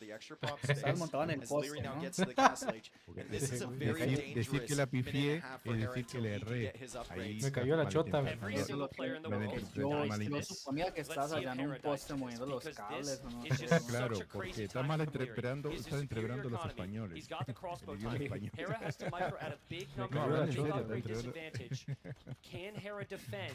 the extra prop Estás space montado en el as Leary poste, now ¿no? gets to the castle age. And this is a very Decir que la dangerous minute pifié and a half for es Hera decir que until le he can erré. get his Ahí upgrades. Me cayó la chota. Every malinterpretado. single player in the Vale, world interpretado Yo, dies mal yo this. suponía que Let's estás see if allá en Hera un dies poste to this, moviendo los because cables. this O no is sé, just ¿no? Claro, such a porque crazy está time mal from Leary. interpretando, He is a están superior interpretando los economy. españoles. He's got the crossbow El idioma time. español. Hera has to micro at a big number, cayó a la big chota, upgrade entre- disadvantage. Can Hera defend,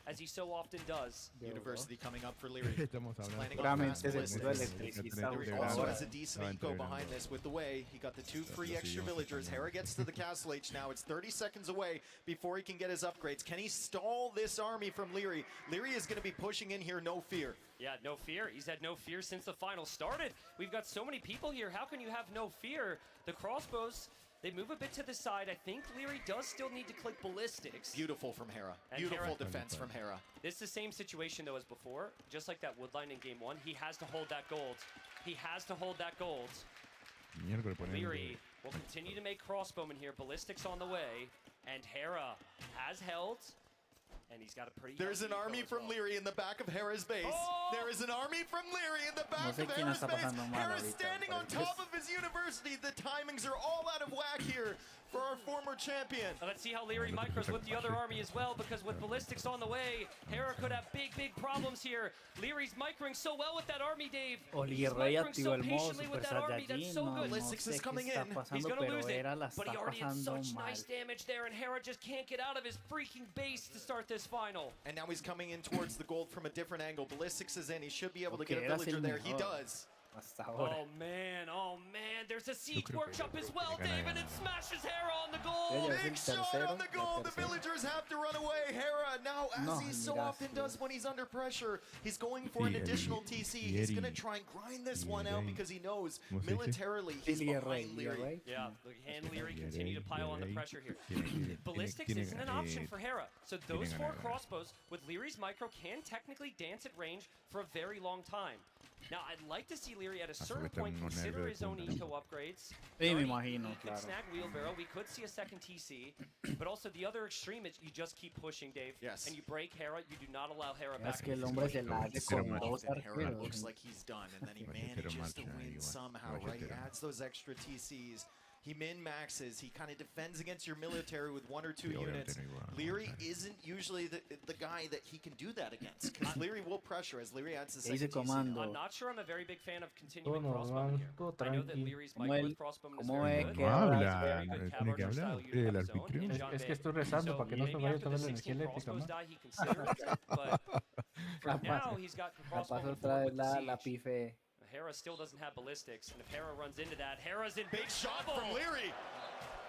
as he so often does? University coming up for Leary. Estamos hablando. Planning on Seguramente fast es el ballistics. puro electricista. Leary Ahora also ahora. has a decent eco behind this with the way he got the 2 free extra villagers. Hera gets to the castle age now. It's 30 seconds away before he can get his upgrades. Can he stall this army from Leary? Leary is going to be pushing in here, no fear. Yeah, no fear. He's had no fear since the final started. We've got so many people here. How can you have no fear? The crossbows, they move a bit to the side. I think Leary does still need to click ballistics. Beautiful from Hera. And Beautiful Hera- defense from Hera. This is the same situation, though, as before. Just like that wood line in game 1, he has to hold that gold. He has to hold that gold. Miércoles ponen- Leary will continue to make crossbowmen here. Ballistics on the way. And Hera has held. And he's got a pretty... There's an healthy eco army as from well. Leary in the back of Hera's base. Oh! There is an army from Leary in the back No sé of quién Hera's está base. pasando mal Hera's ahorita, standing on pero top of his university. The timings are all out of whack here for our former champion. Let's see how Leary micros with the other army as well, because with ballistics on the way, Hera could have big, big problems here. Leary's microing so well with that army, Dave. He's Olirrey microing activó so el modo patiently with Super that army. That's Saiyajin. so No, good. no Ballistics sé is qué coming está in. He's pasando, gonna pero lose it, Hera la but he está already had pasando such mal. nice damage there, and Hera just can't get out of his freaking base to start this final. And now he's coming in towards the gold from a different angle. Ballistics is in. He should be able to Okay, get a that's villager el there. He mejor. does. Hasta ahora. Oh man, there's a siege creo que- workshop as well, que gana Dave, and it Hera. smashes Hera on the Ella goal. es el Big shot tercero, on the goal. The tercero. villagers have to run away. Hera now, as No, he so mira, often sí. does when he's under pressure, he's going for an Sí, el- additional TC. y He's Eri- going to try and grind this y one out Eri- because he knows ¿cómo se dice? militarily Sí, he's Leary, behind Leary. Leary. Yeah, look, and Leary Yeah, continue to they- pile on the they- pressure here. tienen- Ballistics tienen- isn't an option eh, for Hera. So those tienen 4 ganar. crossbows with Leary's micro can technically dance at range for a very long time. Now, I'd like to see Leary at a certain está point unos consider nervios his de own punta. eco upgrades. Sí, me Already, imagino, he could claro. snag wheelbarrow. We could see a second TC. But also the other extreme is you just keep pushing, Dave. Yes. And you break Hera. You do not allow Hera Es back. que el hombre se la hace Pero con mal. dos And Hera arqueros. looks like he's done, and then he Pero manages to marcha win igual. somehow, Vaya right? He pero- adds those extra TCs. He min-maxes. He kind of defends against your military with 1 or 2 Sí, obviamente units. no igual, Leary claro. isn't usually the guy that he can do that against, because Leary will pressure as Leary adds the ¿Qué dice second TC. Comando? I'm not sure I'm a very big fan of continuing Todo crossbowmen normal, here. todo I know that tranqui. Leary's ¿Cómo micro él- with crossbowmen is cómo very ve good. que No habla? habla, Very good tiene que cavalry hablar style el unit of his own anfitrión. in Es, John es que Bay. estoy rezando So para que no se maybe vaya after toda the la 16 energía eléctrica, crossbows ¿no? die, he considers it, but for now he's got La crossbowmen paso otra vez with the la siege. pife. Hera still doesn't have ballistics, and if Hera runs into that, Hera's in Big shot from Leary.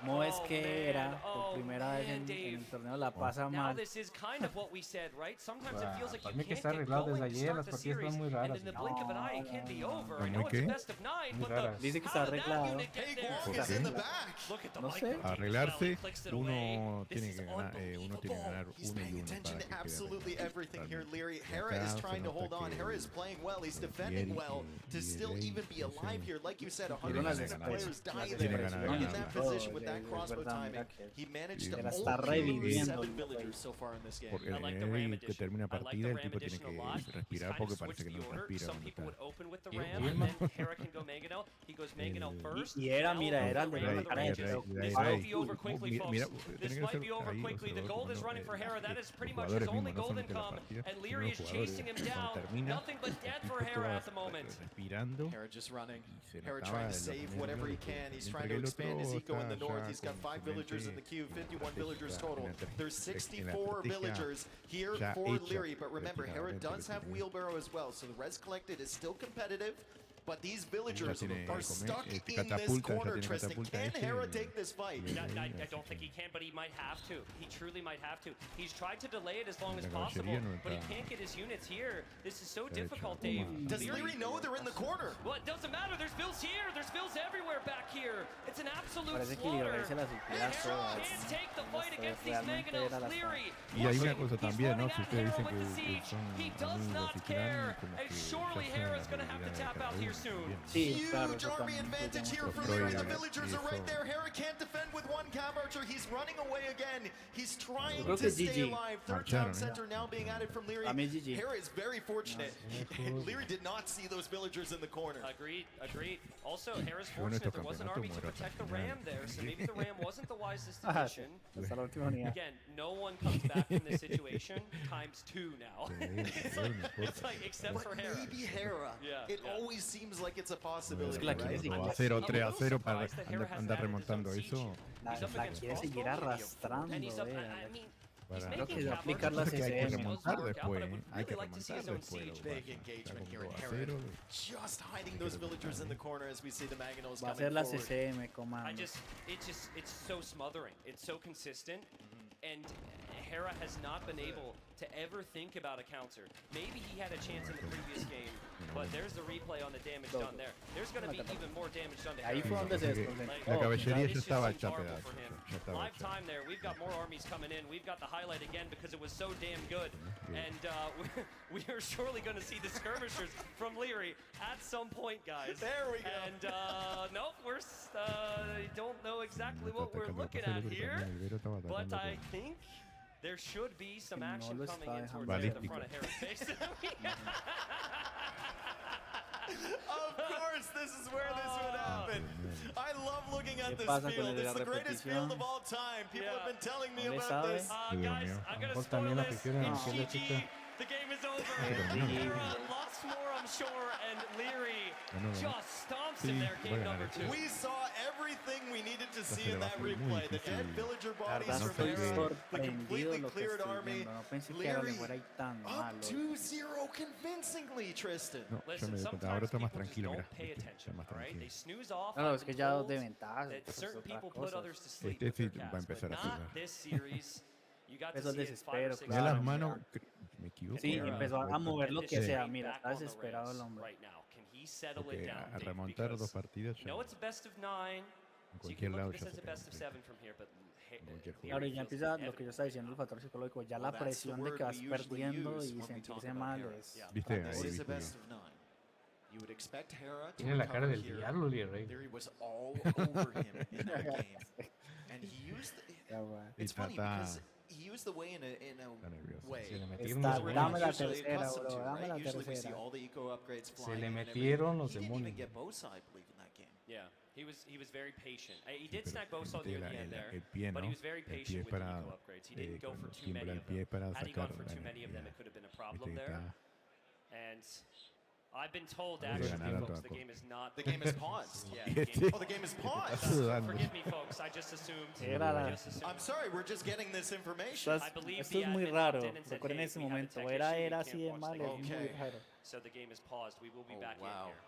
¿Cómo es Oh, que man. era Oh, por primera vez man, en Dave. el torneo la pasa Now mal? this is kind of what we said, right? Sometimes it feels like Para you mí que can't está get arreglado going desde to ayer, start las the partidas series, están muy and raras. in the blink of an eye, it can be over. I ¿Cómo know it's qué? best of 9, Muy but raras. the, Dice que how está did that arreglado. unit get Hey, there? Guang is in the back. Look at the No sé. micro. Arreglarse, He clicks it away. uno This tiene is que ganar, uno tiene que ganar He's uno y paying uno attention para to que quede absolutely arreglado. everything here, Leary. Y Hera acá is se trying to nota hold on. que Hera is playing well. He's defending Eri- well to y still Eri- even be alive here. Like you said, Tiene las 100% of players die las Tiene there. ganas de In ganar. that todo, position with that es crossbow verdad, timing, mira que he managed Sí. to La está only lose reviviendo 7 el villagers so far in this game. Porque I like the Ram Eri que edition. termina I like partida, the el Ram tipo tiene edition a que lot. He's respirar kind porque of parece switched que the no order. respira. Some cuando people would está. open with the Y Ram, Irma. and then Hera can go Mangonel. He goes Mangonel first. Y era, Now mira, over era the el de Ram la of the cara de Ranges. Cheo. This Ray, might be over quickly, folks. mira, This tiene que might ser be over ahí quickly. The observador, gold is no, running for Hera. That is los pretty much jugadores his only mismos, no gold solamente la income, partida, and sino Leary los is jugadores. chasing him Cuando down. termina, Nothing but death el for tipo Hera estaba at the moment. respirando. Hera just running. Y se Hera notaba trying en to los save whatever he nervios, can. He's mientras trying que to el expand his otro eco in the está north. ya He's got con 5 su villagers in mente the queue, 51 villagers estratégica, total. en la There's en la 64 estrategia villagers here ya for hecha, Leary, but remember, Hera prácticamente, does que have tiene- wheelbarrow as well, so the res collected is still competitive. But these villagers tiene are come- stuck in this catapulta, ya corner, tiene Tristan. catapulta Can este, Hera y- take this fight? I don't think he can, but he might have to. He truly might have to. He's tried to delay it as long as La possible, caballería no but he está- can't get his units here. This is so Está difficult, hecho Dave. una- Does Leary know they're in the corner? Well, it doesn't matter. There's bills here. There's bills everywhere back here. It's an absolute Parece que slaughter. Leroy se las And supera Hera todas. can't take the fight Esto against these realmente Mangonels. era la Leary Y hay una pushing. cosa He's también, ¿no? running Si at ustedes Hera dicen with the que siege. son He does amigos not y care. tiran como And que surely ya saben Hera's la going to have to habilidad de tap out cada here uno soon. también. Sí, claro, Huge eso army también advantage here influye for mucho. Leary. The Freud, villagers y are right eso. there. Hera can't defend with one cab archer. He's running away again. He's trying Yo creo to que stay GG. alive. Third town Marcharon, center now being added from Leary. A mí GG. Hera is very fortunate. Lejos. Leary did not see those villagers in the corner. Agreed, agreed. Also, Hera's Bueno, fortunate estos there was an campeonatos army to muero protect the hasta el ram final. there, so maybe the ram wasn't the wisest Ah, sí, decision. hasta la última unidad. Again, no one comes back from this situation times 2 now. It's like, except But for Hera. maybe Hera. Yeah, It yeah. always seems like it's a possibility, que la right? quiere seguir. 2-0, 3-0 para surprised that Hera hasn't andar added his remontando own siege eso. here. La, He's up la against quiere seguir crossbow, arrastrando, and he's up, I véale. mean, Para- he's Creo making que va a cap aplicar archers, las que hay que those CCM. remontar work out, después, but I would hay que really like to see his remontar own después. siege. Lo que Big pasa. engagement Está here in con Hera. 2-0. Just hiding those villagers in the corner as we see the Mangonels Va a coming ser la forward. CCM, comando. It's so smothering. It's so consistent, and Hera has not been able to ever think about a counter. Maybe he had a chance in the previous game, but there's the replay on the damage done there. There's going to be even more damage done to Ahí Hera. fue donde se Porque desconcentró. la caballería It ya just estaba seems hecha horrible pedazos. for him. Ya estaba Live hecha. time there. We've got more armies coming in. We've got the highlight again because it was so damn good. And we are surely going to see the skirmishers from Leary at some point, guys. There we go. And nope, don't know exactly Está what we're atacando looking pasero, at pero here. también el Ibero estaba But atacando I con- think there should be some Que no action lo coming está in dejando towards the Balístico. front of Hera's face. Of course, this is where this would happen. I love looking at ¿Qué this pasa con field. el de It's la the greatest repetición? field of all time. People Yeah. have been telling me No le about sabe. this. Dios Guys, mío. I'm gonna Vos spoil también lo que this. quieran, It's ¿qué le GG. chuta? The game is over. terminó. Hera lost more, I'm sure, and Leary Ganó, ganó. just stomps Sí, in there. voy Game a ganar number esto. 2. We saw everything we needed to se see le in va a that hacer muy replay. The dead difícil. villager La bodies verdad No from sé estoy qué- Hera, a sorprendido completely lo que cleared estoy army. viendo. No pensé que ahora le Leary fuera a ir tan up malo. 2-0 convincingly, Tristan. No, ya Listen, me di cuenta. sometimes Ahora está más people just tranquilo, mira. don't pay ¿viste? attention, Está más all right? They tranquilo. snooze off. No, no, I've es que been ya dos told desventajas. that Pues es certain otra people put cosa. others to sleep Este with sí their va a cast, empezar but a not sudar. this series. You got to Eso es see it 5 or desespero, 6 Mira claro. las times manos. now. Me equivoco. Sí, Hera empezó a mover lo que is sea. straight Mira, back está on the desesperado el rails hombre. right now. Can he settle it Porque down, a Dave? remontar dos Because partidas I ya. know it's a best of 9, En so you cualquier can lado look at ya this as se a best of puede. 7 from here, but cualquier juego. Claro, y ya Leary empieza feels lo que yo estaba diciendo, el factor psicológico. Ya la Well, that's the presión de word que vas we usually perdiendo use y when we talk sentirse about mal Hera. es... Yeah. ¿Viste? This Ahí is a viste. best of 9. You would expect Hera to Tiene la cara recover del here. diablo, Leary. Leary was all over him in that game. And he used Ya, bueno. it's Y funny está- because he used the way in Está a nervioso. way. Se le metieron Está- los we're dame not la demonios. usually tercera, accustomed bro, to, dame right? la Usually we see tercera. all the eco upgrades Se flying le in and metieron everything. los He didn't even demonios. get Bosa, I believe, in that game. Yeah, he was very patient. He Sí, did pero snag le Bosa metí near the end there, el pie, but ¿no? he was very El pie patient with the para, eco upgrades. He didn't go for cuando too tiembla many el of pie them. para Had he sacar gone for la too many of them, energía. it could have been a Viste problem que there. está- And I've been told, Hay que actually, ganar a folks, toda the game is not. The game is paused. Yeah, Y the este- game- Oh, the game is Está paused. sudando. Forgive me, folks. I just assumed. Era la- I just assumed. I'm sorry, we're just getting this information. Esto I es, believe esto es the muy admin raro. opted in and said, Recuerden "Hey, ese we have a momento. tech Era issue, we así can't de watch mal, the es game." muy Okay. raro. So the game is paused. We will be Oh, back wow. in here.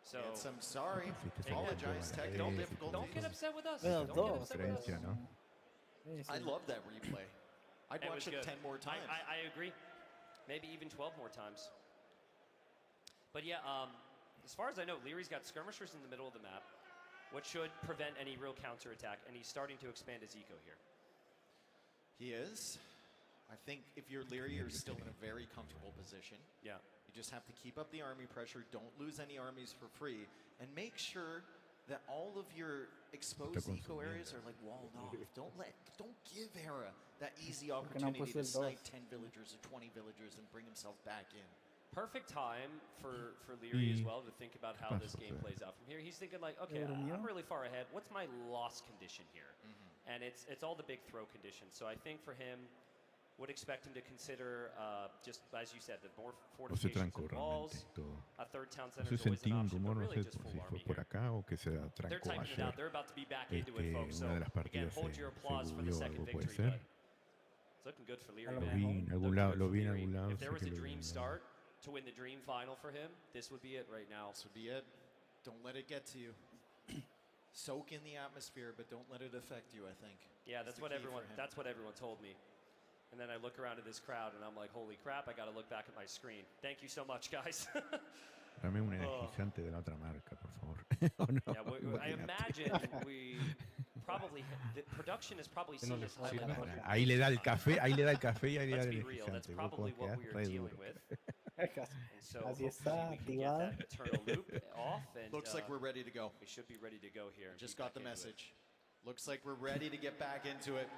So Yes, I'm sorry. Hiciste Apologize. falta, Technical sí, difficulties. don't get upset with us. Bueno, Don't get dos. upset with us. Creencia, ¿no? Sí, I sí. love that replay. I'd It watch was it good. 10 more times. I agree. Maybe even 12 more times. But yeah, as far as I know, Leary's got skirmishers in the middle of the map, which should prevent any real counterattack, and he's starting to expand his eco here. He is. I think if you're Leary, you're still in a very comfortable position. Yeah. You just have to keep up the army pressure. Don't lose any armies for free, and make sure that all of your exposed eco areas are like walled off. Don't give Hera that easy no han opportunity puesto to el snipe dos? 10 villagers or 20 villagers and bring himself back in. Perfect time for Leary as Y- well to think about how this Paso, game sí. plays out from here. He's thinking like, okay, durmió? I'm really far ahead. What's my loss condition here? And it's all the big throw conditions. So I think for him, would expect him to consider just as you said, the more O se fortifications trancó and realmente walls. todo. A third town No center sé, is always sentí an un option, but rumor, no really sé just full si fue army por here. acá o que se They're trancó tightening it ayer. out. They're about to be back into it, folks. So Una de las again, partidas hold your se applause for the bugueó second algo, puede victory. ser. But it's looking good for Leary, Lo Lo man. vi en algún Looking lado, good lo for vi en Leary. algún lado. If there sé was que a lo vi en dream algún lado. start to win the dream final for him, this would be it right now. This would be it. Don't let it get to you. Soak in the atmosphere, but don't let it affect you, I think. Yeah, That's that's the what key for everyone. him. That's what everyone told me. And then I look around at this crowd and I'm like, holy crap! I got to look back at my screen. Thank you so much, guys. Dame un energizante de la otra marca, por favor. ¿O no? Yeah, I Imagínate. imagine we probably the production has probably Que no seen le this like funciona. 100 Ahí le da el café, ahí le da el café y ahí le da Let's el be real, that's energizante. Vos probably podés what quedar we are re dealing duro. with. And so Así hopefully está we can get activada. that eternal loop off and Looks like we're ready to go. we should be ready to go here. and Just be got back the into it. message. Looks like we're ready to get back into it.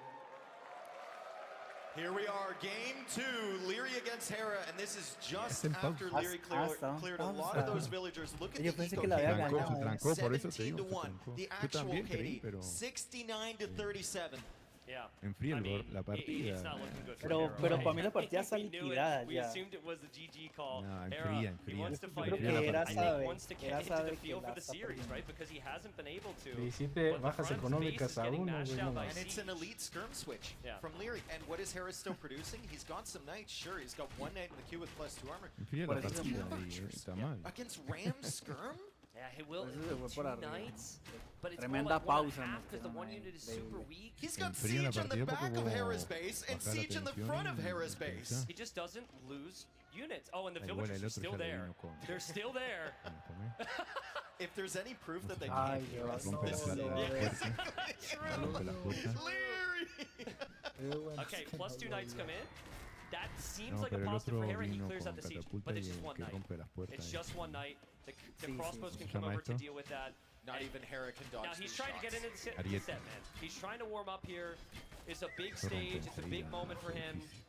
Here we are, game 2, Leary against Hera, and this is just Hacen after pausa. Leary Hasta cleared a lot of pausa. those villagers. Look at Yo the pensé eco que la había right Trancó, now. se ganado. trancó, por eso te 17 digo, to se 1. trancó. The Yo actual también creí, KD, pero 69 to 37. Yeah. enfría I el mean, la partida. it's not looking good for Pero- Hera, pero right? para mí la partida está We knew it. liquidada We ya. assumed it was the GG call. No, Hera, enfría, he enfría. wants to Yo fight creo it que out. Hera I think sabe- wants to get Hera into the sabe que feel la for the está series, perdiendo. right? Because he hasn't been able to. 17 But the bajas front económicas space is a getting uno, mashed güey, out no by And it's an Siege. elite skirm switch Yeah. from Leary. And what is Hera still producing? He's got some knights, sure. He's got one knight in the queue with +2 armor. Enfría Por la eso partida se- ahí, está mal. Against Ram Skirm? Yeah, he will. Por eso se fue Two por arriba. knights, but it's Tremenda more like one and pausa a half because the metieron one ahí, unit is super increíble. weak. He's got Enfría la Siege in the partida back porque of hubo Hera's base and bajar la Siege in the tensión front y of Hera's ya base. está. He just doesn't lose units. Oh, and the Ah, igual villagers el are otro still ya le there. vino con- They're still there. con comer. If there's any proof that they Ay, can't hear Dios, us, Rompe this la is no, puerta. no, Rompe la puerta. Leary! Qué bueno Okay, que plus no 2 lo knights vi. come in. That seems No, like a pero el positive otro for Hera. He vino clears con out the siege, catapulta but y it's just el one que knight. rompe las puertas. It's ahí. just one knight. The Sí, crossbows sí, can sí. come over to Esto? deal with that. Not And even Hera can dodge now these he's trying to get shots. into the set, Ariete. man. He's trying to warm up here. It's a big Esto rompe stage. It's a big enseguida, moment for es him. difícil.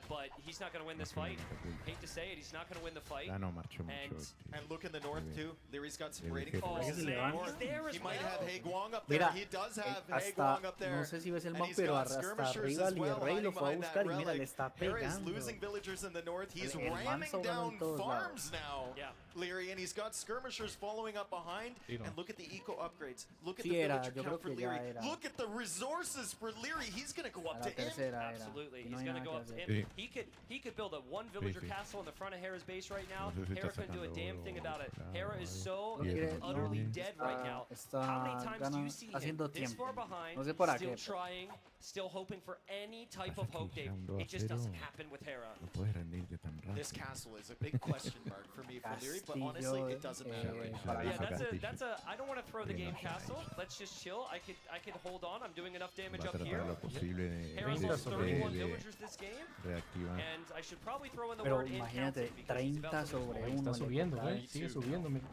But he's not going to win this No tiene fight. catapulta. Hate to say it, he's not going to win the fight. Ah, no, marchó mucho. And- este. And look in the north Muy bien. too. Leary's got some Bien, raiding bien. Oh, forces in the man, north. he's there as He might well. have Hae Guang up there. Mira, He does have Hae hasta, Guang up there. no sé si ves el And mapa, he's pero got hasta skirmishers arriba as el well rey lo hiding fue a behind that buscar y mira, relic. le está Hera is pegando. losing villagers in the north. He's El man ramming sobrando down en todos farms lados. now. Yeah. Leary, and he's got skirmishers following up behind. Tiro. And look at the eco upgrades. Look at Sí the era, villager yo count creo for que ya Leary. era. Look at the resources for Leary. He's going to go A up la to him. tercera era. Absolutely, Y no he's hay going to nada go que up to hacer. him. Sí. He could build a one villager sí. castle in the front of Hera's base right now. No sé si está Hera couldn't do a sacando damn oro thing o about it. claro, Hera is so No quiere- utterly no, dead right now. está How many times do you see him haciendo this tiempo. far behind, No sé para still qué. trying, still hoping for any type Pasa of que hope, ya Dave? un 2 It just a 0. doesn't happen with Hera. No puedes rendirte tan rápido. This castle is a big question mark for me for Leary, but honestly, it doesn't matter right now. para Yeah, la- that's a. I don't want to throw the Bien, game no, castle. Let's just chill. I could hold on. I'm doing enough damage Va a up here. tratar lo posible de, Hera's de- lost 31 de villagers this game, reactivar. and I should probably throw in the Pero word in imagínate, counting because he's about 30 to lose sobre one. Está 1. subiendo, güey. Sigue subiendo. Mira.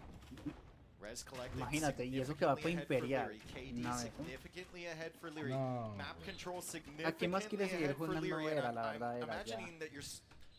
Res collecting Imagínate, y eso que va por significantly ahead for Imperial. Leary. KD Una vez, ¿no? significantly ahead for Leary. No. Map control ¿A significantly quién más quiere seguir ahead for jugando Leary. era, And la I'm verdad, era ya. imagining that you're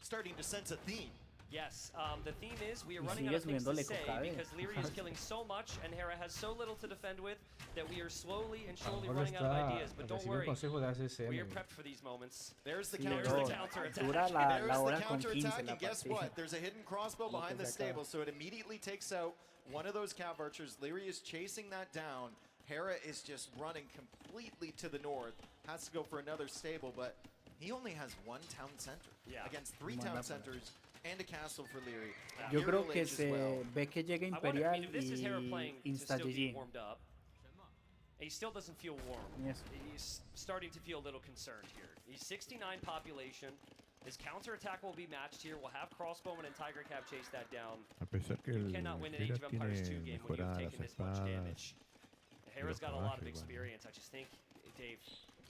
starting to sense a theme. Yes, the theme is we are Y running sigue out of things to subiéndole say cada vez. because Leary is killing so much and Hera has so little to defend with that we are slowly and A lo surely mejor running out of está ideas. But don't recibiendo un worry, consejo de ACSM. we are güey. prepped for these moments. There's the Sí, There's counter the pero attack. counter dura attack. la There's the hora con counter 15 attack, la and guess partida. what? There's a hidden crossbow Lo behind que the se acaba. stable, so it immediately takes out one of those cav archers. Leary is chasing that down. Hera is just running completely to the north. Has to go for another stable, but he only has one town center Yeah. against 3 Mala town pena. centers and a castle for Leary. Yo creo Imperial que Age as se well. ve que llega I wonder, Imperial if this is Hera y playing to insta still be GG. warmed up, he still doesn't feel warm. Yes. He's starting to feel a little concerned here. He's 69 population. His counterattack will be matched here. We'll have Crossbowman and Tiger Cab chase that down. A pesar que You el cannot win an Hera Age of Empires 2 tiene game when you've mejoradas taken las this much espadas. damage. Hera's got a lot of caballos, bueno. experience. I just think, Dave,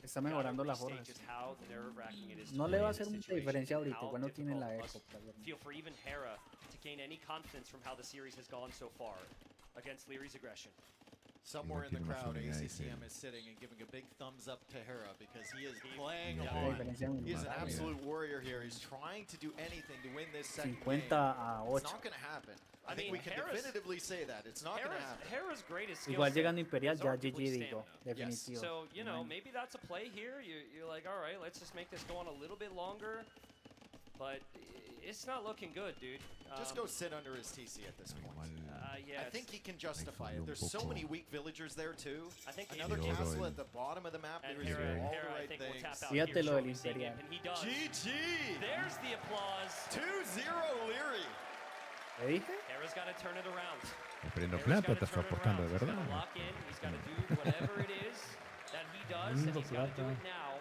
Está gotta mejorando las restate formas. just how nerve-wracking it is to No le play va a in this hacer mucha situation, diferencia ahorita. how Igual no tiene la difficult it época. must feel for even Hera to gain any confidence from how the series has gone so far against Leary's aggression. Somewhere in the tiene más crowd, unidades, ACCM él. is sitting and giving a big thumbs up to Hera because he is playing No La puede. on. diferencia es muy He's an marcada. absolute warrior here. He's trying to do anything to win this second 50 game. a It's 8. not going to happen. I I think mean, we can Hera's- definitively say that. It's not going to happen. Hera's greatest skill Igual set llegando Imperial is ya arguably GG digo. stamina. Definitivo. So, you know, No hay- maybe that's a play here. You're like, all right, let's just make this go on a little bit longer. But it's not looking good, dude. Just go sit under his TC at this point. Igual, Yeah, I think he can justify subió it. un There's so poco. many weak villagers there too. I think Another Oro castle el- at the bottom of the map. and There's Hera, all the Hera, I right think will things. tap out Fíjate here, lo del shortly seeing it, Imperial. and he does. GG! There's the applause. 2-0 Leary. ¿Qué dije? Hera's got to turn it around. Prendo Hera's plata, gotta estás turn it apostando de around. He's verdad. gotta lock in. He's got to do whatever it is that he does, and Mundo he's got to do plata. it now.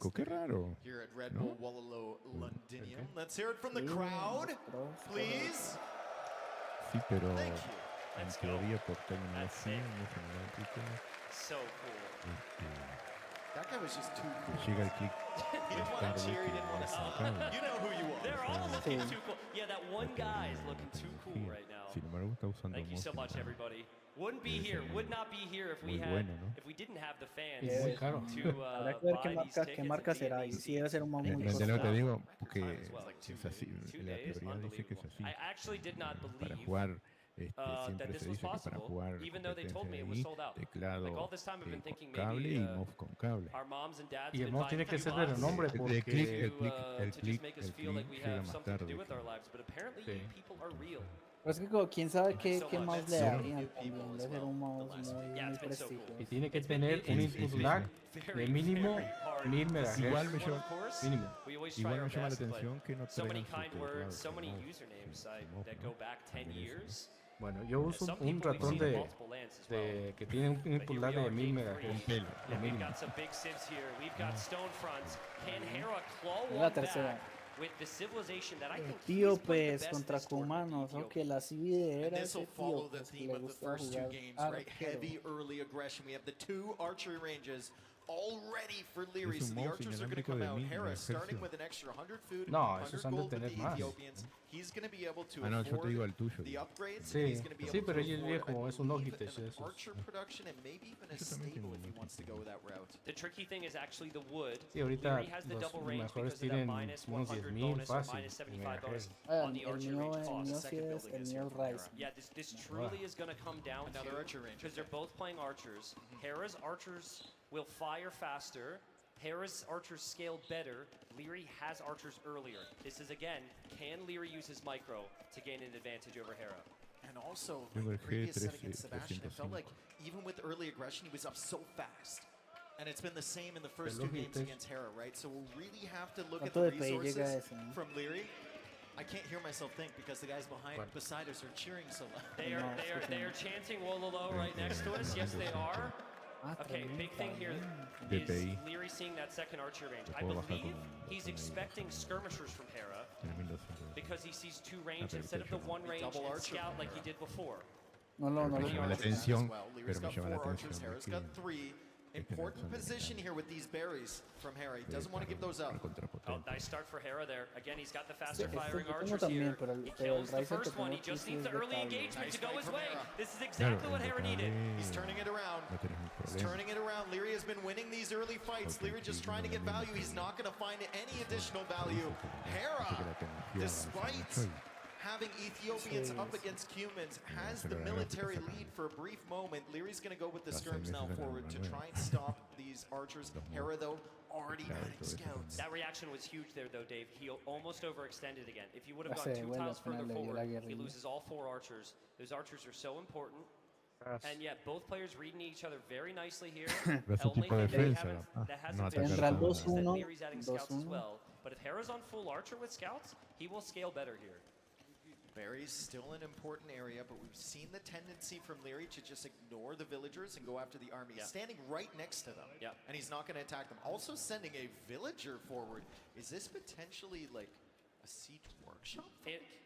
México, qué raro. here at Red ¿No? Bull Wololo Londinium. Let's hear it from the crowd, please. sí, pero Thank you. en Let's go. teoría por términos That's sick. este, So cool. That guy was just too cool. llega el clic He didn't want to cheer, he didn't want to destacable. You know who you are. They're all looking Sí. too cool. Yeah, that one guy is looking too cool right now. Sin embargo, está usando Thank you so much, música. everybody. Wouldn't be here, would not be here if we Muy had, bueno, ¿no? if we didn't have the fans Yeah. Muy caro. to Habrá que ver buy these qué tickets marca and be in será y these si debe ser un mouse De muy lo que te costoso. digo, porque time as well. es así, 2 la days, teoría dice que es unbelievable. así. I actually did not Para believe jugar, that siempre this se was dice que para possible, jugar even though they told me it was competencia sold out. ahí, teclado Like all this time I've been con thinking cable maybe y mouse con cable. our moms and dads Y el been mouse buying tiene que heavy ser de bots renombre El porque clic, to just make us feel like we llega have más something to tarde do with que- our lives, but apparently Sí. you people are real. Pero es que como, quién sabe qué, So qué much. mouse le So darían many también. people Debe as ser un well, mouse the last muy, one. Yeah, muy it's been so prestigioso. y tiene que It's been- tener it's un been input very, lag very, de mínimo very hard 1000 to see. MHz. Igual me Of llama- course, Mínimo. we always try Igual our me llama la best, but atención que no so many traigan su kind teclado words, so con many mouse, usernames con mouse, that ¿no? go back 10 También eso, ¿no? years. Bueno, yo uso Some un people we've ratón seen in de, multiple lands as well. que tiene un But input here lag we de are, 1000 game MHz. three. Pelo. Lo And we've mínimo. got some big civs here. We've got stone fronts. Can Hera claw La one tercera. back with the civilization that I think he's Etíopes played the best contra this tournament, cumanos, the aunque la civil And era this ese will follow the etíopes que theme le of the gusta first two jugar games, right? arquero. Heavy early aggression. We have the two archery ranges all ready for Leary. Es So un the mouse archers are going to inalámbrico come de out. mínimo Hera starting ejercicio. with an extra 100 food, No, 100 esos han de gold with tener the más. Ethiopians. He's going to be able to Ah, no, yo te digo afford el tuyo. the digo. upgrades. Sí, and he's going to be sí, able pero to ella es afford, viejo, I es un believe, Logitech an esos. archer production and maybe even a Yo también stable tengo if he un wants to go Logitech. that route. The tricky thing is actually the wood. Sí, ahorita Leary has the los double range mejores because of that tienen minus unos 100 10,000 bonus or fácil. minus 75 bonus Ah, on the el archery mío, range el cost. mío The sí second es building el is mío here es from Hera. Ryzen. Yeah, this truly is going to come down Another to archer range, because they're both playing archers. Hera's archers will fire faster. Hera's archers scale better. Leary has archers earlier. This is again, can Leary use his micro to gain an advantage over Hera? And also, Tengo el like, previous set G3, against Sebastian, it felt 305. like even with early aggression, he was up so fast. And it's been the same in the first El two games Logitech. against Hera, right? So we'll really have to look at ¿Cuánto the de pay llega resources ese, no? from Leary. I can't hear myself think because the guys What? beside us are cheering so loud. They are, No, they are, it's they are chanting Wololo right next to us. Yes, they are. Ah, Okay, big thing here De is PI. Leary seeing that second archer range. I Puedo bajar believe con he's botón ahí, expecting bajo. skirmishers from Hera Tiene 1200. because he sees two range pero instead of the pecho, one range Double and archer scout from like he Hera. did before. No lo, no Me lo llama la Archers as atención, well. Leary's pero me got llama la 4 archers, atención de Hera's que got 3. Important opción de position ganar. here with these berries from Hera. He doesn't want to give those Para up. Oh, contrapotente. nice start for Hera there. Again, he's got the faster Este firing yo tengo archers también, here. pero He pero el kills the Ryzen que first one. tengo He just aquí needs sí the es de early cable. engagement Nice to go fight his from way. Hera. This is Claro, exactly what el Hera de needed. cable He's turning it around. no tenés un He's problema. turning it around. Leary has been winning these early fights. Leary just trying to get value. He's not going to find any additional value. Hera, despite having Ethiopians up against humans, has the military lead for a brief moment. Leary's going to go with the skirms now forward to try and stop these archers. Hera, though, already adding scouts. That reaction was huge there, though, Dave. He almost overextended again. If he would have Ya gone se 2 vuelve, tiles al final further le dio forward, la he guerrilla. loses all 4 archers. Those archers are so important. And yet, both players reading each other very nicely here. Ves un Only tipo de thing defensa, that no hasn't been atacar shown Tendrá is tan- that 2-1, Leary's adding scouts as 2-1. well. But if Hera's on full archer with scouts, he will scale better here. Berries still an important area, but we've seen the tendency from Leary to just ignore the villagers and go after the army. He's standing right next to them, and he's not going to attack them. Also sending a villager forward. Is this potentially like a siege workshop?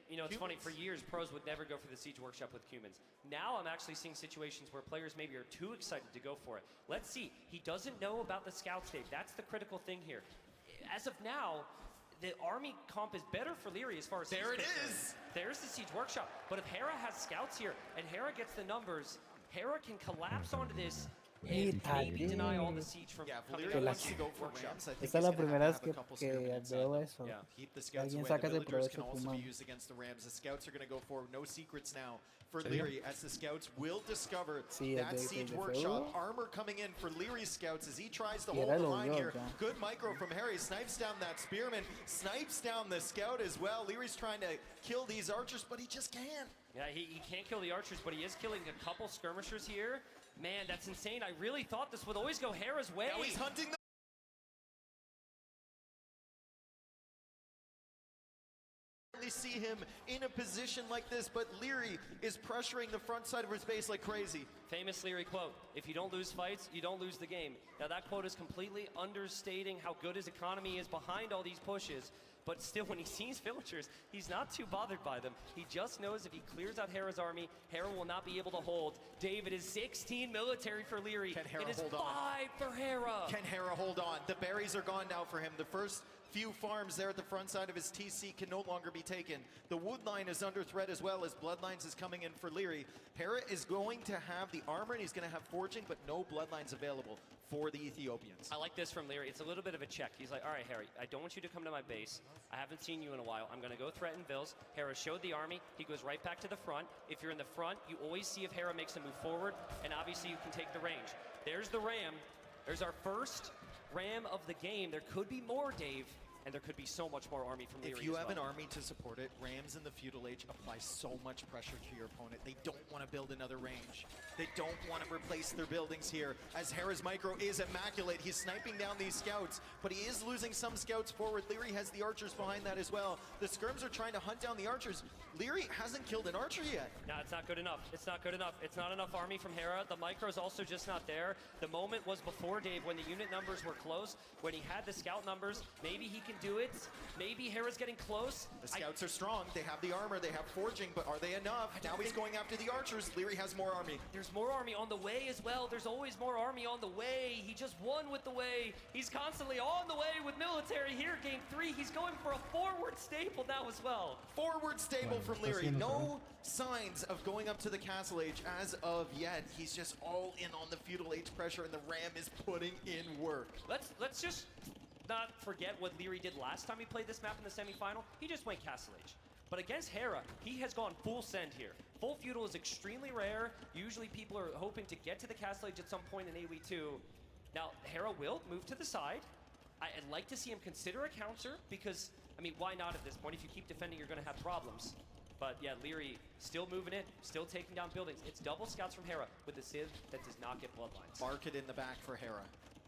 You know, it's funny, for years, pros would never go for the siege workshop with humans. Now I'm actually seeing situations where players maybe are too excited to go for it. Let's see. He doesn't know about the scout stage. That's the critical thing here. As of now, the army comp is better for Leary as far as There he's it concerned. is. There's the siege workshop. But if Hera has scouts here and Hera gets the numbers, Hera can collapse onto this and maybe deny all the siege from Yeah, if coming Leary out wants once to he go for workshop. rams, I think Esta es he's la gonna primera have vez to have a couple spearmen que inside. veo eso. Yeah. Keep the scouts Alguien away. The saca de villagers can provecho also be Kuman. used against the rams. The scouts are going to go forward. No secrets now for ¿Serio? Leary as the scouts will discover Sí, that de siege feudo. workshop. Armor coming in for Leary's scouts as he tries to Y hold era the lo line vio here. ya. Good micro from Harry. Snipes down that spearman. Snipes down the scout as well. Leary's trying to kill these archers, but he just can't. Yeah, he can't kill the archers, but he is killing a couple skirmishers here. Man, that's insane. I really thought this would always go Hera's way. Now he's hunting the see him in a position like this, but Leary is pressuring the front side of his base like crazy. Famous Leary quote, if you don't lose fights, you don't lose the game. Now that quote is completely understating how good his economy is behind all these pushes, but still when he sees villagers, he's not too bothered by them. He just knows if he clears out Hera's army, Hera will not be able to hold. Dave, it is 16 military for Leary. Can Hera it is hold on? 5 for Hera. Can Hera hold on? The berries are gone now for him. The first few farms there at the front side of his TC can no longer be taken. The wood line is under threat as well as Bloodlines is coming in for Leary. Hera is going to have the armor and he's going to have forging, but no Bloodlines available for the Ethiopians. I like this from Leary. It's a little bit of a check. He's like, all right, Harry, I don't want you to come to my base. I haven't seen you in a while. I'm going to go threaten Vils. Hera showed the army. He goes right back to the front. If you're in the front, you always see if Hera makes a move forward, and obviously you can take the range. There's the ram. There's our first ram of the game. There could be more, Dave. And there could be so much more army from Leary. If you as have well. an army to support it, Rams in the feudal age apply so much pressure to your opponent. They don't want to build another range. They don't want to replace their buildings here. As Hera's micro is immaculate, he's sniping down these scouts, but he is losing some scouts forward. Leary has the archers behind that as well. The skirms are trying to hunt down the archers. Leary hasn't killed an archer yet. No, it's not good enough. It's not good enough. It's not enough army from Hera. The micro's also just not there. The moment was before, Dave, when the unit numbers were close, when he had the scout numbers. Maybe he can do it. Maybe Hera's getting close. The scouts are strong. They have the armor. They have forging, but are they enough? Now he's going after the archers. Leary has more army. There's more army on the way as well. There's always more army on the way. He just won with the way. He's constantly on the way with military here. Game 3, he's going for a forward staple now as well. Forward stable from Leary. No signs of going up to the castle age as of yet. He's just all in on the feudal age pressure, and the ram is putting in work. Let's just not forget what Leary did last time he played this map in the semifinal. He just went Castle Age. But against Hera, he has gone full send here. Full feudal is extremely rare. Usually people are hoping to get to the Castle Age at some point in AoE2. Now, Hera will move to the side. I'd like to see him consider a counter because, I mean, why not at this point? If you keep defending, you're going to have problems. But yeah, Leary still moving in, still taking down buildings. It's double scouts from Hera with a Civ that does not get bloodlines. Market in the back for Hera.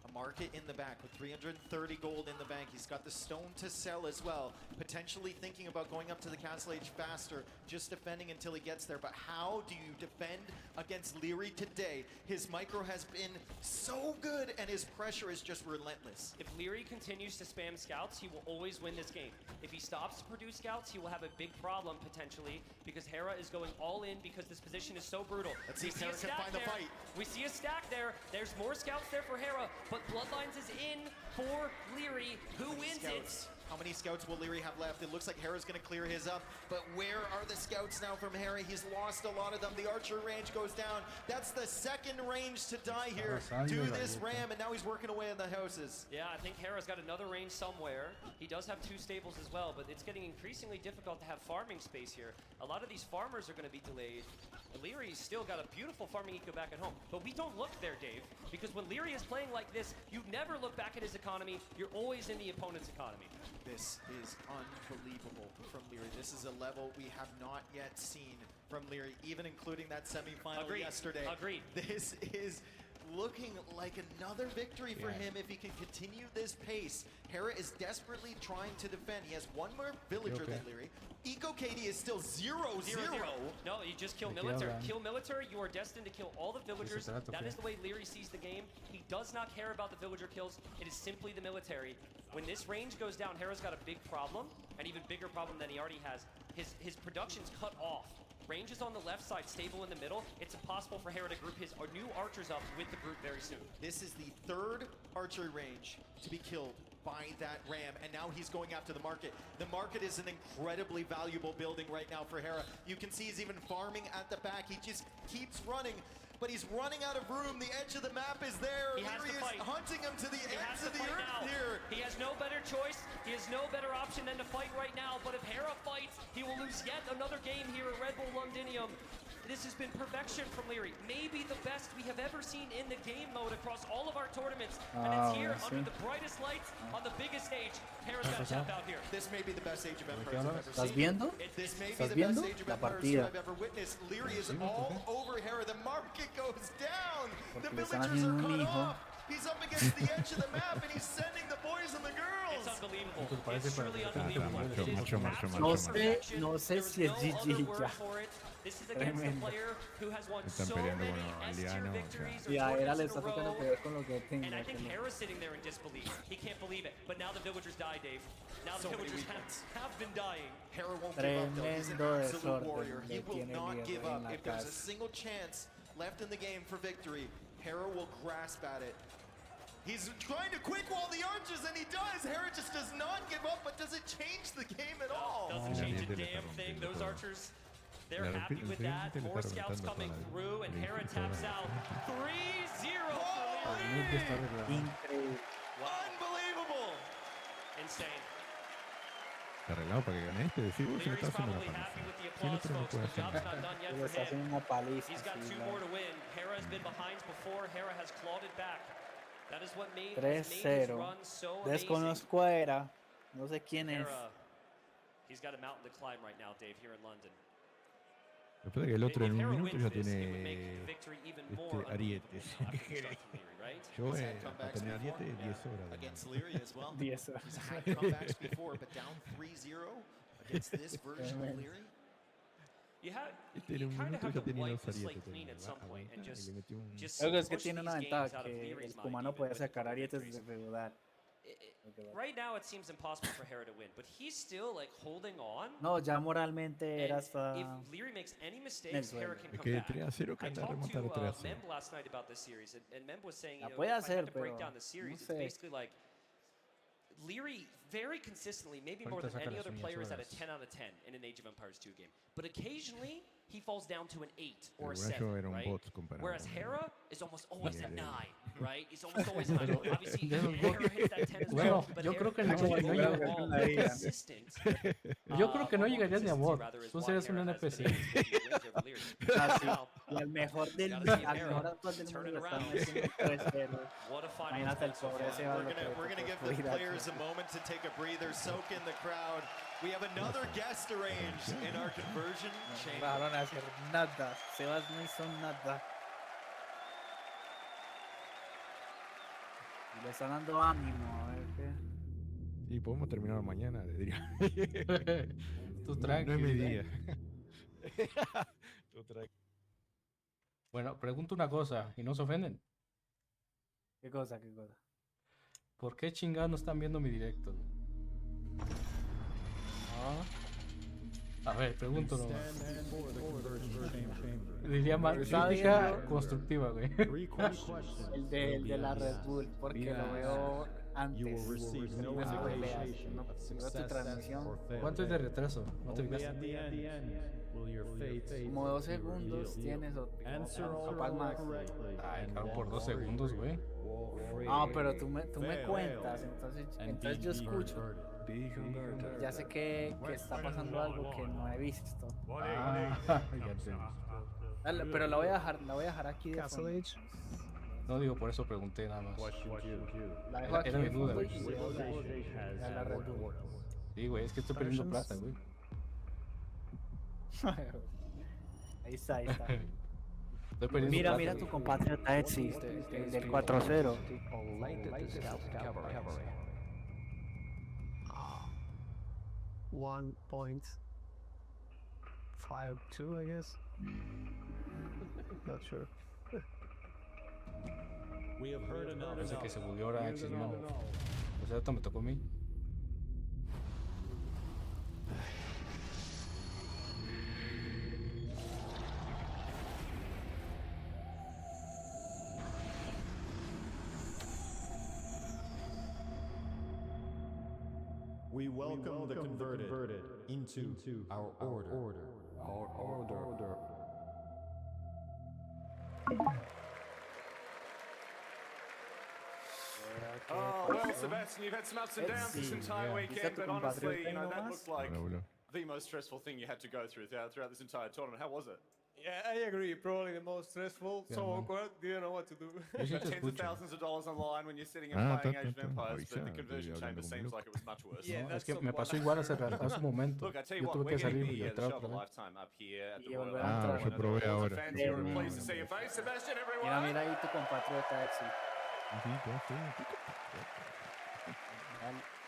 A market in the back with 330 gold in the bank. He's got the stone to sell as well. Potentially thinking about going up to the castle age faster, just defending until he gets there. But how do you defend against Leary today? His micro has been so good and his pressure is just relentless. If Leary continues to spam scouts, he will always win this game. If he stops to produce scouts, he will have a big problem potentially because Hera is going all in because this position is so brutal. Let's see if Hera can find the fight. We see a stack there. There's more scouts there for Hera, but Bloodlines is in for Leary. Who wins it? How many scouts will Leary have left? It looks like Hera's going to clear his up, but where are the scouts now from Hera? He's lost a lot of them. The archer range goes down. That's the second range to die here to this ram, and now he's working away in the houses. Yeah, I think Hera's got another range somewhere. He does have 2 stables as well, but it's getting increasingly difficult to have farming space here. A lot of these farmers are going to be delayed. Leary's still got a beautiful farming eco back at home, but we don't look there, Dave, because when Leary is playing like this, you never look back at his economy. You're always in the opponent's economy. This is unbelievable from Leary. This is a level we have not yet seen from Leary, even including that semifinal yesterday. Agreed. This is looking like another victory for him if he can continue this pace. Hera is desperately trying to defend. He has one more villager than Leary. Eco KD is still 0-0. No, you just kill military. Kill military, you are destined to kill all the villagers. That is the way Leary sees the game. He does not care about the villager kills. It is simply the military. When this range goes down, Hera's got a big problem, an even bigger problem than he already has. His production's cut off. Range is on the left side, stable in the middle. It's impossible for Hera to group his new archers up with the group very soon. This is the 3rd archery range to be killed by that ram, and now he's going after the market. The market is an incredibly valuable building right now for Hera. You can see he's even farming at the back. He just keeps running, but he's running out of room. The edge of the map is there. Leary is hunting him to the ends of the earth here. He has no better choice. He has no better option than to fight right now, but if Hera fights, he will lose yet another game here at Red Bull Londinium. This has been perfection from Leary. Maybe the best we have ever seen in the game mode across all of our tournaments. And it's here under the brightest lights on the biggest stage. Hera's got to tap out here. This may be the best Age of Empires I've ever ¿Estás seen. viendo? This may be ¿Estás the viendo? best Age of La Empires partida. I've ever witnessed. Leary is all over Hera. The market goes down. The Porque le están villagers are haciendo un cut hijo. off. He's up against the edge of the map, and he's sending the boys and the girls. It's unbelievable. It's truly unbelievable. Macho. No sé si es GG ya. This is against the Tremendo. player who has won Están so peleando many con los S-tier aldeanos, victories or Y a Era tournaments le in está a tocando row. pegar con lo que tenga. And I think que no- Hera's sitting there in disbelief. He can't believe it. But now the villagers die, Dave. Now the So many villagers weekends. have been dying. Hera won't give up though. He's an Tremendo absolute desorden warrior. He le will tiene not Líder give en up. la If there's a casa. single chance left in the game for victory, Hera will grasp at it. He's trying to quick wall the archers, and he does. Hera just does not give up, but does it change the game at all? Doesn't No. change a La gente le damn está thing. rompiendo Those todo. archers, they're La happy gente- with la that. gente le More está scouts reventando coming toda la- through, and el Hera edificio taps ahora. out. 3-0 El for mid está Leary. arreglado. Increíble. Unbelievable. Insane. Está arreglado para que gane este. Sí, vos se le Leary's está haciendo la probably paliza. happy with the Sí, el applause, otro no folks. puede The hacer job's nada. not done yet Le for está haciendo him. una paliza. He's got sí, 2 la- more to win. Hera has been behind before. Hera has clawed it back. That is what made his 3-0. run so amazing. Desconozco a Era. No sé quién es. Hera, he's got a mountain to climb right now, Dave, here in London. Después de que el otro en If un Hera minuto wins ya this, it would make tiene victory even more arietes. unbelievable after the start from Leary, right? Yo He's a had comebacks tener before. ariete 10 horas. de Against mano. Leary as well. 10 horas. He's had comebacks before, but down 3-0 against this version of Leary. You have, Este en you un kind of minuto have ya to tenía wipe dos the slate arietes. clean at some point and Y just le metió un... Creo que es que push tiene these una games ventaja out of que Leary's el mind, cumano even puede with sacar the arietes victories. de feudal. Right now, it seems impossible for Hera to win, but he's still like holding on. No, ya moralmente Era And está... if Leary makes any mistakes, suelo. Hera can Es come que back. 3-0 que I anda a talked remontar to 3-0. Memb last night about this series, and Memb was saying, La you know, puede if I had hacer, to break pero down the series, no it's sé. basically like Leary very consistently, maybe more Ahorita than saca any las other uñas player, is at a horas. 10 out of 10 in an Age of Empires 2 game. But occasionally, he falls down to an 8 or a El 7, Guayo era un right? bot comparado. Whereas Hera is almost always at Yeah. 9, right? He's almost always 9. Obviously, de esos Hera hits that 10 as Bueno, well, but yo Hera creo que is no- actually no overall llega- more la vida. consistent. Yo creo que no More llegarías ni a consistency, bot. rather, is Tú why serías un Hera has been NPC. able to get these wins over Leary. Ah, sí. Now, Y al mejor del Gotta mundo, see if al Hera mejor actual del turn mundo it le están around. metiendo 3-0. what a final Imagínate el it's been so pobre far. ese va We're gonna give the players a moment to take a breather, soak in the crowd. We have another guest arranged in our conversion No chamber. van a hacer nada. Sebas no hizo nada. Y le están dando ánimo. A ver qué. Sí, podemos terminar mañana, le diría. Tú No, tranqui. no es mi día. Tú tranqui. Bueno, pregunto una cosa, ¿y no se ofenden? ¿Qué cosa? ¿Qué cosa? ¿Por qué chingados no están viendo mi directo? A ver, pregunto nomás. Diría más Está crítica viendo. constructiva, güey. El de la Red Bull, porque lo veo antes. No me spoileas, no veo tu transmisión. ¿Cuánto es de retraso? ¿No te fijaste? Como 2 segundos tienes o capaz más. Ay, cabrón, por 2 segundos, güey. No, pero tú me cuentas, entonces yo escucho. Ya sé que está pasando algo que no he visto. Ah, ya sé. Dale, pero la voy a dejar aquí de fondo. No digo, por eso pregunté nada más. La dejo aquí Era de mi duda, fondo güey. y veo la Red Bull. Sí, güey, es que estoy perdiendo plata, güey. Ahí está, ahí está. Estoy perdiendo Mira, plata, mira güey. tu compatriota Etsy, el del 4-0. 1.52, I guess. Not sure. Parece que se volvió ahora Axis, man. Pues esto me tocó a mí. We welcome the converted into our order. Our order. Oh, well, Sebastian, you've had some ups and downs this entire weekend, but honestly, you know, that looked like Hola, boludo. the most stressful thing you had to go through throughout this entire tournament. How was it? Yeah, I agree. Probably the most stressful. Yeah, So man. awkward. Didn't know what to do. Yo sí te Tens of escucho. thousands of dollars on the line when you're sitting and Ah, playing ta, Age of ta, ta. Empires, but the Avisa, conversion estoy chamber hablando como seems loco. like it was much worse. Yeah, No, es that's que the me one. pasó igual hace un momento. Look, I tell you Yo what, tuve we're que salir getting y the entrar show of a otra vez. lifetime up here at the Y Royal volver a Albert. entrar. yo probé All the ahora. fans here are Bien. pleased to see your face. Sebastian, Mira, everyone! mira ahí tu compatriota Etsy. Sí, ya sé. Dale.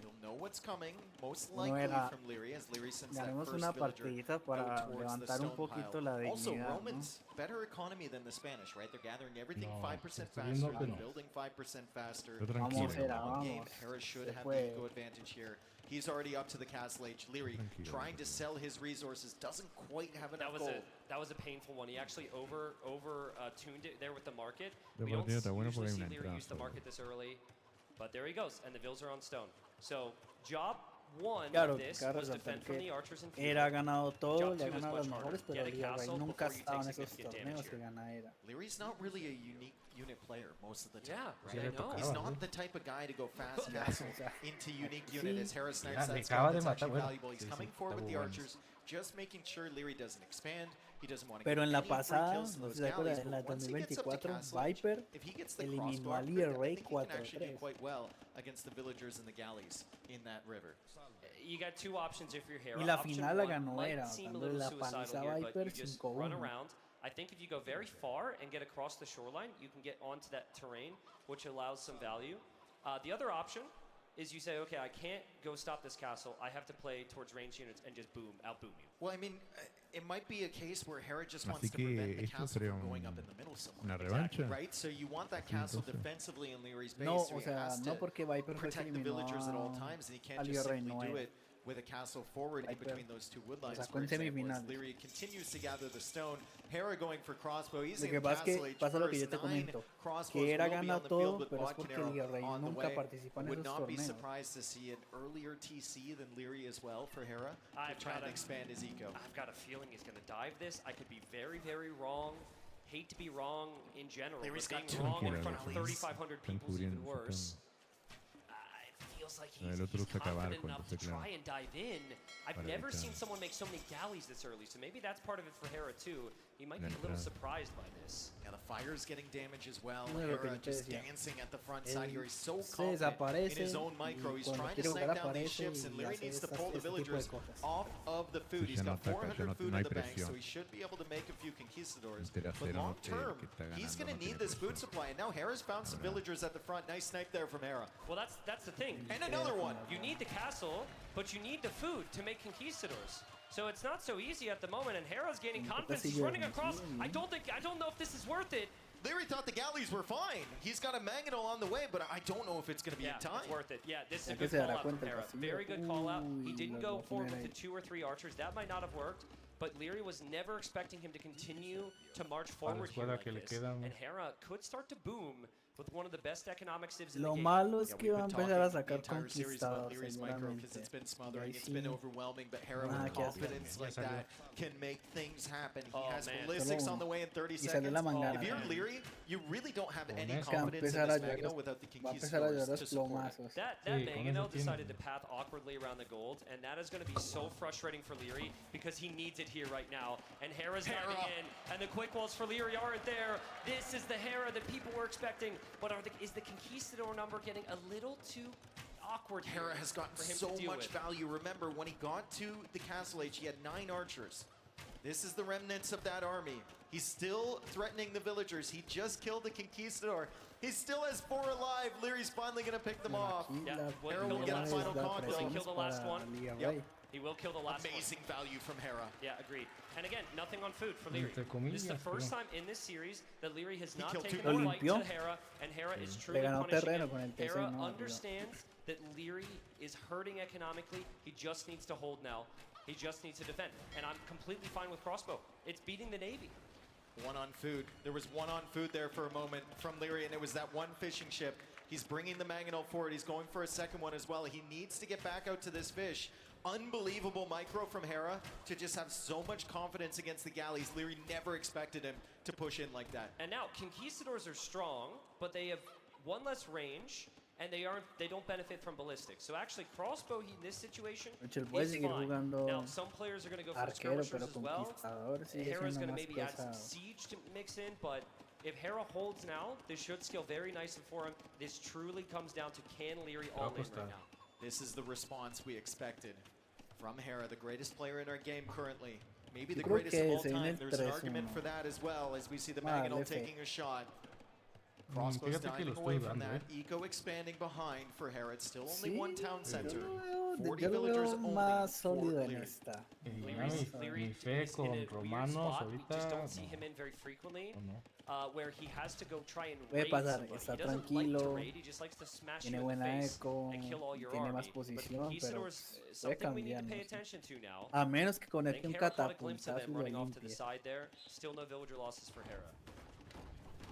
He'll know what's coming, most Uno likely era, from Leary, as Leary sends that ganemos first una villager partidita out para towards the levantar un stone poquito pile. la Also, dignidad, ¿no? Romans, better economy than the Spanish, right? They're gathering everything No, 5% estoy viendo faster, que they're no. building 5% faster. Yo Vamos, tranquilo. Hera, One game, vamos. Hera should Se have puede. the eco advantage here. He's already up to the Castle Age. Leary Tranquilo. trying to sell his resources, doesn't quite have enough gold. That was a painful one. He actually tuned it there with the market. De We don't partida está bueno porque usually hay see una Leary entrada use the solo. market this early, but there he goes, and the Vills are on stone. So job one Claro, of this cabe was resaltar defend from que the archers and Era ha ganado todo, Job le ha two is ganado much las harder. mejores, pero Get a Liga Rey castle nunca ha before you estado en take esos significant damage torneos que here. gana Era. Leary's not really a unique unit player most of the time. Yeah, right? I know. He's not the type of guy to go fast castle into unique unit as Hera snipes Ya, that le spell. acaba de That's matar, actually bueno, valuable. He's sí, coming sí, forward with está the bueno. archers, just making sure Leary doesn't expand. He doesn't want to Pero get en la any free pasada, kills to no those sé si se acuerdan, galleys, en la but once he gets up to 2024, Castle Age, Viper if he gets the eliminó crossbow a upgrade, Liga I Rey think he can actually do 4-3. quite well against the villagers and the galleys in that river. You got two options if you're Hera. Y la Option final la one ganó might Hera, seem a dándole little la suicidal paliza a here, but Viper you just 5-1. run around. I think if you go very far and get across the shoreline, you can get onto that terrain, which allows some value. The other option is you say, okay, I can't go stop this castle. I have to play towards ranged units and just outboom you. Well, I mean, it might be a case where Hera just Así wants to que prevent the esto castle sería from going up in the middle una somewhere. revancha. Right? So you want that castle entonces. defensively in Leary's base, No, so o he sea, has no to porque Viper fue que protect the eliminó villagers at all a times, and he can't a just Liga Rey, simply no do era. it with a castle forward in Viper between those two wood lines, sacó for en example. As semifinales. Leary continues to gather the stone, Hera going for crossbow. He's Lo in que pasa es Castle que Age pasa lo que yo first. te 9 comento, crossbows que Hera will be gana on the todo, field with pero es Bodkin porque Hera Liga Rey on the nunca way. participa en Would esos not be torneos. surprised to see an earlier TC than Leary as well for Hera to try and expand his eco. I've got a feeling he's going to dive this. I could be very, very wrong. Hate to be wrong in general. Leary's but got being two wrong in Tranquilo, front of please. 3,500 Están people is even cubriendo, worse. It feels like El he's otro usa confident barco, enough to entonces, claro. try and dive in. I've Para never seen evitar. someone make so many galleys this early, so maybe that's part of it for Hera too. He might La be a little entrada. surprised by this. Yeah, the fire's getting damage as well. No, lo que Hera yo te just decía. dancing at the front side here. He's so Se confident in desaparece his own micro. y He's cuando trying to quiere snipe jugar down these aparece ships, and y Leary hace needs to este pull the tipo de villagers cosas. off of the food. He's ya no got ataca, 400 ya no- food no in hay the bank, so presión. he should be able to make a few conquistadors. El But tercero long que term, está he's ganando going to no need tiene this food presión. supply. And now Hera's found some villagers at the front. Nice snipe there from Hera. Well, that's the thing. And another one. You need the castle, but you need the food to make conquistadors. So it's not so easy at the moment, and Hera's gaining confidence. He's running across. I don't know if this is worth it. Leary thought the galleys were fine. He's got a mangonel on the way, but I don't know if it's going to be Yeah, in time. it's worth it. Yeah, this is a Ya que good se call dará out from cuenta el Hera. castillo. Very good call out. He Uy, didn't lo go va a forward poner with the ahí. 2 or 3 archers. That might not have worked, but Leary was never expecting him to continue to march forward here escuadra like que le this. quedan. And Hera could start to boom with one of the best economic civs in the Lo game. malo es Yeah, que we've va a been empezar a talking the sacar entire series about conquistador, Leary's micro because seguramente. it's been Y smothering, ahí it's been sí, overwhelming, but Hera nada with que hacer. confidence like salió. that can make things happen. He Oh, has man. ballistics Solo on the way in 30 y salió seconds. la mangana. If you're man. Leary, you really don't have any Es que va a confidence in empezar a this llover, Magno without the va a empezar a llover conquistadors to los support it. plomazos. That Sí, con Mangonel eso tiene. decided to path awkwardly around the gold, and that is going to be so frustrating for Leary because he needs it here right now. And Hera's diving in, and the quick walls for Leary aren't there. This is the Hera that people were expecting, but is the conquistador number getting a little too awkward here Hera has gotten for him so to deal much with? value. Remember, when he got to the Castle Age, he had 9 archers. This is the remnants of that army. He's still threatening the villagers. He just killed the conquistador. He still has 4 alive. Leary's finally going to pick them off. Aquí Yeah, la well, Hera will no, get a no, final da conquest. Will he presiones kill the last para one? Liga Yep. Rey. He will kill the last Amazing value from Hera. one. Yeah, agreed. And again, nothing on food for Leary. Entre This is the comillas, first pero- time in this series that Leary has not killed taken two a Lo fight to limpió. Hera, and Hera is truly ganó punishing terreno him. con el TC, Hera no, understands that Leary is hurting economically. He just needs to hold now. He just needs to defend. And I'm completely fine with crossbow. It's beating the Navy. 1 on food. There was 1 on food there for a moment from Leary, and it was that one fishing ship. He's bringing the mangonel forward. He's going for a second one as well. He needs to get back out to this fish. Unbelievable micro from Hera to just have so much confidence against the galleys. Leary never expected him to push in like that. And now, conquistadors are strong, but they have 1 less range, and they don't benefit from ballistics. So actually, crossbow in this situation De hecho, él puede is seguir fine. jugando Now, some players are going to go for arquero, skirmishers pero as well. conquistador sigue Hera's siendo going to más maybe add some pesado. siege to mix in, but if Hera holds now, this should scale very nicely for him. This truly comes down to can Leary all in right now. This is the response we expected from Hera, the greatest player in our game currently. Maybe the Yo creo greatest of que all se viene time. el There's an 3-1. argument for that as well, as we see the Vale, mangonel fe. taking a shot. Crossbows Fíjate que lo diving estoy away from dando, that. Eco expanding behind for Hera. It's still only Sí, one town center. yo 40 lo villagers veo only más for sólido en Leary. esta. Mi fe is in con a weird romanos spot. We ahorita. just don't see No, him in very frequently, no. where he has to go try and Puede raid pasar, somebody. está He doesn't like to tranquilo, raid, he just likes to smash tiene you in the buena face eco, and kill all your tiene army. más But posición, pero Conquistadors, puede something we need to cambiar, pay no sé. attention to now. A menos que I conecte think un Hera caught a glimpse of catapultazo them y lo running off to the limpie. side there. Still no villager losses for Hera.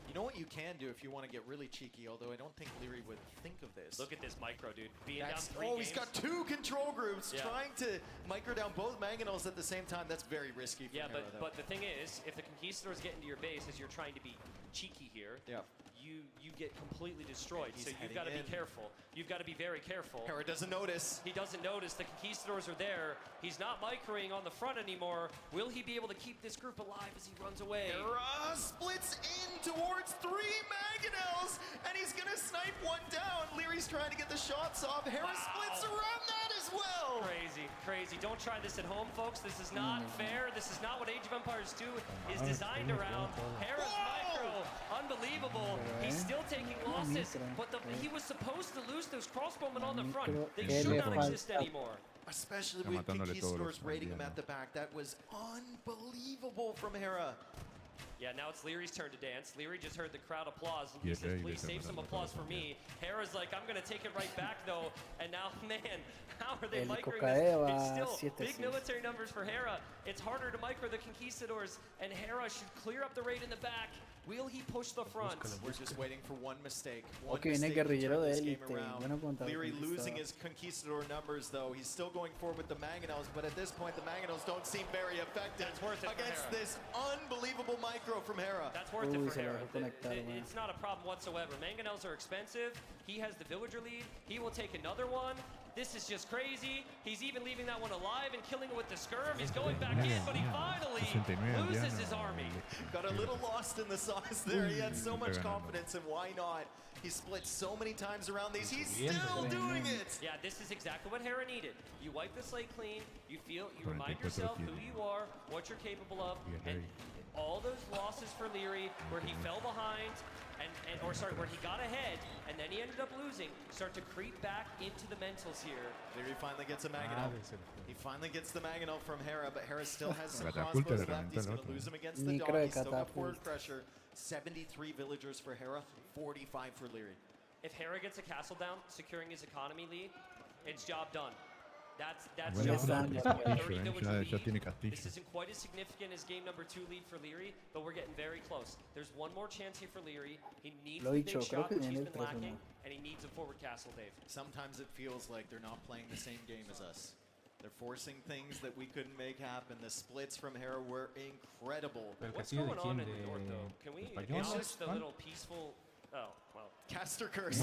You know what you can do if you want to get really cheeky, although I don't think Leary would think of this. Look at this micro, dude. Being down That's, 3 oh, games. he's got 2 control groups Yeah. trying to micro down both mangonels at the same time. That's very risky for Yeah, Hera, though. but the thing is, if the Conquistadors get into your base as you're trying to be cheeky here, Yeah. you get completely destroyed. He's So you've heading got to be in. careful. You've got to be very careful. Hera doesn't notice. He doesn't notice the Conquistadors are there. He's not microing on the front anymore. Will he be able to keep this group alive as he runs away? Hera splits in towards 3 mangonels, and he's gonna snipe one down. Leary's trying to get the shots off. Hera splits around that as well. Crazy, crazy. Don't try this at home, folks. This is not fair. This is not what Age of Empires 2 is designed around. Hera's micro, unbelievable. He's still taking losses, but he was supposed to lose those crossbowmen on the front. They que should le not exist falta. anymore. Especially Está with matándole todos los Conquistadors raiding him mandianos. at the back. That was unbelievable from Hera. Yeah, now it's Leary's turn to dance. Leary just heard the crowd applause, and he Yeah, says, yeah, please yeah, save yeah, some yeah, applause yeah, for yeah. me. Hera's like, I'm going to take it right back, though. And now, man, how are they El microing Cocadeo this? It's va still 7-6. big military numbers for Hera. It's harder to micro the Conquistadors, and Hera should clear up the raid in the back. Will he push the front? We're just waiting for one mistake. One Ok, viene mistake to guerrillero turn de this game élite, around. bueno contra los Leary losing conquistadores. his conquistador numbers, though. He's still going forward with the mangonels, but at this point, the mangonels don't seem very effective That's worth it for against Hera. this unbelievable micro from Hera. That's worth it Uy, for se lo Hera. dejó conectar, bueno. It's not a problem whatsoever. Mangonels are expensive. He has the villager lead. He will take another one. This is just crazy. He's even leaving that one alive and killing it with the skirm. He's going back in, but he finally 69 loses his aldeanos. army. Got a little lost in the sauce there. He had so much Ganando. confidence, and why not? He split so many times around these. He's still doing it. Yeah, this is exactly what Hera needed. You wipe the slate clean. You remind 44 yourself who tiene. you are, what you're capable of, Yeah, and right. all those losses for Leary, where he fell behind, where he got ahead, and then he ended up losing, start to creep back into the mentals here. Leary finally gets a mangonel. He finally gets the mangonel from Hera, but Hera still has some Catapulta crossbows le left. He's reventó going el to otro. lose him against the Micro dog. de He's still got forward catapult. pressure. 73 villagers for Hera, 45 for Leary. If Hera gets a castle down, securing his economy lead, it's job done. That's Bueno, job done. ya castillo, 30 villager ya lead. tiene castillo. This isn't quite as significant as game number 2 lead for Leary, but we're getting very close. There's one more chance here for Leary. He needs Lo the dicho, big creo shot, que which viene he's el been 3-1. lacking, and he needs a forward castle, Dave. Sometimes it feels like they're not playing the same game as us. They're forcing things that we couldn't make happen. The splits from Hera were incredible. El What's castillo de going quién, on in the de north, though? Can we español, acknowledge the ¿no? little peaceful... Oh, well. Caster curse.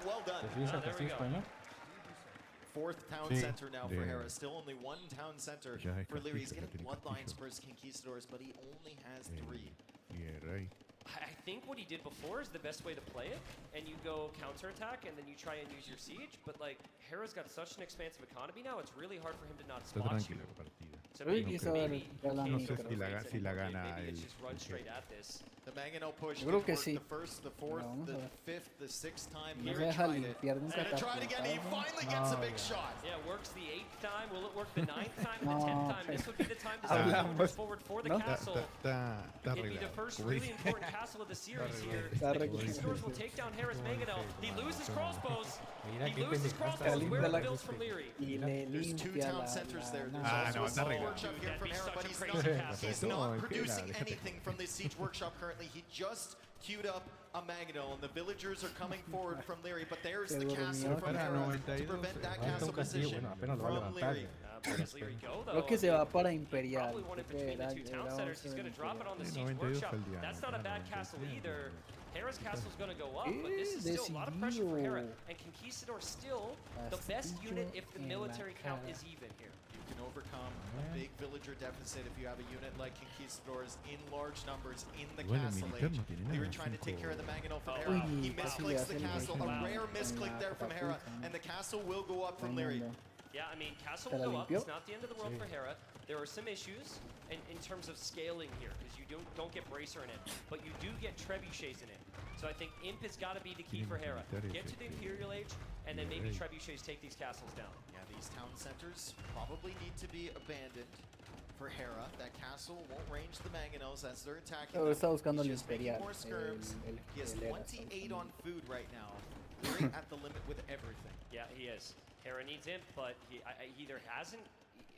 Well done. ¿Te fijas al there we castillo go. español? Fourth town Sí, center now for de- Hera. Still only one town center Ya hay for Leary. He's castillo, getting ya tiene bloodlines castillo. for his conquistadors, but he only has El- 3. Y el rey. I think what he did before is the best way to play it, and you go counterattack, and then you try and use your siege, but like, Hera's got such an expansive economy now, it's really hard for him to not Está spot you. tranquila la partida. So Uy, maybe, quiso maybe ver la he No can't sé micro. go si la, for si la it, gana maybe el. it's just run el straight que- at this. The mangonel push Yo creo didn't que work sí. the first, the fourth, Pero vamos a the ver. fifth, the sixth time. No se Leary deja tried it. limpiar de un And it tried again, and he catapultazo. finally gets a No, big yeah. shot. Yeah, works the 8th time. Will it work the 9th time and the No, 10th time? This would be the time to send Hablamos. soldiers forward for the No. castle. Está It'd be the arreglado. first Como really dice. important castle of the series here. Está The arreglado. Conquistadors will take down Hera's Mangonel. He loses crossbows. Mira He qué loses pendejada. crossbows. Where are Limpia la- the builds from Leary? Y le There's 2 limpia town la, centers there. There's Ah, also no, a está siege arreglado. workshop here That'd from be Hera, such but a he's crazy not, castle. he's No, not espera, producing déjate. anything from this siege workshop currently. He just queued up a mangonel, and the villagers are coming forward from Leary, but there's Se the castle durmió. from Para Hera to 92, prevent that Falta castle un castillo, position bueno, apenas lo va a from levantar. Leary. Where does Leary go, though? Creo que se va para Imperial. Probably one in Creo que between era, the 2 town era centers. 11 He's de going to drop it on the Sí, siege 92 workshop. fue el día, That's no, not a no, bad 92 castle bien, either. bien. Hera's castle's going to go up, but this is still a lot of pressure for Hera. And Conquistador still the best unit if the military count is even here. You can overcome a big villager deficit if you have a unit like Conquistadors in large numbers in the Igual el castle militar age. no tiene nada, Leary trying to take 5. care of the mangonel from Oh, Hera. Uy, He casi misclicks le the hace el castle. A gol rare con misclick la there from Hera, catapulta. and the castle will go up from Leary. Tremendo. Yeah, I mean, Castle ¿Te la will go up. limpió? It's not the end of the world for Hera. There are some issues in terms of scaling here, because you don't get Bracer in it, but you do get Trebuchets in it. So I think Imp has got to be the key for Hera. Get to the Imperial Age, and then maybe Trebuchets take these castles down. Yeah, these town centers probably need to be abandoned for Hera. That castle won't range the mangonels as they're attacking. Ahora está buscando el He's just making Imperial. more skirms. He has el Hera, 28 on food right now. Leary at the limit with everything. Yeah, he is. Hera needs Imp, but he either hasn't...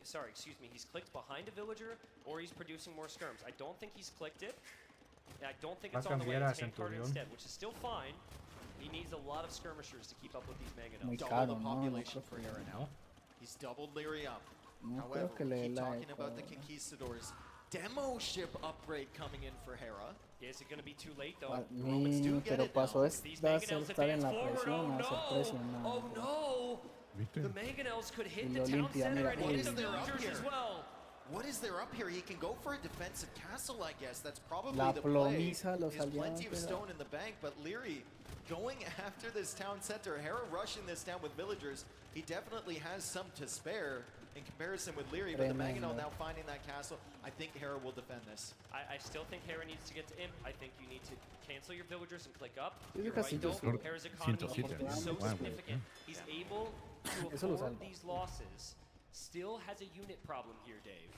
Sorry, excuse me. He's clicked behind a villager, or he's producing more skirms. I don't think he's clicked it. I don't think it's on the way. It's hand card instead, which is still fine. He needs a lot of skirmishers to keep up with these mangonels. Muy Double caro, the ¿no? population for Hera now. He's doubled Leary up. No However, creo que we le dé keep la talking about the eco. conquistadors. Demo ship upgrade coming in for Hera. Is it going to be too late, though? Romans do get Pero it now. pasó These de hacer mangonels estar en advance la forward. presión a hacer Oh presión. no! Oh no! ¿Viste? The mangonels could hit Y the lo town limpia, center mira, and what hit is the there up villagers here? as well. What is there up here? He can go for a defensive castle, I guess. That's probably La the play. plomiza, los There's plenty of aliados, stone in the bank, but Leary going after this town center. Hera rushing this down with villagers. He definitely has some to spare in comparison with Leary, but the Mangonel now finding that castle. I think Hera will defend this. I still think Hera needs to get to Imp. I think you need to cancel your villagers and click up. Yo You're creo right, que though. 107. Hera's economy 107. is so Wow. significant. He's able to Eso lo afford salva. these losses. Still has a unit problem here, Dave.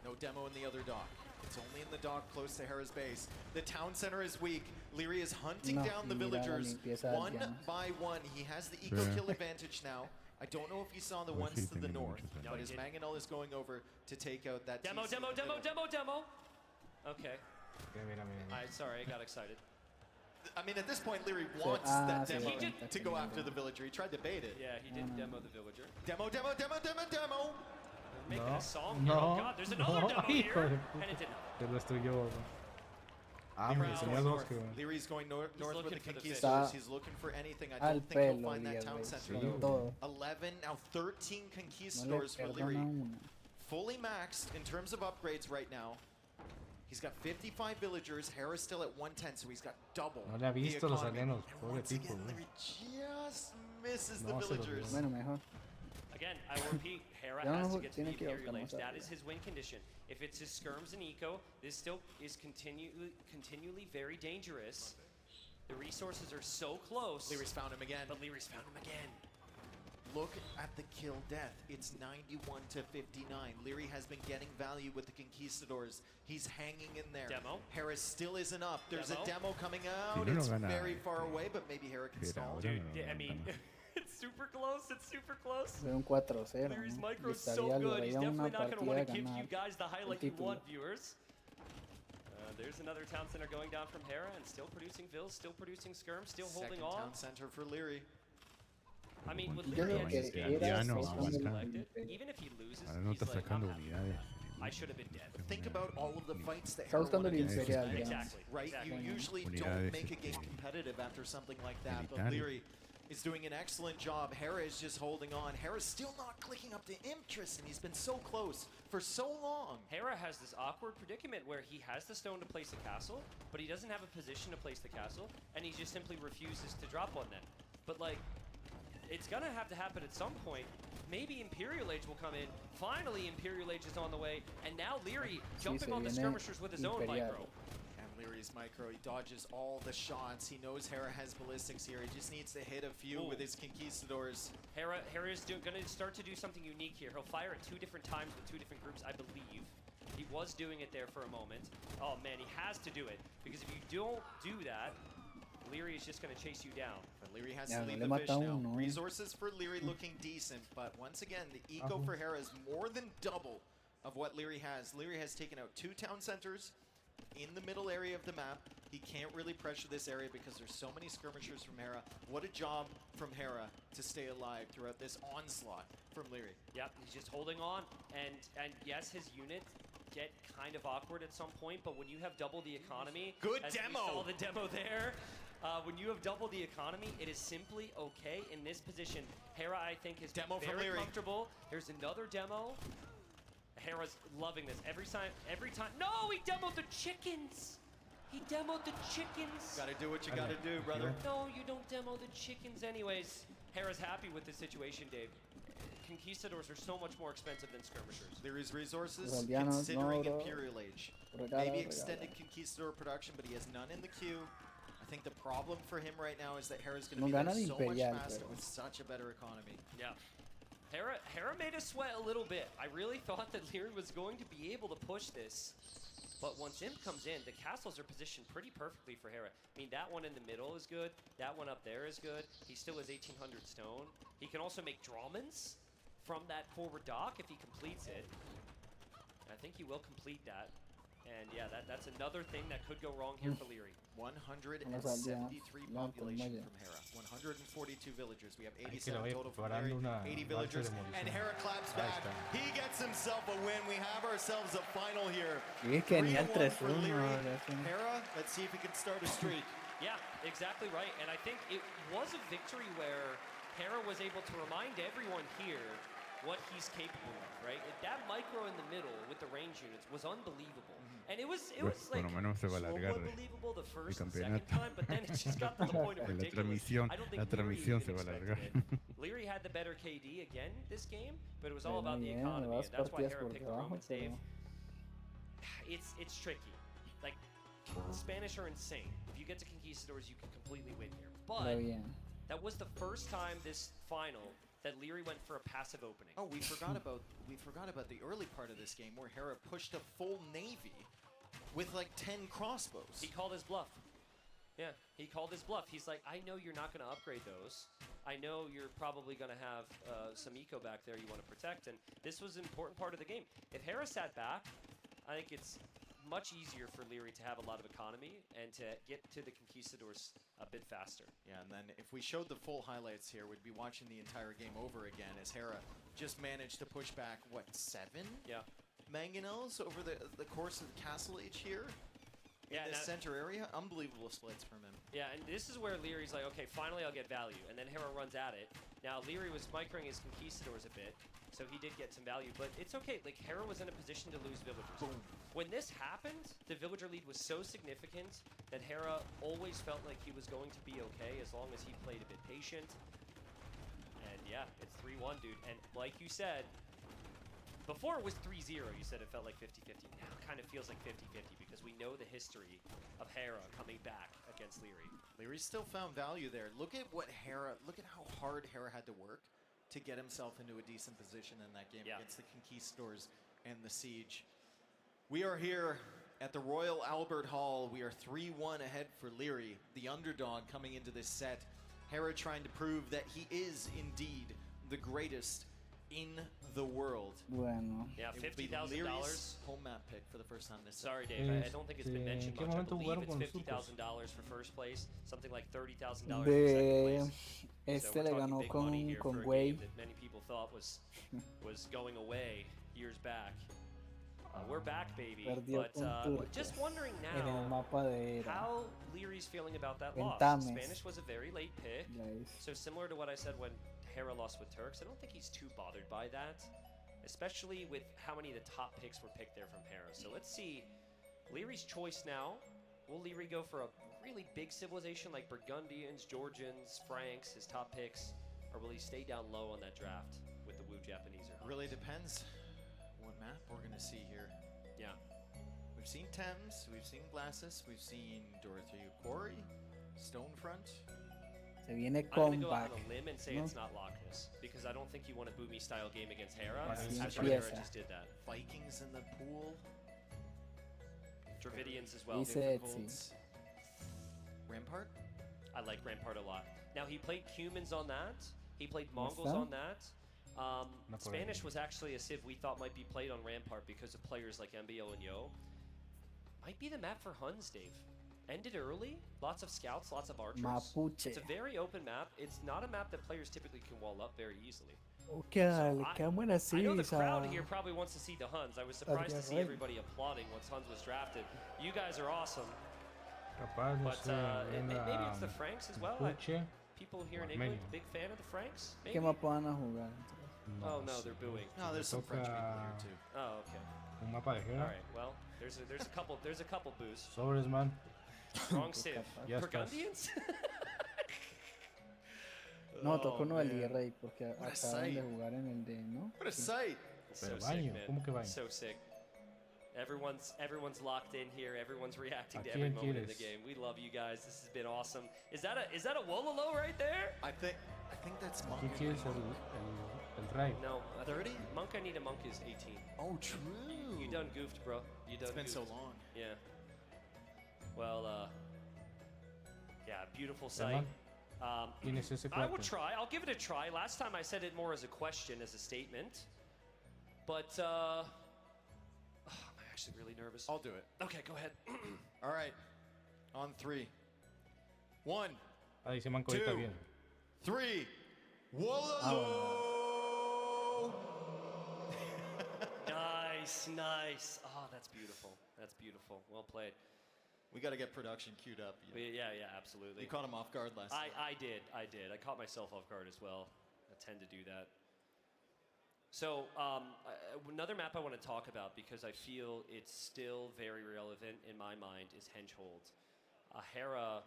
No demo in the other dock. It's only in the dock close to Hera's base. The town center is weak. Leary is hunting No, down the mira la villagers limpieza de one llamas. by one. He has the eco kill advantage now. I don't know if you saw the Pues ones sí, to the tiene north, muchos años. but his No, he Mangonel is going over to take out that Demo, TC demo, in the demo, middle. demo. Okay. Mira, mira. Sorry, I got excited. I mean, at this point, Leary wants Ah, that sí, demo He did- to go after the villager. He tried to bait it. Yeah, he did demo the villager. Demo, demo, demo, demo, demo. They're making No, a song here. Oh no, god, there's another no, demo hijo de here. puta. And it didn't. Te lo destruyó. Ah, me Leary's enseñó going dos north. que... Leary's going north with the looking for the conquistadors. fish. He's looking for anything. I Al don't think he'll pelo, find that diría, town güey, center. con todo. 11, now 13 No le conquistadors for perdona Leary. una. Fully maxed in terms of upgrades right now. He's got 55 villagers. Hera's still at 110, so he's got double. No le ha the visto los economy. alienos, And pobre once tipo, again, güey. Leary just misses the No se los villagers. vio. Bueno, mejor. Again, I will repeat, Hera Ya has no to get to the tiene que ir a Imperial Age. buscar That más is his win condition. If it's his skirms and eco, this still is continually very dangerous. The resources are so close. Leary's found him again. But Leary's found him again. Look at the kill death. It's 91 to 59. Leary has been getting value with the conquistadors. He's hanging in there. Demo. Hera still isn't up. There's Demo. a demo coming out. no It's gana. very far away, but maybe Hera can Pero stall. ahora Dude, no, I mean, it's super close. It's super close. Fue un 4-0. Leary's ¿no? micro Y is so estaría good. He's lograría definitely una not going to partida want de to give you ganar guys the highlight el you título. want, viewers. There's another town center going down from Hera and still producing vills, still producing skirms, still holding Second on. town center for Leary. I mean, with Yo Leary creo at que this game, era ya no he's aguanta. selected. Even if he loses, Ahora no he's está like, sacando I'm happy. unidades. I should have been dead. Think about all of the fights that Está Hera buscando won el against those Imperial guys, ya. Exactly. right? Exactly. You usually don't Unidades, make a game este, competitive after something like that, but militares. Leary is doing an excellent job. Hera is just holding on. Hera's still not clicking up to Imp, Tristan. He's been so close for so long. Hera has this awkward predicament where he has the stone to place a castle, but he doesn't have a position to place the castle, and he just simply refuses to drop one then. But like, it's gonna have to happen at some point. Maybe Imperial Age will come in. Finally, Imperial Age is on the way, and now Leary jumping se on the viene skirmishers with his own Imperial. micro. And Leary's micro, he dodges all the shots. He knows Hera has ballistics here. He just needs to hit a few Ooh. with his conquistadors. Hera is going to start to do something unique here. He'll fire at 2 different times with 2 different groups, I believe. He was doing it there for a moment. Oh man, he has to do it, because if you don't do that, Leary is just going to chase you down. But Leary has Ya, to no leave le the fish mata now. uno. Resources for Leary looking decent, but once again, the eco for Hera is more than double of what Leary has. Leary has taken out 2 town centers in the middle area of the map. He can't really pressure this area because there's so many skirmishers from Hera. What a job from Hera to stay alive throughout this onslaught from Leary. Yep, he's just holding on, and yes, his unit get kind of awkward at some point, but when you have double the economy, Good as demo! we saw the demo there, when you have double the economy, it is simply okay in this position. Hera, I think, is Demo from very Leary. comfortable. Here's another demo. Hera's loving this every time. No, he demoed the chickens. He demoed the chickens. Gotta do what you gotta do, brother. No, you don't demo the chickens anyways. Hera's happy with the situation, Dave. conquistadors are so much more expensive than skirmishers. Leary's resources, Colombianos, considering no, bro. Imperial Age. Regala, Maybe regala. extended conquistador production, but he has none in the queue. I think the problem for him right now is that Hera's going to No be there gana de so much Imperial, faster pero- with such a better economy. Yeah. Hera made us sweat a little bit. I really thought that Leary was going to be able to push this. But once Imp comes in, the castles are positioned pretty perfectly for Hera. I mean, that one in the middle is good. That one up there is good. He still has 1,800 stone. He can also make Drawmans from that forward dock if he completes it. I think he will complete that. And yeah, that's another thing that could go wrong here for Leary. 173 No, population pues, from Hera. 142 villagers. We have Hay que le 87 vaya total from preparando Leary. una 80 marcha villagers. de And demolición. Hera claps Ahí back. está. He gets himself a win. We have ourselves a final here. Sí, es que venía el 3-1 for 3-1. Leary. ya sé. Hera, let's see if he can start a streak. Yeah, exactly right. And I think it was a victory where Hera was able to remind everyone here what he's capable of, right? That micro in the middle with the range units was unbelievable. And it was Por like lo menos se va a slow alargar unbelievable the first and campeonato. second time, but then it just got to the point of La ridiculous. transmisión- I don't think la Leary transmisión even se va a expected alargar. it. Leary had the better KD again this game, but it was all Bueno, about the bien, economy, vas and that's why partidas Hera por picked the debajo, Romans, Dave. pero It's tricky. Like, the Spanish are insane. If you get to conquistadors, you can completely win here. pero But bien. that was the first time this final that Leary went for a passive opening. Oh, we forgot about the early part of this game where Hera pushed a full navy with like 10 crossbows. He called his bluff. Yeah, he called his bluff. He's like, I know you're not going to upgrade those. I know you're probably going to have some eco back there you want to protect, and this was an important part of the game. If Hera sat back, I think it's much easier for Leary to have a lot of economy and to get to the conquistadors a bit faster. Yeah, and then if we showed the full highlights here, we'd be watching the entire game over again as Hera just managed to push back, what, 7? Yeah. Mangonels over the course of the Castle Age here? Yeah, In the and center area? Unbelievable splits from him. Yeah, and this is where Leary's like, okay, finally I'll get value. And then Hera runs at it. Now, Leary was microing his conquistadors a bit, so he did get some value. But it's okay. Like, Hera was in a position to lose villagers. Boom. When this happened, the villager lead was so significant that Hera always felt like he was going to be okay as long as he played a bit patient. And yeah, it's 3-1, dude. And like you said, before it was 3-0, you said it felt like 50-50. Now it kind of feels like 50-50 because we know the history of Hera coming back against Leary. Leary still found value there. Look at how hard Hera had to work to get himself into a decent position in that game against the Conquistadors and the Siege. We are here at the Royal Albert Hall. We are 3-1 ahead for Leary, the underdog coming into this set. Hera trying to prove that he is indeed the greatest in the world. Bueno. Yeah, It would be $50,000. Leary's home map pick for the first time this Sorry, Dave. I don't think it's been mentioned ¿En qué much. I momento believe jugaron it's con nosotros? $50,000 for first place, something like $30,000 for second De place. este So we're le talking ganó big money con here for a game Wave. that many people thought was going away years back. We're back, baby. Perdió But con Turcos just wondering en el now mapa de Hera. how Leary's feeling about that En loss. Tames. Spanish was a very late pick. Guys. So similar to what I said when Hera lost with Turks, I don't think he's too bothered by that, especially with how many of the top picks were picked there from Hera. So let's see Leary's choice now. Will Leary go for a really big civilization like Burgundians, Georgians, Franks, his top picks, or will he stay down low on that draft with the Wu Japanese or Really depends what map we're going to see here. Yeah. We've seen Thames, we've seen Glasses, we've seen Dorothea Quarry, Stonefront. Se viene I'm going to go out comeback. on a limb and say ¿no? it's not Loch Ness, because I don't think you want a Boomy style game against Hera. Así After Hera empieza. just did that. Vikings in the pool. Dravidians as well. Dice Difficult. Etsy. Rampart? I like Rampart a lot. Now, he played Cumans on that. He played Mongols está? on that. No por Spanish ahí. was actually a civ we thought might be played on Rampart because of players like MBO and Yo. Might be the map for Huns, Dave. Ended early, lots of scouts, lots of archers. Mapuche. It's a very open map. It's not a map that players typically can wall up very easily. Ok, dale, quedamos I know the así. crowd here probably wants to see the Huns. I was surprised to see Guerrero. everybody applauding once Huns was drafted. You guys are awesome. Capaz de But ser maybe una it's the Franks as well. Mapuche. People here in Armenio. England, big fan of the Franks? Maybe? ¿Qué mapa van a jugar? Oh no, sé. they're booing. No, there's some French people here too. Oh, okay. Un mapa de All Hera. right. Well, there's a couple boos. Sobres, man. Wrong civ. Ya estás. Burgundians? No, tocó uno del man. Rey porque What a acaban de sight. jugar en el de, ¿no? What a sight. So Pero sick, baño, man. ¿cómo que baño? So sick. Everyone's locked in here. Everyone's reacting ¿A to every quién moment in the quieres? game. We love you guys. This has been awesome. Is that a Wololo right there? I think that's Monk. ¿Quién quieres el Rai? No, 30? Monk I need a Monk is 18. Oh, true. You done goofed, bro. You done It's been goofed. so long. Yeah. Well, yeah, beautiful sight. Herman, tienes ese I will cuarto. try. I'll give it a try. Last time I said it more as a question, as a statement. But, I'm actually really nervous. I'll do it. Okay, go ahead. All right. On 3. 1, Ah, dice Manco, ahorita 2, bien. 3. Wololo! Nice. Oh, that's beautiful. That's beautiful. Well played. We got to get production queued up. Yeah, absolutely. You caught him off guard last time. I did. I caught myself off guard as well. I tend to do that. So another map I want to talk about because I feel it's still very relevant in my mind is Hengehold. Hera,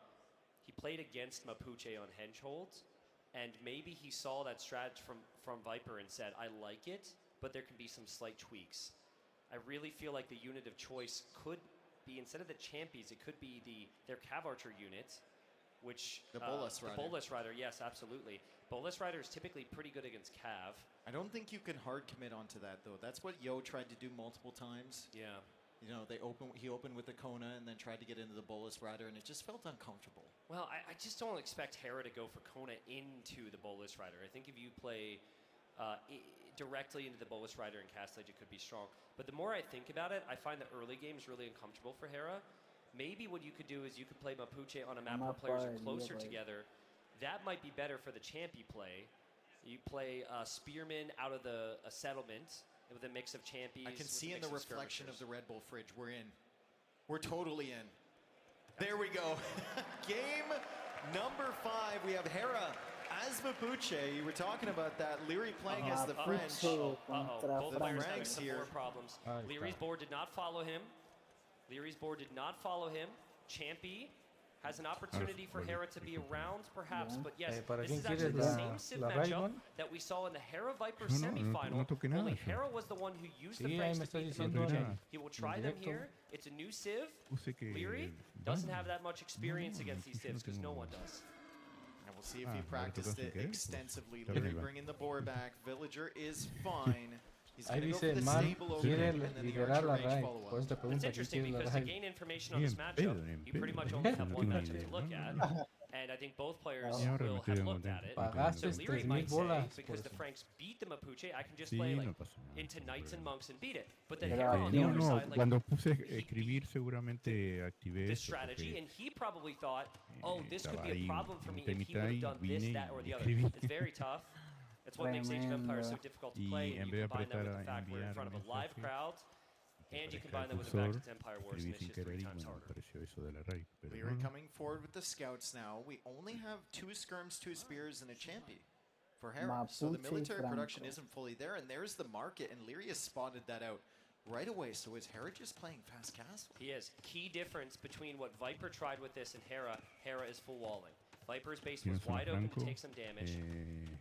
he played against Mapuche on Hengehold, and maybe he saw that strategy from Viper and said, I like it, but there can be some slight tweaks. I really feel like the unit of choice could be, instead of the Champions, it could be their Cav Archer unit, which... The Bolus Rider. The Bolus Rider, yes, absolutely. Bolus Rider is typically pretty good against Cav. I don't think you can hard commit onto that, though. That's what Yo tried to do multiple times. Yeah. You know, he opened with the Kona and then tried to get into the Bolus Rider, and it just felt uncomfortable. Well, I just don't expect Hera to go for Kona into the Bolus Rider. I think if you play directly into the Bolus Rider and Cast Age, it could be strong. But the more I think about it, I find the early game is really uncomfortable for Hera. Maybe what you could do is you could play Mapuche on a map where players are closer together. That might be better for the champ you play. You play Spearman out of a settlement with a mix of champies. I can see in the reflection of the Red Bull fridge, we're in. We're totally in. There we go. Game number 5. We have Hera as Mapuche. You were talking about that. Leary playing as the French. Both players having Franks some here. more problems. Leary's board did not follow him. Champy has an opportunity for Hera to be around, perhaps, but yes, this is actually the same Civ matchup that we saw in the Hera Viper semifinal. Only Hera was the one who used the Franks to beat the Mapuche. He will try them here. It's a new Civ. Leary doesn't have that much experience against these Civs because no one does. And we'll see if he practiced it extensively. Leary bringing the board back. Villager is fine. He's Ahí going to go dice for the Man Sable over quiere and then the liderar Archer la range RAI. follow-up. Por eso te It's pregunto, ¿quién interesting quiere la because to RAI? gain information on this matchup, you pretty much only have one matchup to look at. And I think both players will have looked at it. So Leary might say, because the Franks beat the Mapuche, I can just play like into Knights and Monks and beat it. But then Hera on the other side, like, cuando puse escribir seguramente activé this eso, strategy, porque and he probably thought, oh, this could be a ahí problem for me monté if mi he would have try, done this, vine that, or the y other. escribí. It's very tough. That's what makes Age of Empires so difficult to Y play. en And vez you de combine that with apretar the a fact we're in enviar front of a mensaje, live crowd, and you apreté combine that with the cursor, fact it's Empire Wars, and escribí it's sin just 3 querer y times bueno, harder. apareció eso de la RAI. Pero Leary no, coming forward with the scouts now. We only have 2 skirms, 2 spears, and a champy for Hera. So the Mapuche military production Franco. isn't fully there, and there's the market, and Leary has spotted that out right away. So is Hera just playing fast castle? He is. Key difference between what Viper tried with this and Hera is full walling. Viper's base was tienes una wide open to Franco, take some damage.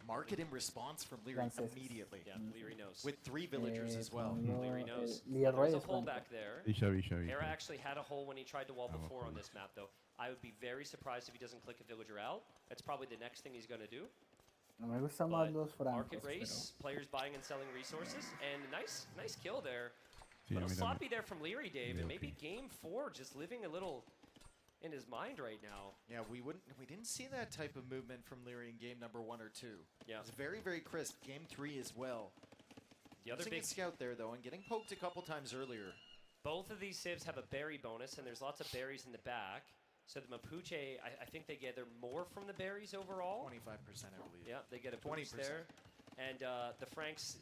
Market in response from Leary Francis. immediately. Yeah, Leary knows. With 3 villagers as well. Leary knows. Leroy There's a es hole Franco. back there. y ya vi, ya vi. Hera actually had a hole when he tried to wall before on this map, though. I would be very surprised if he doesn't click a villager out. That's probably the next thing he's going to do. No me gustan más But los francos, market race, players buying and selling resources, and nice kill there. Sí, A a little mí sloppy también. there from Leary, Dave, and Yeah, maybe game 4 just living a little in his mind right now. Yeah, we didn't see that type of movement from Leary in game number 1 or 2. Yeah. It's very, very crisp. Game 3 as well. The other Using big a scout there though, and getting poked a couple times earlier. Both of these civs have a berry bonus, and there's lots of berries in the back. So the Mapuche, I think they gather more from the berries overall. 25%, I believe. Yeah, they get a boost 20%. there. And the Franks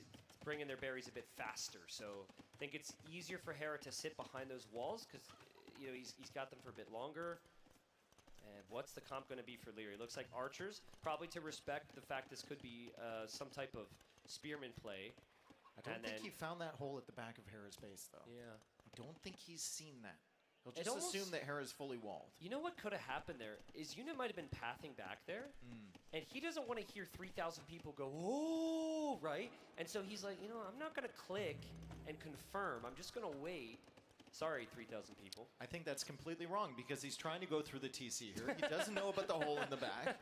bring in their berries a bit faster. So I think it's easier for Hera to sit behind those walls because he's got them for a bit longer. And what's the comp going to be for Leary? Looks like archers, probably to respect the fact this could be some type of spearman play. I don't think he found that hole at the back of Hera's base though. Yeah. I don't think he's seen that. He'll just assume that Hera's fully walled. You know what could have happened there? His unit might have been pathing back there, and he doesn't want to hear 3,000 people go, oh, right? And so he's like, you know, I'm not going to click and confirm. I'm just going to wait. Sorry, 3,000 people. I think that's completely wrong because he's trying to go through the TC here. He doesn't know about the hole in the back.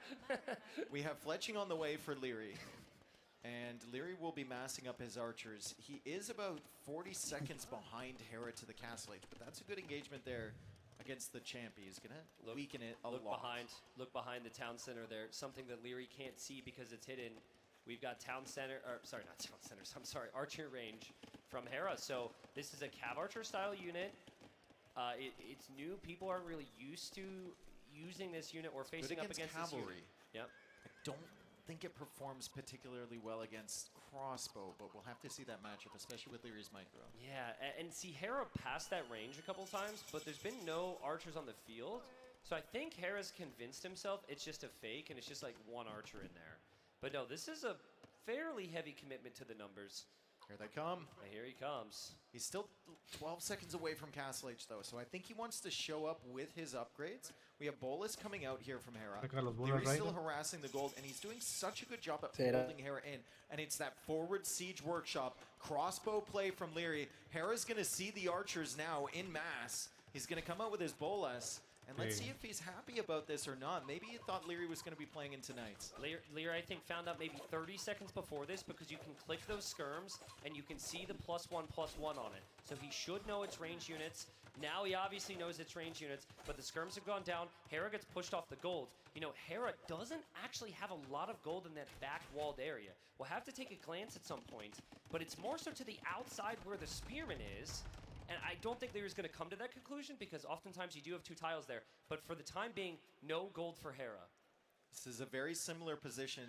We have fletching on the way for Leary. And Leary will be massing up his archers. He is about 40 seconds behind Hera to the castle age, but that's a good engagement there against the champ. He's going to weaken it a lot. Look behind the town center there. Something that Leary can't see because it's hidden. We've got town center, or sorry, not town centers, I'm sorry, archer range from Hera. So this is a cav archer style unit. It's new. People aren't really used to using this unit or facing up against cavalry. This unit. Yep. I don't think it performs particularly well against crossbow, but we'll have to see that matchup, especially with Leary's micro. Yeah, and see, Hera passed that range a couple times, but there's been no archers on the field. So I think Hera's convinced himself it's just a fake, and it's just like one archer in there. But no, this is a fairly heavy commitment to the numbers. Here they come. And here he comes. He's still 12 seconds away from Castle Age, though, so I think he wants to show up with his upgrades. We have Bolus coming out here from Hera. Leary's still harassing the gold, and he's doing such a good job at holding Hera in. And it's that forward siege workshop, crossbow play from Leary. Hera's going to see the archers now in mass. He's going to come out with his Bolus. And let's see if he's happy about this or not. Maybe he thought Leary was going to be playing in tonight's. Leary, I think, found out maybe 30 seconds before this because you can click those skirms and you can see the +1/+1 on it. So he should know it's range units. Now he obviously knows it's range units, but the skirms have gone down. Hera gets pushed off the gold. You know, Hera doesn't actually have a lot of gold in that back walled area. We'll have to take a glance at some point, but it's more so to the outside where the spearman is. And I don't think Leary's going to come to that conclusion because oftentimes you do have two tiles there. But for the time being, no gold for Hera. This is a very similar position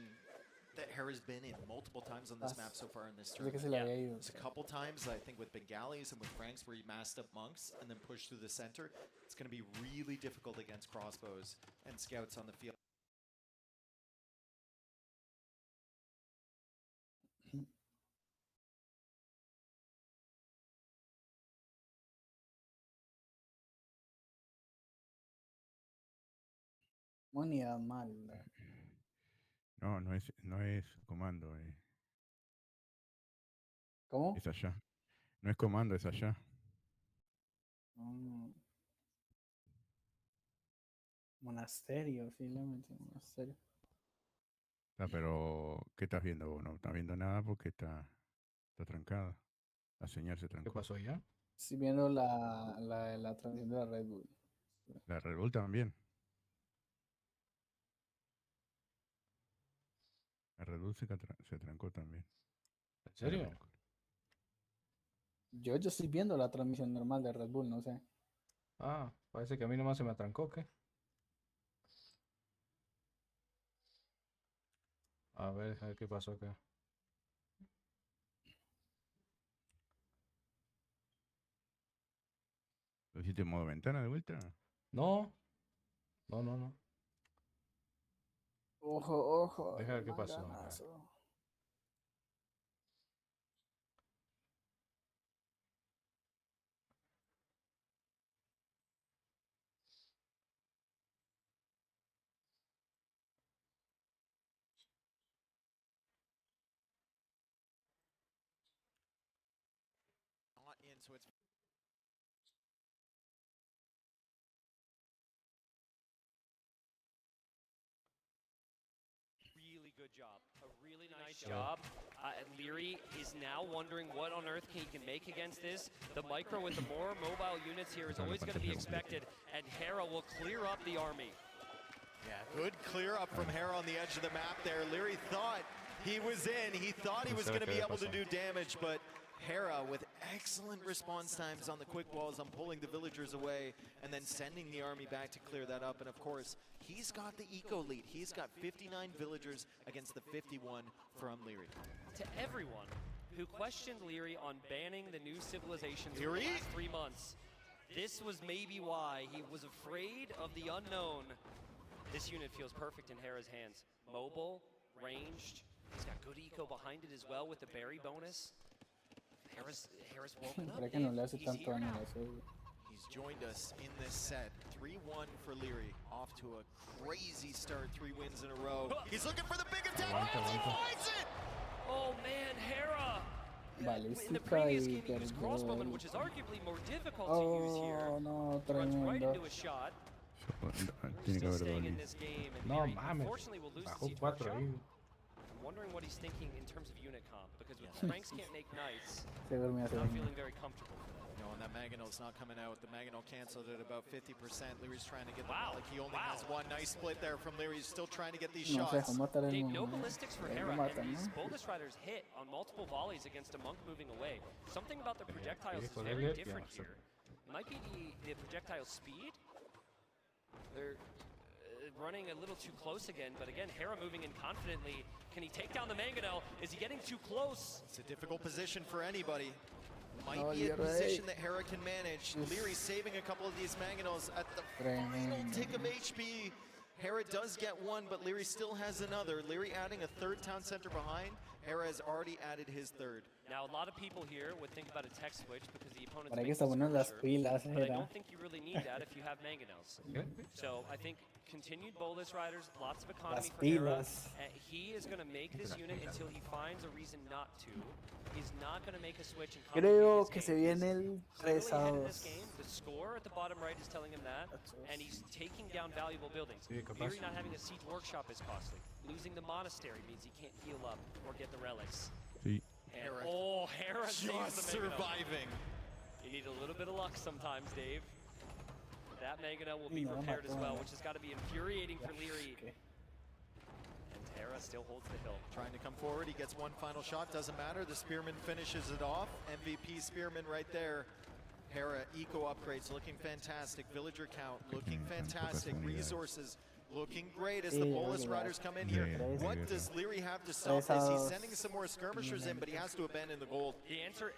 that Hera's been in multiple times on this map so far in this tournament. It's a couple times, I think, with Bengalis and with Franks where he masked up monks and then pushed through the center. It's going to be really difficult against crossbows and scouts on the field. Unidad mal. No, no es comando. ¿Cómo? Es allá. No es comando, es allá. Monasterio, sí, le metí monasterio. Pero, ¿qué estás viendo vos? No estás viendo nada porque está trancada. La señal se trancó. ¿Qué pasó ya? Estoy viendo la transmisión de la Red Bull. La Red Bull también. La Red Bull se trancó también. ¿En serio? Yo estoy viendo la transmisión normal de Red Bull, no sé. Ah, parece que a mí nomás se me atrancó, ¿qué? A ver qué pasó acá. ¿Lo hiciste en modo ventana de vuelta? No. No. Ojo. Deja ver qué pasó. Not in, so it's Really good job. A really nice job. Leary is now wondering what on earth he can make against this. The micro with the more mobile units here is always going to be expected, and Hera will clear up the army. Yeah, good clear up from Hera on the edge of the map there. Leary thought he was in. He thought he was going to be able to do damage, but Hera with excellent response times on the quick walls, on pulling the villagers away, and then sending the army back to clear that up. And of course, he's got the eco lead. He's got 59 villagers against the 51 from Leary. To everyone who questioned Leary on banning the new civilizations in the last 3 months, this was maybe why he was afraid of the unknown. This unit feels perfect in Hera's hands. Mobile, ranged, he's got good eco behind it as well with the berry bonus. Hera's woken up. Que no le hace tanto daño a eso. He's who's joined us in this set. 3-1 for Leary, off to a crazy start, 3 wins in a row. He's looking for the big attack, and he finds it! Oh man, Hera! In the Balística previous y game, he used perdió crossbowman, el- which is arguably more difficult to use here. Oh, no, He runs right tremendo. into a shot. Tiene que Still haber staying in doble. this game, and No Leary mames. unfortunately will lose the Bajó siege 4 workshop. ahí. I'm wondering what he's thinking in terms of unit comp, because with Franks can't make knights, Se durmió, se not durmió. feeling very comfortable for that. No, and that Mangonel's not coming out. The Mangonel canceled at about 50%. Leary's trying to get the Wow, Malik. He only wow. has one. Nice split there from Leary. He's still trying to get these No se shots. dejó matar el Dave, no monje. ballistics for Ahí Hera, lo matan, and these ¿no? Boldest Riders hit on multiple volleys against a monk moving away. Something about the projectiles is con very él, different ya, here. It might be the projectile speed. They're running a little too close again, but again, Hera moving in confidently. Can he take down the Mangonel? Is he getting too close? It's a difficult position for anybody. Might Oh, be a you're right. position that Hera can manage. Leary saving a couple of these Mangonels at the final Tremendo. tick of HP. Hera does get one, but Leary still has another. Leary adding a third town center behind. Hera has already added his third. Now, a lot of people here would think about a tech switch because the opponent's Para que making está bueno las skirmisher, pilas, but I Hera. don't think you really need that if you have Mangonels. So I think continued Boldest Riders, lots of economy Las for Hera. pilas. He is going to make this unit until he finds a reason not to. He's not going to make a switch and Creo complicate que his se game. viene el He's clearly 3 a ahead in 2. this game. The score at the bottom right is telling him that, and he's taking down valuable buildings. Sí, capaz. Leary not having a siege workshop is costly. Losing the monastery means he can't heal up or get the relics. Sí. And, Hera oh, Hera saves Just the Mangonel. surviving. You need a little bit of luck sometimes, Dave. That Mangonel will be No, repaired as well, mató. which has got to be infuriating for Leary. Okay. And Hera still holds the hill. Trying to come forward, he gets one final shot, doesn't matter. The Spearman finishes it off. MVP Spearman right there. Hera eco upgrades looking fantastic. Villager count looking fantastic. Resources looking great as the Sí, Boldest verdad. Riders come in here. Sí, What sí, does Leary have to stop 3 a this? He's 2. sending some more skirmishers in, but he has to abandon the gold. The answer,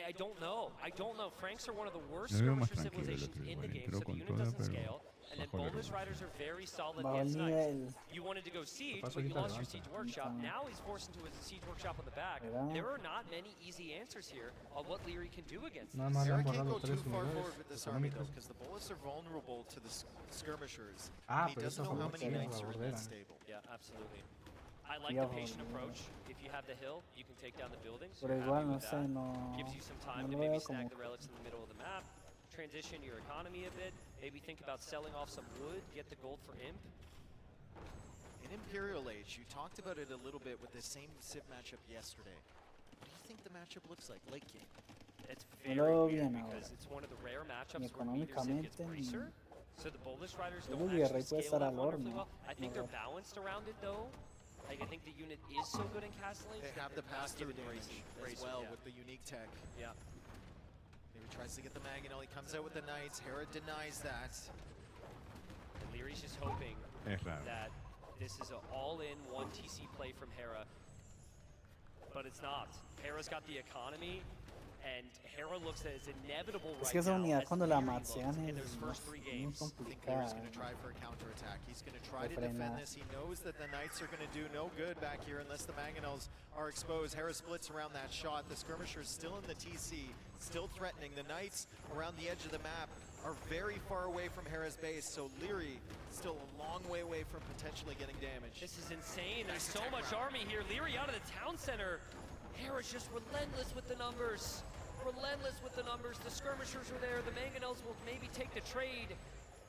I don't know. I don't know. Franks are one of the worst Lo veo más skirmisher tranquilo el civilizations otro in the igual. game, Entró so the con unit toda, doesn't pero scale. And then bajó el Boldest ritmo. Riders are very solid Bajó el against knights. nivel. You wanted to go siege, Pasa but you ahorita lost your levanta. siege workshop. Now he's forced into a siege workshop on the back. ¿Verdad? There are not many easy answers here on what Leary can do against Nada this. más le Hera han can't go borrado too 3 far unidades forward with this army though, económicas. because the Bullets are vulnerable to the skirmishers. Ah, He pero doesn't eso know how favorece many a knights la are in that bordera. stable. Yeah, absolutely. I like Yeah, the patient well, approach. If you have the hill, you can take down the buildings. Pero You're igual, happy no with sé, that. no. Gives you some No time to lo maybe veo snag como. the relics in the middle of the map, transition your economy a bit, maybe think about selling off some wood, get the gold for Imp. In Imperial Age, you talked about it a little bit with the same Civ matchup yesterday. What do you think the matchup looks like late game? It's No very lo veo weird bien because ahora. it's one of the rare Ni matchups where neither Civ gets económicamente, ni. bracer. So the Boldest Riders Yo don't creo que actually Rey puede scale estar that al wonderfully horno. well. I think No they're veo. balanced around it though. Like I think the unit is so good in Castle Age They that have the they're not pass-through giving damage bracer, as well yeah. with the unique tech. Yeah. Maybe tries to get the Mangonel. He comes out with the Knights. Hera denies that. And Leary's just hoping Es raro. that this is an all-in one TC play from Hera. But it's not. Hera's got the economy, and Hera looks as inevitable Es right que esa now unidad as cuando la Leary maxean looked in es those first 3 muy games. I think Leary's complicada. going to try for a counterattack. He's going to try to frenar. defend this. He knows that the Knights are going to do no good back here unless the Mangonels are exposed. Hera splits around that shot. The skirmishers still in the TC, still threatening. The Knights around the edge of the map are very far away from Hera's base, so Leary still a long way away from potentially getting damage. This is insane. There's Nice so attack much round. army here. Leary out of the town center. Hera's just relentless with the numbers. Relentless with the numbers. The skirmishers are there. The Mangonels will maybe take the trade.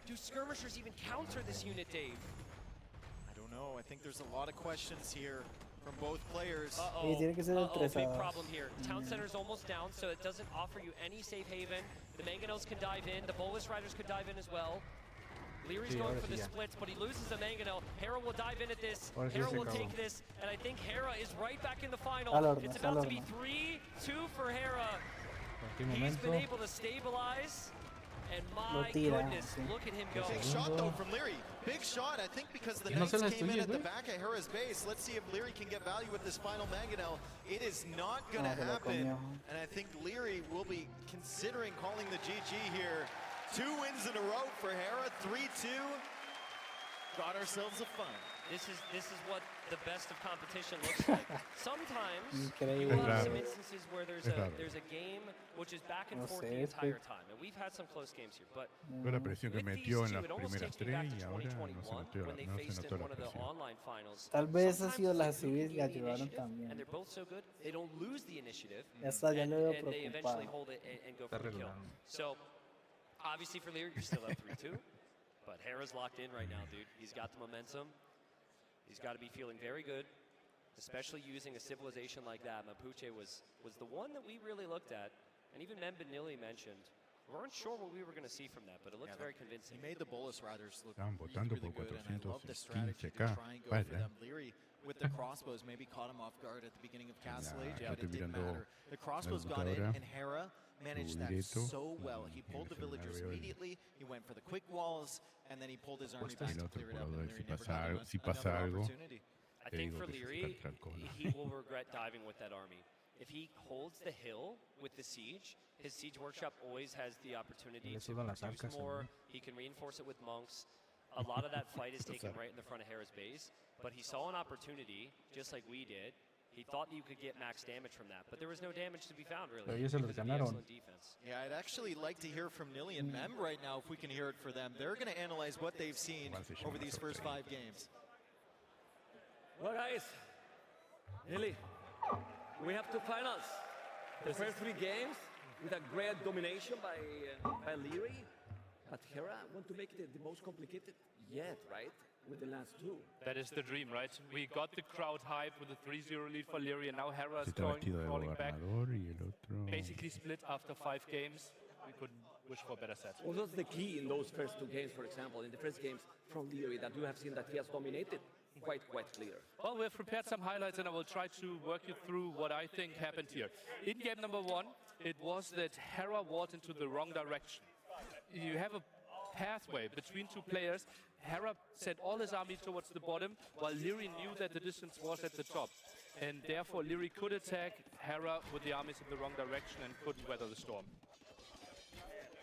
Do skirmishers even counter this unit, Dave? I don't know. I think there's a lot of questions here from both players. Sí, tiene que ser el 3 a Big 2. problem here. Town center's almost down, so it doesn't offer you any safe haven. The Mangonels can dive in. The Boldest Riders could dive in as well. Leary's Sí, going ahora for sí the ya. splits, but he loses a Mangonel. Hera will dive in at this. Ahora sí Hera se will acabó. take this, and I think Hera is right back in the final. Al horno, It's al about to be horno. 3-2 for Hera. En cualquier He's been momento. able to stabilize, and Lo my tira, goodness, sí. look at him go. Big shot though from Leary. Big shot, I think, because the Que no Knights se la came in estudie, at the güey. back of Hera's base. Let's see if Leary can get value with this final Mangonel. It is not going to No, se lo happen. comió. And I think Leary will be considering calling the GG here. 2 wins in a row for Hera, 3-2. Got ourselves a fun. This is what the best of competition looks like. Sometimes you Increíble. will have some instances where there's a game which is back and No forth sé, the es que- entire time, and we've had some close games here. But Fue la presión que with these metió en two, las it almost primeras takes me back tres to y ahora no se 2021 notó, when they no se faced notó in la one of the presión. online finals. Tal vez esa ha Sometimes sido it's las like who civiles can le gain the ayudaron initiative, también. and they're both so good, they don't lose the initiative, Ya está, ya lo veo and they eventually preocupado. hold it and go for the kill. So, obviously for Lear, you're still up 3-2, but Hera's locked in right now, dude. He's got the momentum. He's got to be feeling very good, especially using a civilization like that. Mapuche was the one that we really looked at, and even Membenili mentioned. We weren't sure what we were going to see from that, but it looked very convincing. He made the Bolus Riders look Estaban votando really por good, and I love the strategy to 415K. try and go for them. Leary with the crossbows maybe caught him off guard at the beginning of Castle Age, but it didn't matter. The crossbows got in, and Hera managed that so well. He pulled the villagers immediately, he went for the quick walls, and then he pulled his army back to clear it up, and Leary never got another opportunity. I think for Leary, he will regret diving with that army. If he holds the hill with the siege, his siege workshop always has the opportunity to produce more. He can reinforce it with monks. A lot of that fight is taken right in the front of Hera's base, but he saw an opportunity, just like we did. He thought you could get max damage from that, but there was no damage to be found, really, because of the excellent defense. Yeah, I'd actually like to hear from Nili and Mem right now, if we can hear it for them. They're going to analyze what they've seen over these first 5 games. Well, guys, Nili, we have 2 finals. The first 3 games with a great domination by Leary, but Hera want to make it the most complicated yet, right? With the last 2. That is the dream, right? We got the crowd hype with a 3-0 lead for Leary, and now Hera is Está vestido de crawling back. gobernador y el otro. Basically split after 5 games. We couldn't wish for a better set. What was the key in those first 2 games, for example, in the first games from Leary that you have seen that he has dominated? Quite clear. Well, we have prepared some highlights, and I will try to work you through what I think happened here. In game number 1, it was that Hera walked into the wrong direction. You have a pathway between 2 players. Hera sent all his army towards the bottom, while Leary knew that the distance was at the top. And therefore, Leary could attack Hera with the armies in the wrong direction and couldn't weather the storm.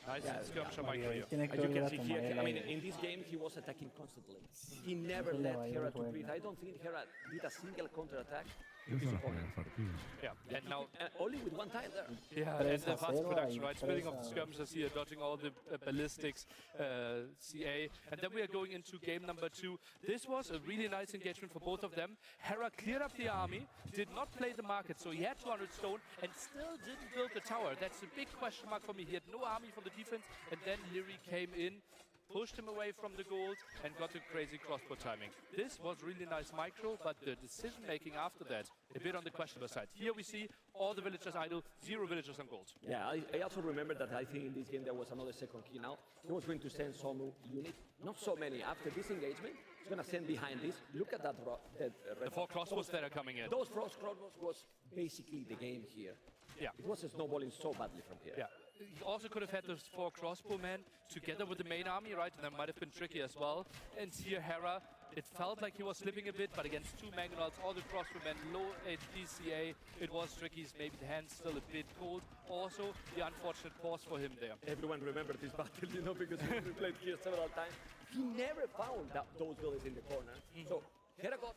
Nice skirmisher Mike for you. As you can see here, I mean, in this game, he was attacking constantly. He never let Hera to breathe. I don't think Hera did a single counter-attack. Yeah, and now only with 1 tile there. Yeah, and the fast production, right? Splitting of the skirmishers here, dodging all the ballistics, CA, and then we are going into game number 2. This was a really nice engagement for both of them. Hera cleared up the army, did not play the market, so he had 200 stone and still didn't build the tower. That's a big question mark for me. He had no army for the defense, and then Leary came in, pushed him away from the gold, and got a crazy crossbow timing. This was really nice micro, but the decision-making after that, a bit on the questionable side. Here we see all the villagers idle, 0 villagers on gold. Yeah, I also remember that I think in this game there was another second key now. He was going to send some unit, not so many. After this engagement, he's going to send behind this. Look at that. The 4 crossbows that are coming in. Those 4 crossbows was basically the game here. Yeah. It was snowballing so badly from here. Yeah. He also could have had those 4 crossbowmen together with the main army, right? And that might have been tricky as well. And here Hera, it felt like he was slipping a bit, but against 2 Mangonauts, all the crossbowmen, low HP CA, it was tricky. Maybe the hand's still a bit cold. Also, the unfortunate pause for him there. Everyone remembered this battle, you know, because we played here several times. He never found those villages in the corner. So Hera got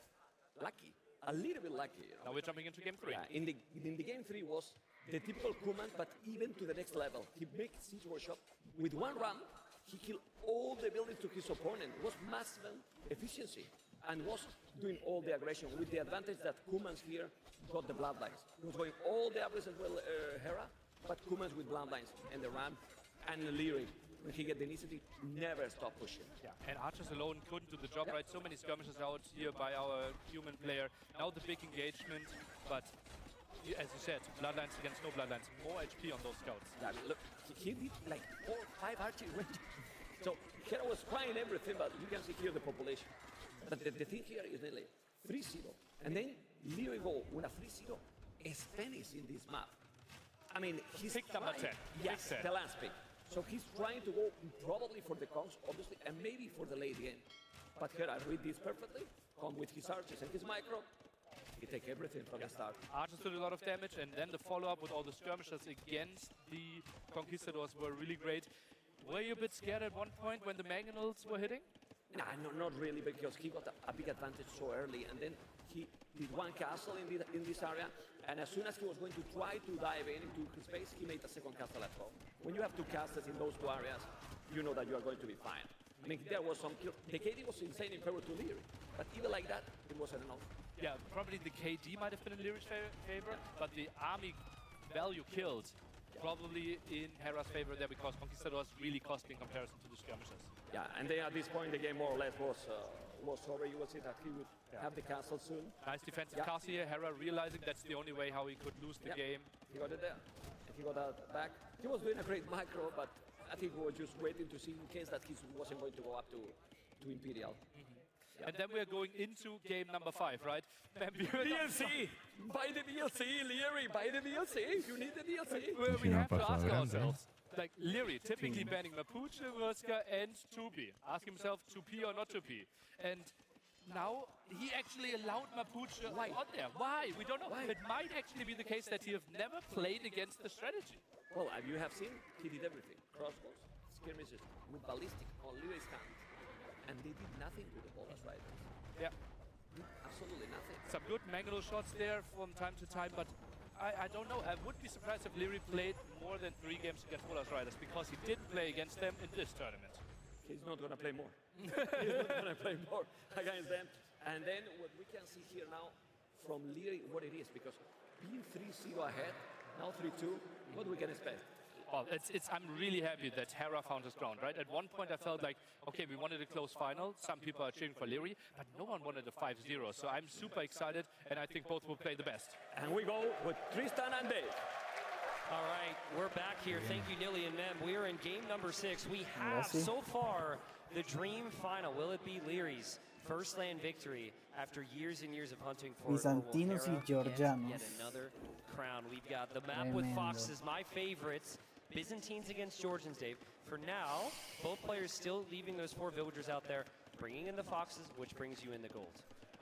lucky, a little bit lucky. You know? Now we're jumping into game 3. Yeah, in the game 3 was the typical command, but even to the next level. He makes siege workshop with 1 run. He killed all the buildings to his opponent. It was massive efficiency and was doing all the aggression with the advantage that Kumans here got the bloodlines. He was going all the average as well, Hera, but Kumans with bloodlines and the ram and Leary. When he get the initiative, never stop pushing. Yeah, and archers alone couldn't do the job, right? So many skirmishes out here by our human player. Now the big engagement, but as you said, bloodlines against no bloodlines, more HP on those scouts. Yeah, look, he did like 4 or 5 archers. So Hera was trying everything, but you can see here the population. But the thing here is really 3-0. And then Leary go with a 3-0 Spanish in this map. I mean, he's pick number 10. Yes, the last pick. So he's trying to go probably for the conch, obviously, and maybe for the late game. But Hera read this perfectly, come with his archers and his micro. He take everything from the start. Archers did a lot of damage, and then the follow-up with all the skirmishers against the conquistadors were really great. Were you a bit scared at one point when the Mangonauts were hitting? Nah, no, not really, because he got a big advantage so early, and then he did one castle in this area, and as soon as he was going to try to dive into his base, he made a second castle at home. When you have two castles in those two areas, you know that you are going to be fine. I mean, there was some kill. The KD was insane in favor to Leary, but even like that, it wasn't enough. Yeah, probably the KD might have been in Leary's favor, but the army value killed probably in Hera's favor there because Conquistadors really cost in comparison to the skirmishers. Yeah, and then at this point the game more or less was over. You will see that he would have the castle soon. Nice defensive castle here. Hera realizing that's the only way how he could lose the game. He got it there. He got that back. He was doing a great macro, but I think we were just waiting to see in case that he wasn't going to go up to Imperial. And then we are going into game number 5, right? DLC! Buy the DLC, Leary! Buy the DLC! You need the DLC! Where we have to ask ourselves, like Leary typically banning Mapuche, Ruska, and 2P. Ask himself 2P or not 2P. And now he actually allowed Mapuche on there. Why? We don't know. Why? It might actually be the case that he have never played against the strategy. Well, as you have seen, he did everything. Crossbows, skirmishes, with ballistic on Leary's hand. And they did nothing to the Ballas Riders. Yeah. Absolutely nothing. Some good Mangalo shots there from time to time, but I don't know. I would be surprised if Leary played more than 3 games against Ballas Riders because he didn't play against them in this tournament. He's not going to play more. He's not going to play more against them. And then what we can see here now from Leary, what it is, because being 3-0 ahead, now 3-2, what we can expect? Well, I'm really happy that Hera found his ground, right? At one point I felt like, okay, we wanted a close final. Some people are cheering for Leary, but no one wanted a 5-0. So I'm super excited, and I think both will play the best. And we go with Tristan and Dave. All right, we're back here. Thank you, Nilly and Mem. We are in game number 6. We have, so far, the dream final. Will it be Leary's first land victory after years and years of hunting for Bizantinos y Georgianos. Yet another crown. We've got the map with foxes, my favorites. Byzantines against Georgians, Dave. For now, both players still leaving those 4 villagers out there, bringing in the foxes, which brings you in the gold.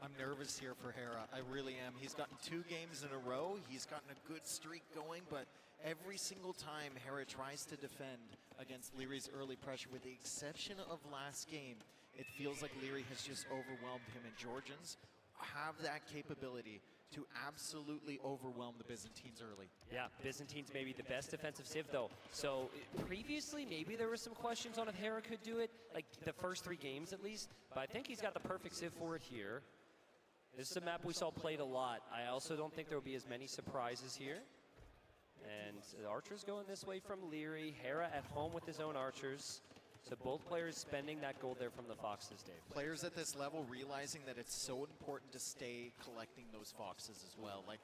I'm nervous here for Hera. I really am. He's gotten 2 games in a row. He's gotten a good streak going, but every single time Hera tries to defend against Leary's early pressure, with the exception of last game, it feels like Leary has just overwhelmed him, and Georgians have that capability to absolutely overwhelm the Byzantines early. Yeah, Byzantines may be the best defensive civ though. So previously, maybe there were some questions on if Hera could do it, like the first 3 games at least, but I think he's got the perfect civ for it here. This is a map we saw played a lot. I also don't think there will be as many surprises here. And the archers going this way from Leary, Hera at home with his own archers. So both players spending that gold there from the foxes, Dave. Players at this level realizing that it's so important to stay collecting those foxes as well. Like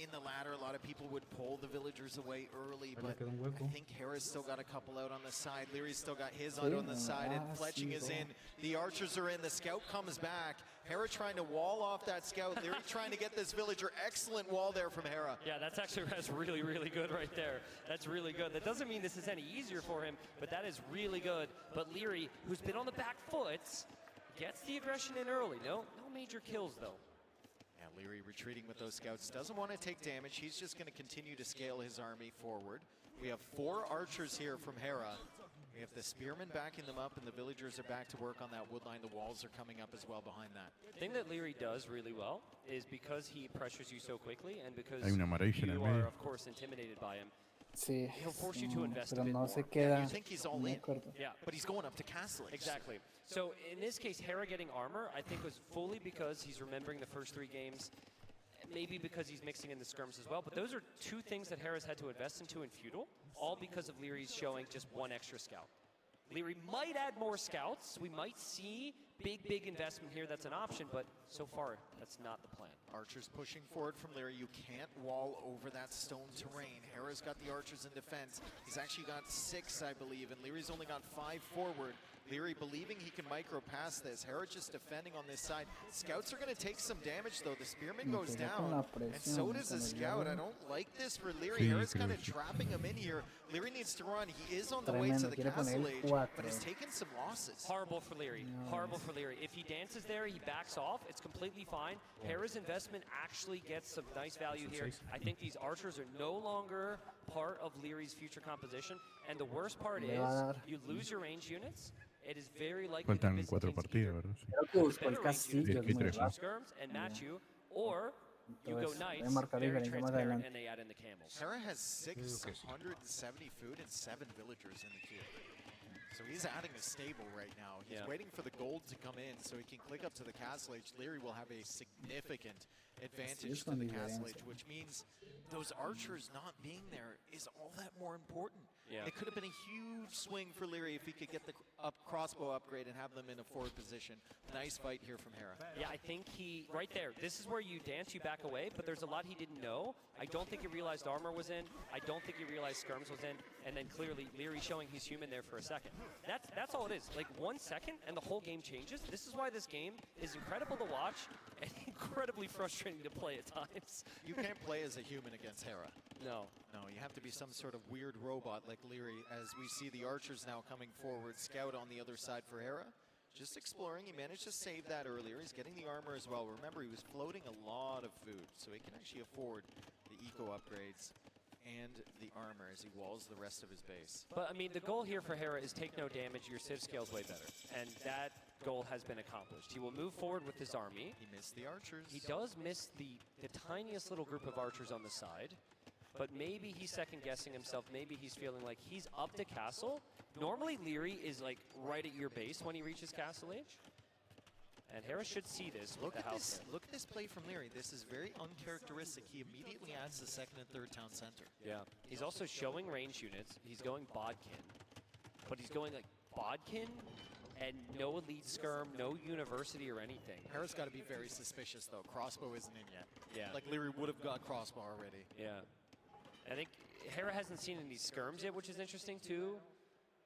in the ladder, a lot of people would pull the villagers away early, but I think Hera's still got a couple out on the side. Leary's still got his on the side, and Fletching is in. The archers are in. The scout comes back. Hera trying to wall off that scout. Leary trying to get this villager. Excellent wall there from Hera. Yeah, that's really, really good right there. That's really good. That doesn't mean this is any easier for him, but that is really good. But Leary, who's been on the back foot, gets the aggression in early. No major kills, though. Yeah, Leary retreating with those scouts. Doesn't want to take damage. He's just going to continue to scale his army forward. We have 4 archers here from Hera. We have the spearmen backing them up, and the villagers are back to work on that woodline. The walls are coming up as well behind that. The thing that Leary does really well is because he pressures you so quickly, and because you are, of course, intimidated by him, Sí, he'll force you to invest a pero bit no more. se queda. You think he's all in, yeah, but he's going up to castle. Exactly. So in this case, Hera getting armor, I think, was fully because he's remembering the first 3 games, maybe because he's mixing in the skirms as well. But those are 2 things that Hera's had to invest into in feudal, all because of Leary's showing just 1 extra scout. Leary might add more scouts. We might see big investment here. That's an option, but so far, that's not the plan. Archers pushing forward from Leary. You can't wall over that stone terrain. Hera's got the archers in defense. He's actually got 6, I believe, and Leary's only got 5 forward. Leary believing he can micro pass this. Hera just defending on this side. Scouts are going to take some damage, though. The spearman goes down, and so does the scout. I don't like this for Leary. Hera's kind of trapping him in here. Leary needs to run. He is on the way to the castle age, but he's taken some losses. Horrible for Leary. Horrible for Leary. If he dances there, he backs off. It's completely fine. Hera's investment actually gets some nice value here. I think these archers are no longer part of Leary's future composition. And the worst part is you lose your range units. It is very likely Faltan 4 partidas, ¿verdad? Creo que buscó el castillo. skirms and match you Or you go Entonces, knights, puede marcar very diferencia más transparent, adelante. and they add in the camels. Hera has 670 food and 7 villagers in the queue. So he's adding a stable right now. He's waiting for the gold to come in so he can click up to the castle age. Leary will have a significant advantage to the castle age, which means those archers not being there is all that more important. Yeah. It could have been a huge swing for Leary if he could get the crossbow upgrade and have them in a forward position. Nice fight here from Hera. Yeah, I think he, right there, this is where you dance, you back away, but there's a lot he didn't know. I don't think he realized armor was in. I don't think he realized skirms was in. And then clearly, Leary showing he's human there for a second. That's all it is. Like 1 second and the whole game changes. This is why this game is incredible to watch and incredibly frustrating to play at times. You can't play as a human against Hera. No. No, you have to be some sort of weird robot like Leary, as we see the archers now coming forward. Scout on the other side for Hera. Just exploring. He managed to save that earlier. He's getting the armor as well. Remember, he was floating a lot of food, so he can actually afford the eco upgrades and the armor as he walls the rest of his base. But, I mean, the goal here for Hera is take no damage. Your Civ scale's way better. And that goal has been accomplished. He will move forward with his army. He missed the archers. He does miss the tiniest little group of archers on the side. But maybe he's second-guessing himself. Maybe he's feeling like he's up to castle. Normally, Leary is, like, right at your base when he reaches castle age. And Hera should see this with the house. Look at this play from Leary. This is very uncharacteristic. He immediately adds the second and third town center. Yeah. He's also showing range units. He's going Bodkin. But he's going, like, Bodkin and no elite skirm, no university or anything. Hera's got to be very suspicious, though. Crossbow isn't in yet. Yeah. Like, Leary would have got crossbow already. Yeah. I think Hera hasn't seen any skirms yet, which is interesting, too.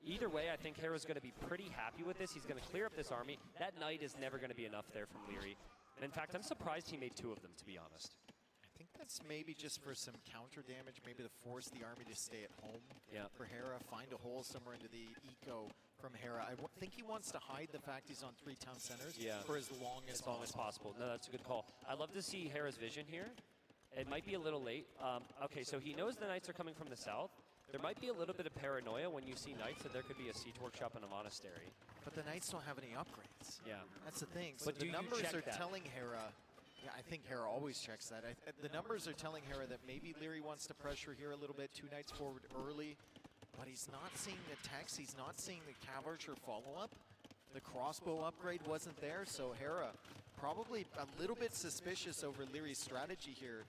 Either way, I think Hera's going to be pretty happy with this. He's going to clear up this army. That knight is never going to be enough there from Leary. And in fact, I'm surprised he made 2 of them, to be honest. I think that's maybe just for some counter damage, maybe to force the army to stay at home for Hera, find a hole somewhere into the eco from Hera. I think he wants to hide the fact he's on 3 town centers for as long as possible. No, that's a good call. I'd love to see Hera's vision here. It might be a little late. Okay, so he knows the knights are coming from the south. There might be a little bit of paranoia when you see knights that there could be a siege workshop and a monastery. But the knights don't have any upgrades. Yeah. That's the thing. So But the do numbers you check are that? telling Hera, yeah, I think Hera always checks that. The numbers are telling Hera that maybe Leary wants to pressure here a little bit, 2 knights forward early, but he's not seeing the text, he's not seeing the cav archer follow-up. The crossbow upgrade wasn't there, so Hera probably a little bit suspicious over Leary's strategy here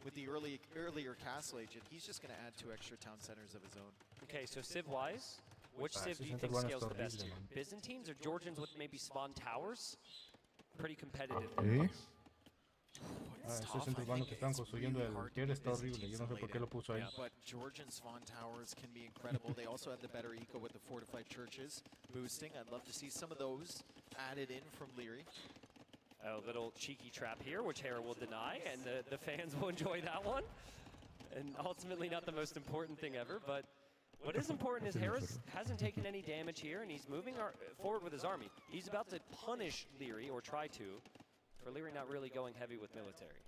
with the earlier castle agent. He's just going to add 2 extra town centers of his own. Okay, so Civ-wise, which Civ do you think scales the best here? Byzantines or Georgians with maybe spawn towers? Pretty competitive. Esos centros que están construyendo el tier está horrible. Yo no sé por qué lo puso ahí. Yeah, but Georgian spawn towers can be incredible. They also have the better eco with the fortified churches boosting. I'd love to see some of those added in from Leary. A little cheeky trap here, which Hera will deny, and the fans will enjoy that one. And ultimately not the most important thing ever, but what is important is Hera hasn't taken any damage here, and he's moving forward with his army. He's about to punish Leary, or try to, for Leary not really going heavy with military.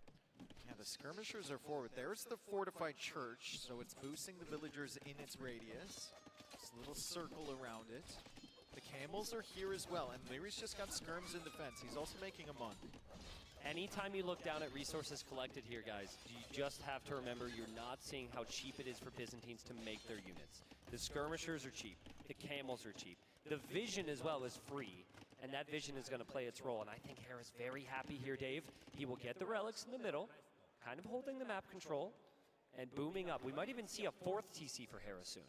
Yeah, the skirmishers are forward. There's the fortified church, so it's boosting the villagers in its radius. This little circle around it. The camels are here as well, and Leary's just got skirms in defense. He's also making a monk. Anytime you look down at resources collected here, guys, you just have to remember you're not seeing how cheap it is for Byzantines to make their units. The skirmishers are cheap. The camels are cheap. The vision as well is free, and that vision is going to play its role. And I think Hera's very happy here, Dave. He will get the relics in the middle, kind of holding the map control, and booming up. We might even see a 4th TC for Hera soon.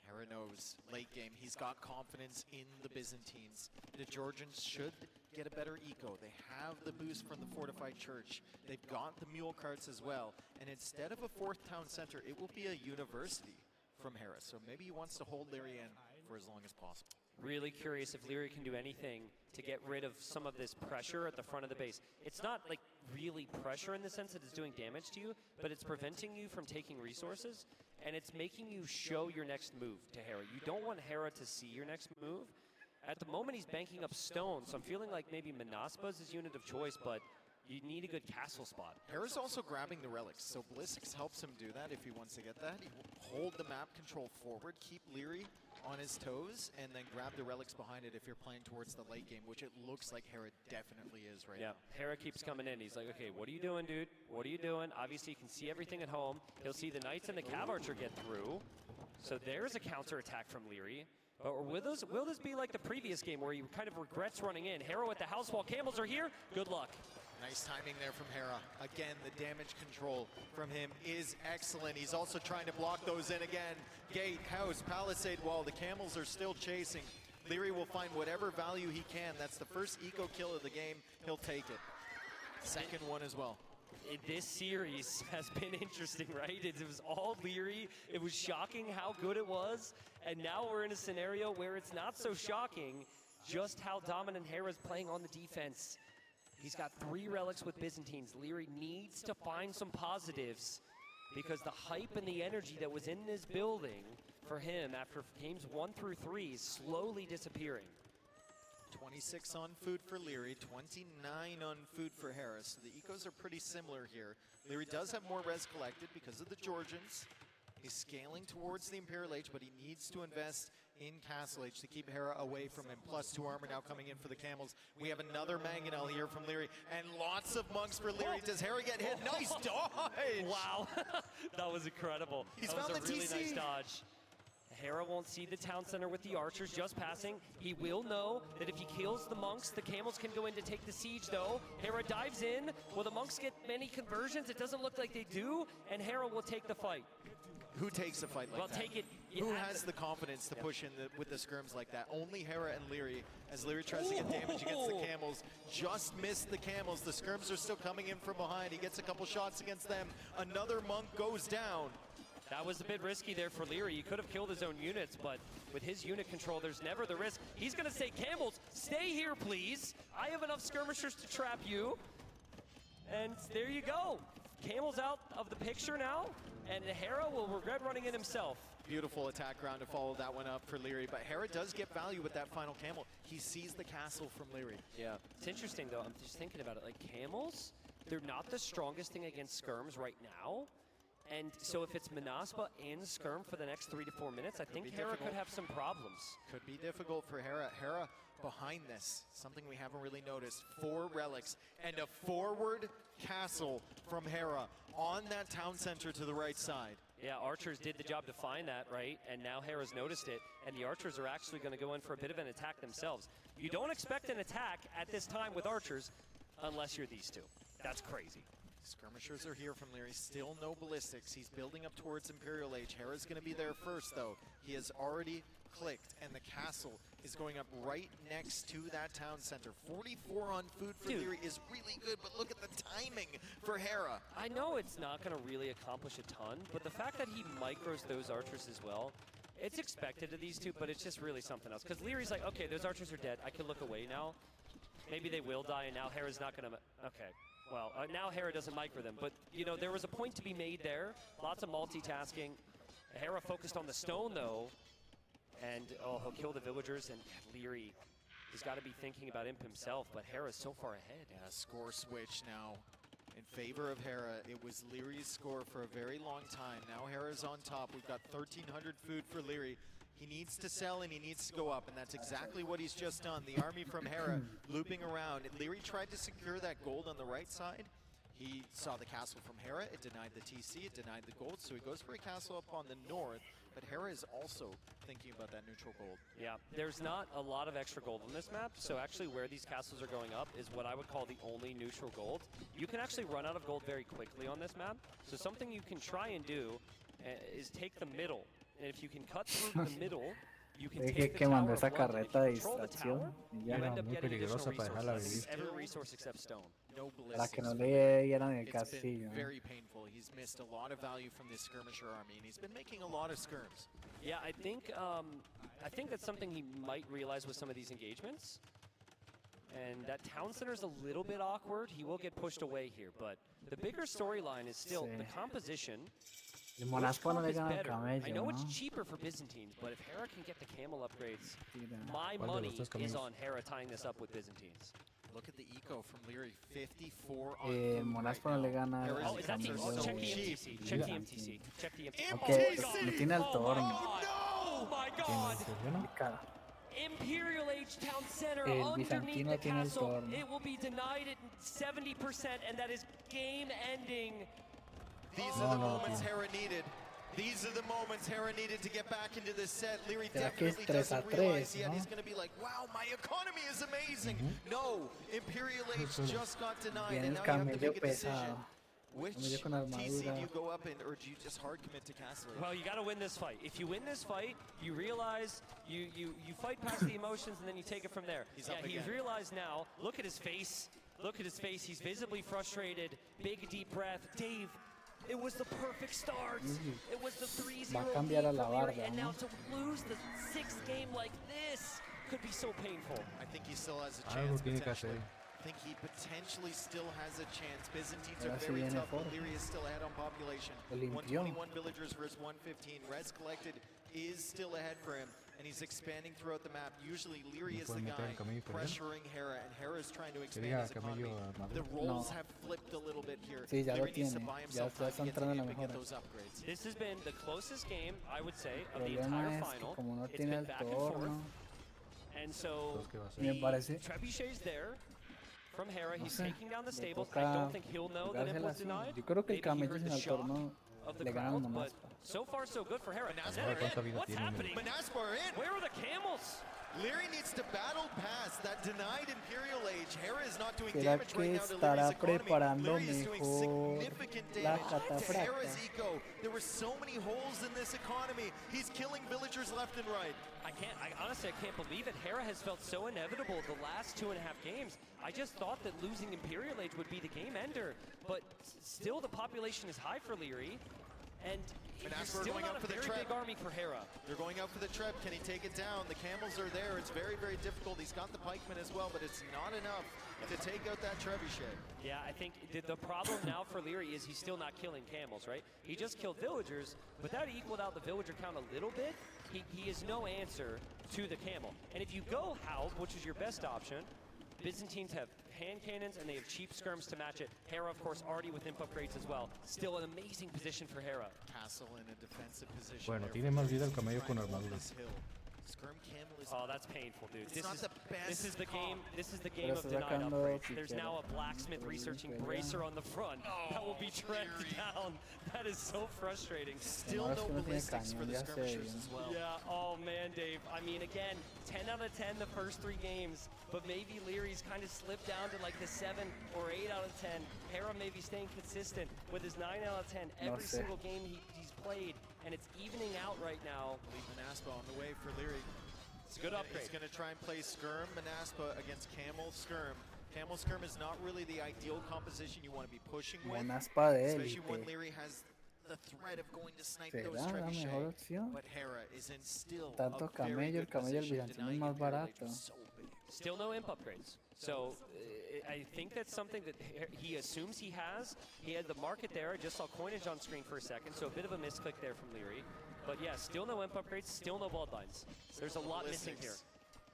Hera knows late game he's got confidence in the Byzantines. The Georgians should get a better eco. They have the boost from the fortified church. They've got the mule carts as well. And instead of a 4th town center, it will be a university from Hera. So maybe he wants to hold Leary in for as long as possible. Really curious if Leary can do anything to get rid of some of this pressure at the front of the base. It's not like really pressure in the sense that it's doing damage to you, but it's preventing you from taking resources, and it's making you show your next move to Hera. You don't want Hera to see your next move. At the moment, he's banking up stone, so I'm feeling like maybe Manaspa is his unit of choice, but you need a good castle spot. Hera's also grabbing the relics, so Blissix helps him do that if he wants to get that. He will hold the map control forward, keep Leary on his toes and then grab the relics behind it if you're playing towards the late game, which it looks like Hera definitely is right now. Hera keeps coming in. He's like, okay, what are you doing, dude? What are you doing? Obviously, he can see everything at home. He'll see the Knights and the Cav Archer get through. So there's a counterattack from Leary. But will this be like the previous game where he kind of regrets running in? Hera with the house wall. Camels are here. Good luck. Nice timing there from Hera. Again, the damage control from him is excellent. He's also trying to block those in again. Gate, house, palisade wall. The camels are still chasing. Leary will find whatever value he can. That's the first eco kill of the game. He'll take it. Second one as well. This series has been interesting, right? It was all Leary. It was shocking how good it was. And now we're in a scenario where it's not so shocking just how dominant Hera's playing on the defense. He's got 3 relics with Byzantines. Leary needs to find some positives because the hype and the energy that was in this building for him after games 1 through 3 is slowly disappearing. 26 on food for Leary, 29 on food for Harris. So the ecos are pretty similar here. Leary does have more res collected because of the Georgians. He's scaling towards the Imperial Age, but he needs to invest in Castle Age to keep Hera away from him. +2 armor now coming in for the Camels. We have another Mangonel here from Leary, and lots of monks for Leary. Does Hera get hit? Nice dodge! Wow, that was incredible. He's that found was a the really TC. nice dodge. Hera won't see the town center with the archers just passing. He will know that if he kills the monks, the camels can go in to take the siege though. Hera dives in. Will the monks get many conversions? It doesn't look like they do, and Hera will take the fight. Who takes a fight like that? Take it. Who has the confidence to push in with the scrims like that? Only Hera and Leary. As Leary tries to get damage against the camels, just missed the camels. The scrims are still coming in from behind. He gets a couple shots against them. Another monk goes down. That was a bit risky there for Leary. He could have killed his own units, but with his unit control, there's never the risk. He's going to say, camels, stay here, please. I have enough skirmishers to trap you. And there you go. Camels out of the picture now, and Hera will regret running in himself. Beautiful attack round to follow that one up for Leary, but Hera does get value with that final camel. He sees the castle from Leary. Yeah, it's interesting though. I'm just thinking about it. Like camels, they're not the strongest thing against skirms right now. And so if it's Manaspa and Skirm for the next 3 to 4 minutes, I think Hera could have some problems. Could be difficult for Hera. Hera behind this, something we haven't really noticed. 4 relics and a forward castle from Hera on that town center to the right side. Yeah, archers did the job to find that, right? And now Hera's noticed it, and the archers are actually going to go in for a bit of an attack themselves. You don't expect an attack at this time with archers unless you're these two. That's crazy. Skirmishers are here from Leary, still no ballistics. He's building up towards Imperial Age. Hera's going to be there first, though. He has already clicked, and the castle is going up right next to that town center. 44 on food for Leary is really good, but look at the timing for Hera. I know it's not going to really accomplish a ton, but the fact that he micros those archers as well, it's expected of these two, but it's just really something else. Because Leary's like, okay, those archers are dead. I can look away now. Maybe they will die, and now Hera's not going to... Okay. Well, now Hera doesn't micro them, but, you know, there was a point to be made there. Lots of multitasking. Hera focused on the stone, though, and, oh, he'll kill the villagers, and Leary has got to be thinking about Imp himself, but Hera's so far ahead. Yeah, score switch now in favor of Hera. It was Leary's score for a very long time. Now Hera's on top. We've got 1,300 food for Leary. He needs to sell and he needs to go up, and that's exactly what he's just done. The army from Hera looping around. Leary tried to secure that gold on the right side. He saw the castle from Hera. It denied the TC. It denied the gold, so he goes for a castle up on the north. But Hera is also thinking about that neutral gold. Yeah, there's not a lot of extra gold on this map, so actually where these castles are going up is what I would call the only neutral gold. You can actually run out of gold very quickly on this map, so something you can try and do is take the middle. And if you can cut through the middle, you can take the tower of London. If you control the tower, you end up getting additional resources. Every resource except stone. No Para que ballistics. no le dieran el It's castillo. been very painful. He's missed a lot of value from this skirmisher army, and he's been making a lot of skirms. Yeah, I think that's something he might realize with some of these engagements. And that town center is a little bit awkward. He will get pushed away here, but the bigger storyline is still the composition. El Monasco no le gana el I know camello, it's ¿no? cheaper for Byzantines, but if Hera can get the camel upgrades, my money is on Hera tying this up with Byzantines. Look at the eco from Leary, 54 on food Monasco right no le now. gana Hera's Oh, is that the so check the cheap. MTC? Check the MTC. Check the MTC. Okay, lo tiene el torno. No! Oh my God! Imperial Age Town Center underneath the castle. It will be denied at 70%, and that is game-ending. These are the moments Hera needed. These are the moments Hera needed to get back into this set. Leary definitely doesn't realize yet. He's going to be like, wow, my economy is amazing. No, Imperial Age just got denied, and now you have to make a decision. Which TC do you go up in, or do you just hard commit to Castle Age? Well, you got to win this fight. If you win this fight, you realize you fight past the emotions, and then you take it from there. He's realized now. Look at his face. Look at his face. He's visibly frustrated. Big, deep breath. Dave, it was the perfect start. It was the 3-0 lead for Leary, and now to lose the 6th game like this could be so painful. I think he still has a chance potentially. I think he potentially still has a chance. Byzantines are very tough, but Leary is still ahead on population. 121 villagers versus 115. Res collected is still ahead for him, and he's expanding throughout the map. Usually Leary is the guy pressuring Hera, and Hera is trying to expand his economy. The roles have flipped a little bit here. Leary needs to buy himself time to get those upgrades. This has been the closest game, I would say, of the entire final. It's been back and forth. And so Trebuchet's there. From Hera, he's taking down the stables. I don't think he'll know that it was denied. Maybe he heard the shock of the crowd, but so far so good for Hera. What's happening? Manaspa are in. Where are the camels? Leary needs to battle past that denied Imperial Age. Hera is not doing damage right now to Leary's economy. Leary is doing significant damage to Hera's eco. There were so many holes in this economy. He's killing villagers left and right. Honestly, I can't believe it. Hera has felt so inevitable the last 2.5 games. I just thought that losing Imperial Age would be the game ender, but still the population is high for Leary, and still not a very big army for Hera. They're going out for the trap. Can he take it down? The camels are there. It's very, very difficult. He's got the pikemen as well, but it's not enough to take out that trebuchet. Yeah, I think the problem now for Leary is he's still not killing camels, right? He just killed villagers, but that equaled out the villager count a little bit. He is no answer to the camel. And if you go Halb, which is your best option, Byzantines have hand cannons and they have cheap skirms to match it. Hera, of course, already with imp upgrades as well. Still an amazing position for Hera. Castle in a defensive position. Bueno, tiene más vida el camello con armadura. Skirm camel is that's painful, dude. This is the game of denied upgrades. There's now a blacksmith researching bracer on the front. That will be treads down. That is so frustrating. Still no ballistics for the skirmishers as well. Yeah, oh man, Dave. I mean, again, 10 out of 10 the first 3 games, but maybe Leary's kind of slipped down to like the 7 or 8 out of 10. Hera may be staying consistent with his 9 out of 10 every single game he's played, and it's evening out right now. Manaspa on the way for Leary. It's a good upgrade. He's going to try and play Skirm Manaspa against Camel Skirm. Camel Skirm is not really the ideal composition you want to be pushing with, especially when Leary has the threat of going to snipe those trebuchet. But Hera is in still tanto camello, el camello el bizantino es más barato. Still no imp upgrades. So I think that's something that he assumes he has. He had the market there. I just saw coinage on screen for a second, so a bit of a misclick there from Leary. But yeah, still no imp upgrades, still no bloodlines. There's a lot missing here.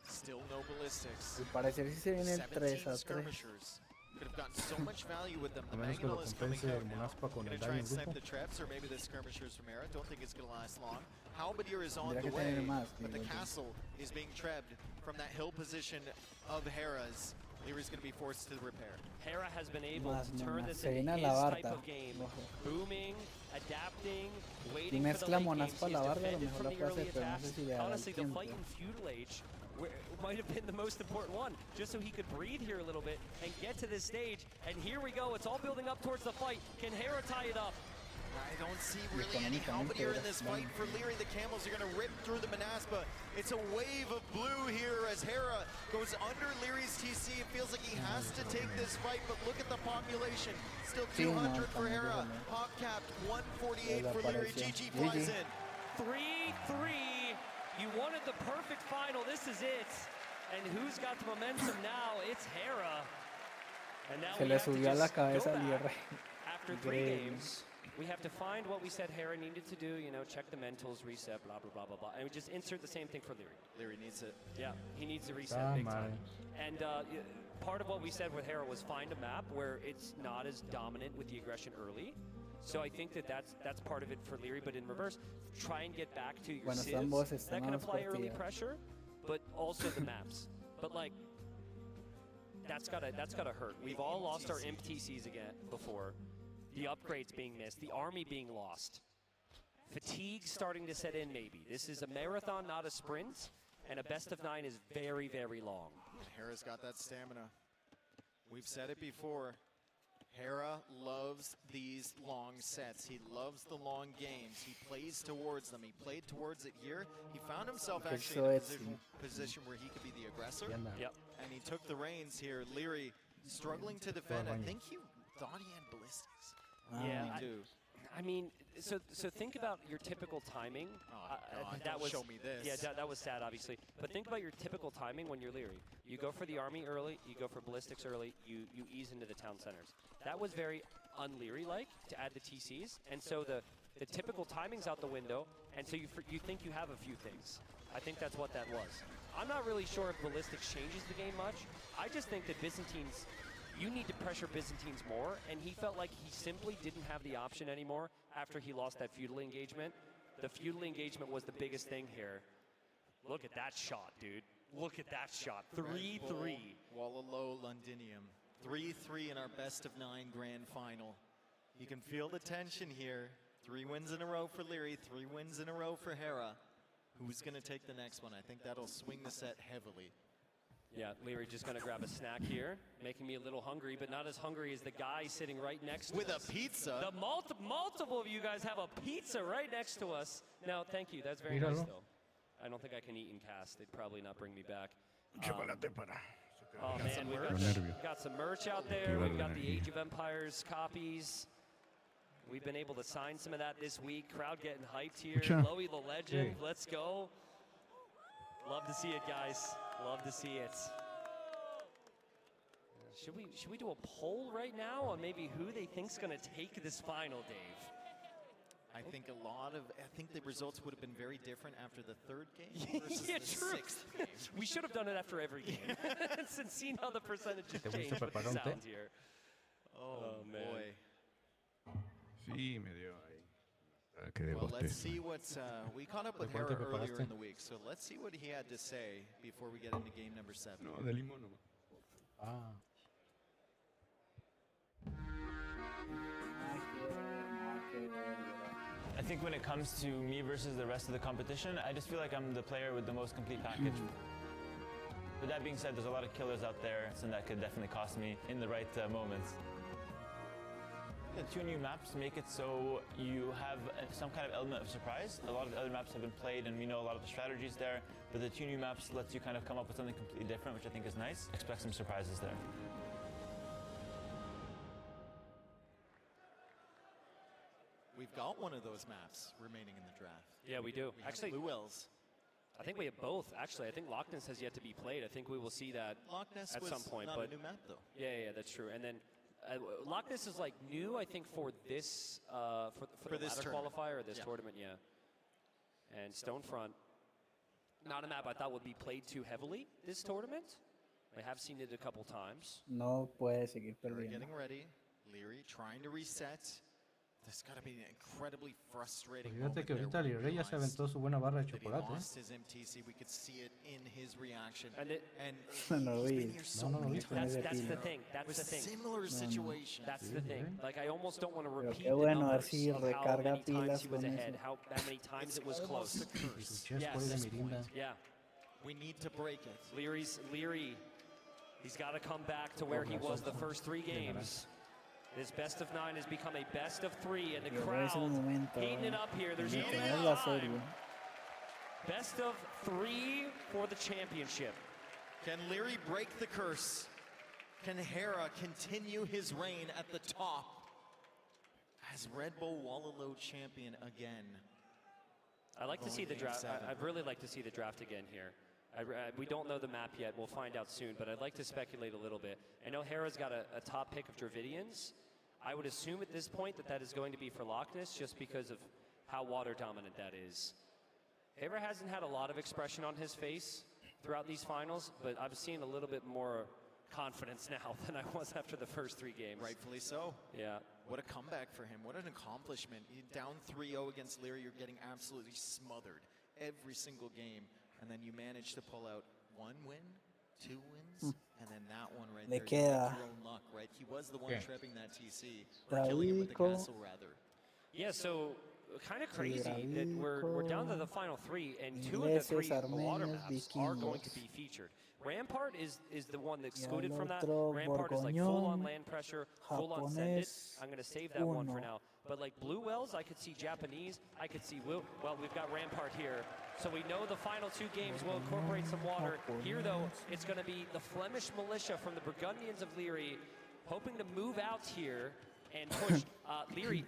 Still no ballistics. Parece si se viene el 3 a 3. Skirmishers. Could have gotten so much value with them. The Mangonel is coming out now. Going to try and snipe the traps, or maybe the skirmishers from Hera. Don't think it's going to last long. Halberdier is on the way, but the castle is being trebbed from that hill position of Hera's. Leary's going to be forced to repair. Hera has been able to turn this into his type of game. Booming, adapting, waiting for the late games. He's defended from the early attacks. Honestly, the fight in Feudal Age might have been the most important one, just so he could breathe here a little bit and get to this stage. And here we go. It's all building up towards the fight. Can Hera tie it up? I don't see really any Halberdier in this fight for Leary. The camels are going to rip through the Manaspa. It's a wave of blue here as Hera goes under Leary's TC. It feels like he has to take this fight, but look at the population. Still 200 for Hera. Pop capped 148 for Leary. GG flies in. 3-3. You wanted the perfect final. This is it. And who's got the momentum now? It's Hera. And now we have to just go back after 3 games. We have to find what we said Hera needed to do, you know, check the mentals, reset, blah, blah, blah, blah, blah. And we just insert the same thing for Leary. Leary needs it. Yeah, he needs to reset big time. And part of what we said with Hera was find a map where it's not as dominant with the aggression early. So I think that's part of it for Leary, but in reverse, try and get back to your Bueno, civs ambos that están can más apply early partidas. pressure, but also the maps. But like, that's gotta hurt. We've all lost our imp TCs again before. The upgrades being missed, the army being lost. Fatigue starting to set in maybe. This is a marathon, not a sprint, and a best of 9 is very, very long. Hera's got that stamina. We've said it before. Hera loves these long sets. He loves the long games. He plays towards them. He played towards it here. He found himself actually in a position where he could be the aggressor. Yep. And he took the reins here. Leary struggling to defend. I think he thought he had ballistics. Yeah, I mean, so think about your typical timing. That was show me this. Yeah, that was sad, obviously. But think about your typical timing when you're Leary. You go for the army early, you go for ballistics early, you ease into the town centers. That was very un-Leary-like to add the TCs, and so the typical timing's out the window, and so you think you have a few things. I think that's what that was. I'm not really sure if ballistics changes the game much. I just think that Byzantines, you need to pressure Byzantines more, and he felt like he simply didn't have the option anymore after he lost that feudal engagement. The feudal engagement was the biggest thing here. Look at that shot, dude. Look at that shot. 3-3. Bull Wololo Londinium. 3-3 in our best of 9 grand final. You can feel the tension here. 3 wins in a row for Leary, 3 wins in a row for Hera. Who's going to take the next one? I think that'll swing the set heavily. Yeah, Leary just going to grab a snack here, making me a little hungry, but not as hungry as the guy sitting right next to us. With a pizza? The multiple of you guys have a pizza right next to us. Now, thank you. That's very nice, though. I don't think I can eat in cast. They'd probably not bring me back. Oh, man, we've got some merch out there. We've got the AgeofEmpires copies. We've been able to sign some of that this week. Crowd getting hyped here. Chloe the Legend, let's go. Love to see it, guys. Love to see it. Should we do a poll right now on maybe who they think's going to take this final, Dave? I think the results would have been very different after the 3rd game versus the 6th game. We should have done it after every game and seen how the percentages change with the sound here. Oh, man. Sí, me dio ahí. Well, let's see what's... we caught up with Hera earlier in the week, so let's see what he had to say before we get into game number 7. No, de limón nomás. I think when it comes to me versus the rest of the competition, I just feel like I'm the player with the most complete package. With that being said, there's a lot of killers out there, and that could definitely cost me in the right moments. The 2 new maps make it so you have some kind of element of surprise. A lot of the other maps have been played and we know a lot of the strategies there, but the 2 new maps lets you kind of come up with something completely different, which I think is nice. Expect some surprises there. We've got one of those maps remaining in the draft. Yeah, we do. We have Actually, Blue Wells. I think we have both. Actually, I think Loch Ness has yet to be played. I think we will see that Loch Ness at some point. Not but a new map, though. Yeah, that's true. And then Loch Ness is like new, I think, for this for the this ladder tournament. qualifier or this tournament, yeah. And Stonefront, not a map I thought would be played too heavily this tournament. I have seen it a couple times. No puede seguir They're perdiendo. getting ready. Leary trying to reset. There's got to be an incredibly frustrating Fíjate que moment ahorita there Leary ya se aventó su buena barra de that he chocolate. lost his MTC. We could see it in his reaction. And No he's vi. been here so No, no many vi. times. That's the thing. That's With the thing. similar situations. That's the thing. Like, I almost don't want to Pero repeat qué the bueno, a ver numbers si of how recarga many times pilas he was con ahead, eso. how many times it was close. Almost a curse. Yes. Yeah. We need to break it. Leary, he's got to come back to where he was the first 3 games. This best of 9 has become a best of 3, and the crowd heating it up here. There's no time. Best of 3 for the championship. Can Leary break the curse? Can Hera continue his reign at the top as Red Bull Wololo champion again? I like to see the draft. I'd really like to see the draft again here. We don't know the map yet. We'll find out soon, but I'd like to speculate a little bit. I know Hera's got a top pick of Dravidians. I would assume at this point that is going to be for Loch Ness just because of how water dominant that is. Hera hasn't had a lot of expression on his face throughout these finals, but I've seen a little bit more confidence now than I was after the first 3 games. Rightfully so. Yeah. What a comeback for him. What an accomplishment. Down 3-0 against Leary, you're getting absolutely smothered every single game. And then you manage to pull out 1 win, 2 wins, and then that one right there. You got your own luck, right? He was the one tripping that TC, or killing him with the castle, rather. Yeah, so kind of crazy that we're down to the final 3, and 2 of the 3 water maps are going to be featured. Rampart is the one that's excluded from that. Rampart is like full-on land pressure, full-on send it. I'm going to save that one for now. But like Blue Wells, I could see Japanese. I could see, well, we've got Rampart here. So we know the final 2 games will incorporate some water. Here, though, it's going to be the Flemish militia from the Burgundians of Leary, hoping to move out here and push Leary.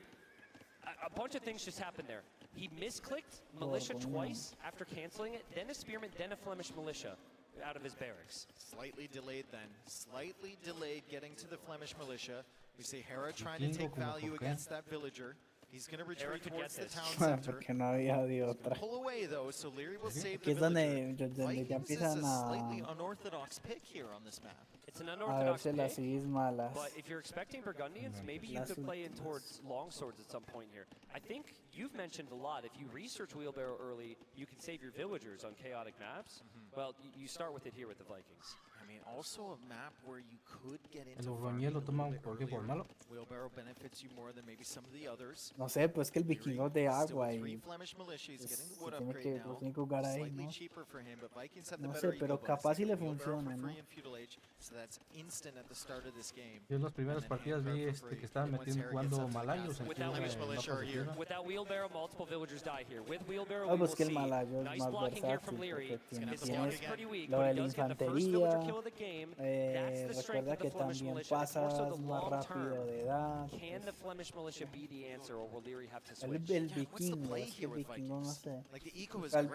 A bunch of things just happened there. He misclicked militia twice after canceling it, then a spearman, then a Flemish militia out of his barracks. Slightly delayed then. Slightly delayed getting to the Flemish militia. We see Hera trying to take value against that villager. He's going to retreat towards the town center. Porque no había de otra. Pull away though, so Leary will save Que the es donde villager. ya Vikings is empiezan a a slightly unorthodox pick here on this map. It's an a unorthodox verse las pick, cis malas. but if you're expecting Burgundians, maybe you could play in towards longswords at some point here. I think you've mentioned a lot. If you research wheelbarrow early, you can save your villagers on chaotic maps. Well, you start with it here with the Vikings. I mean, also a map where you could get El into Borgoñés lo toman porque por malo. wheelbarrow benefits you more than maybe some of the others. No sé, pues que el vikingo es de agua y Flemish militia is getting the se wood tiene upgrade que, now. pues, tiene que jugar ahí, Slightly ¿no? cheaper for him, but Vikings have the No better sé, pero ego bonus. capaz si le Wheelbarrow for funciona, ¿no? free in feudal age, so that's instant at the start of this game. Yo en las primeras partidas vi que estaban jugando malayos. Without wheelbarrow, multiple villagers die here. With wheelbarrow, Ah, we will pues que el see malayo es nice más blocking here from versátil Leary. porque His tienes block is pretty weak, lo but de he la does get the first villager infantería, kill of the game. That's the strength recuerda of the que Flemish también militia. It's more so pasas the más long rápido term. de edad. Can the Flemish militia be the answer, or will Leary have to El switch? vikingo, es que el vikingo no sé.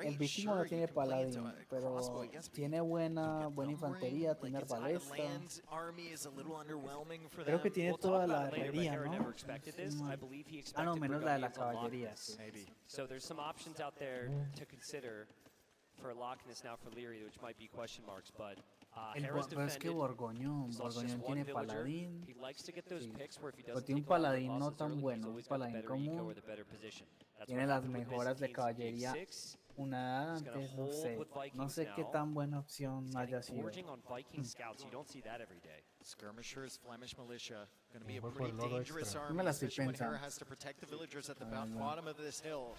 El vikingo no tiene paladín, pero tiene buena infantería, tiene arbalesta. Creo que tiene toda la herrería, ¿no? Ah, no, menos la de la caballería. So there's some options out there to consider for Loch Ness now for Leary, which might be question marks, but Harris Pero es que defended. Borgoñón tiene paladín, He likes to get those picks where if he pero doesn't tiene un take a lot of paladín no losses tan early, he's bueno, un always got the paladín better eco común, or the better position. That's tiene what las happened with mejoras de Byzantines in caballería, Game 6. una edad He's gonna antes, no hold sé, with no Vikings sé qué now. tan buena opción He's haya getting sido. forging on Viking scouts. You don't see that every day. Skirmishers, Flemish militia, going to be a Mejor por pretty el lado dangerous extra. army, Me la estoy especially when Hera pensando. has to protect the villagers at the bottom of this hill.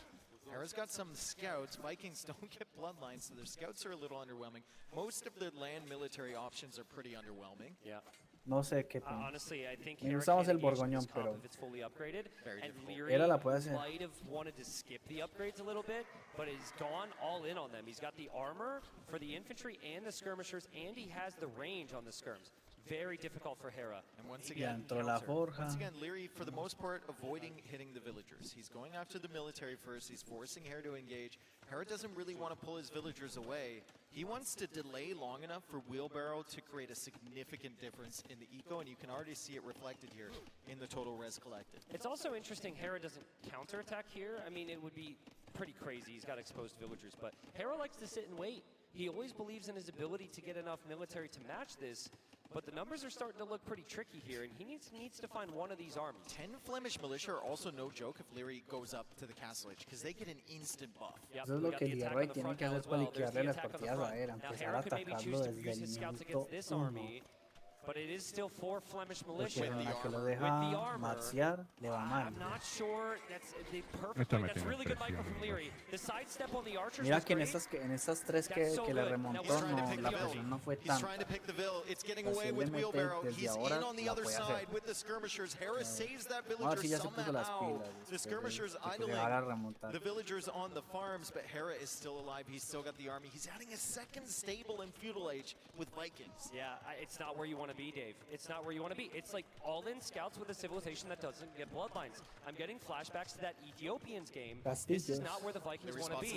Hera's got some scouts. Vikings don't get bloodlines, so their scouts are a little underwhelming. Most of the land military options are pretty underwhelming. Yeah. No sé qué tan. Honestly, I think Me Hera usamos can el engage Borgoñón, this comp pero if it's fully upgraded. And Leary Hera la puede hacer. might have wanted to skip the upgrades a little bit, but he's gone all in on them. He's got the armor for the infantry and the skirmishers, and he has the range on the skirms. Very difficult for Hera. And once again, Leary, for the most part, avoiding hitting the villagers. He's going after the military first. He's forcing Hera to engage. Hera doesn't really want to pull his villagers away. He wants to delay long enough for Wheelbarrow to create a significant difference in the eco, and you can already see it reflected here in the total res collected. It's also interesting Hera doesn't counterattack here. I mean, it would be pretty crazy. He's got exposed villagers, but Hera likes to sit and wait. He always believes in his ability to get enough military to match this. But the numbers are starting to look pretty tricky here, and he needs to find one of these armies. 10 Flemish militia are also no joke if Leary goes up to the castle edge, because they get an instant buff. Yep, Eso es lo que el Hierro tiene que hacer para liquidarle las partidas a Hera, empezar a atacarlo desde el minuto 1. But it is still 4 Flemish militia Porque en la que lo with the deja armor. marciar, le va mal. I'm not sure that's the perfect play. That's really good micro from Leary. The sidestep on the archers Mira was que en great. estas tres que le remontó, no, la presión no fue He's tanta. trying to pick the Ville. It's getting away with Wheelbarrow. He's in on the other side with the skirmishers. Hera saves that Ahora sí villager ya se puso las somehow. pilas. The skirmishers idling the villagers on the farms, but Hera is still alive. He's still got the army. He's adding a second stable in feudal age with Vikings. Yeah, it's not where you want to be, Dave. It's not where you want to be. It's like all-in scouts with a civilization that doesn't get bloodlines. I'm getting flashbacks to that Ethiopians game. This is not where the Vikings want to be.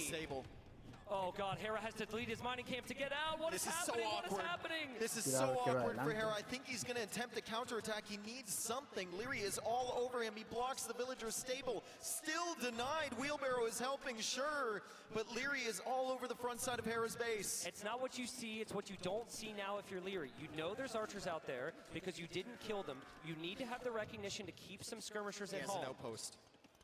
Oh God, Hera has to delete his mining camp to get out. What is happening? So what is awkward. happening? This is so awkward for Hera. I think he's going to attempt a counterattack. He needs something. Leary is all over him. He blocks the villager's stable. Still denied. Wheelbarrow is helping, sure, but Leary is all over the front side of Hera's base. It's not what you see, it's what you don't see now if you're Leary. You know there's archers out there because you didn't kill them. You need to have the recognition to keep some skirmishers at home. An outpost.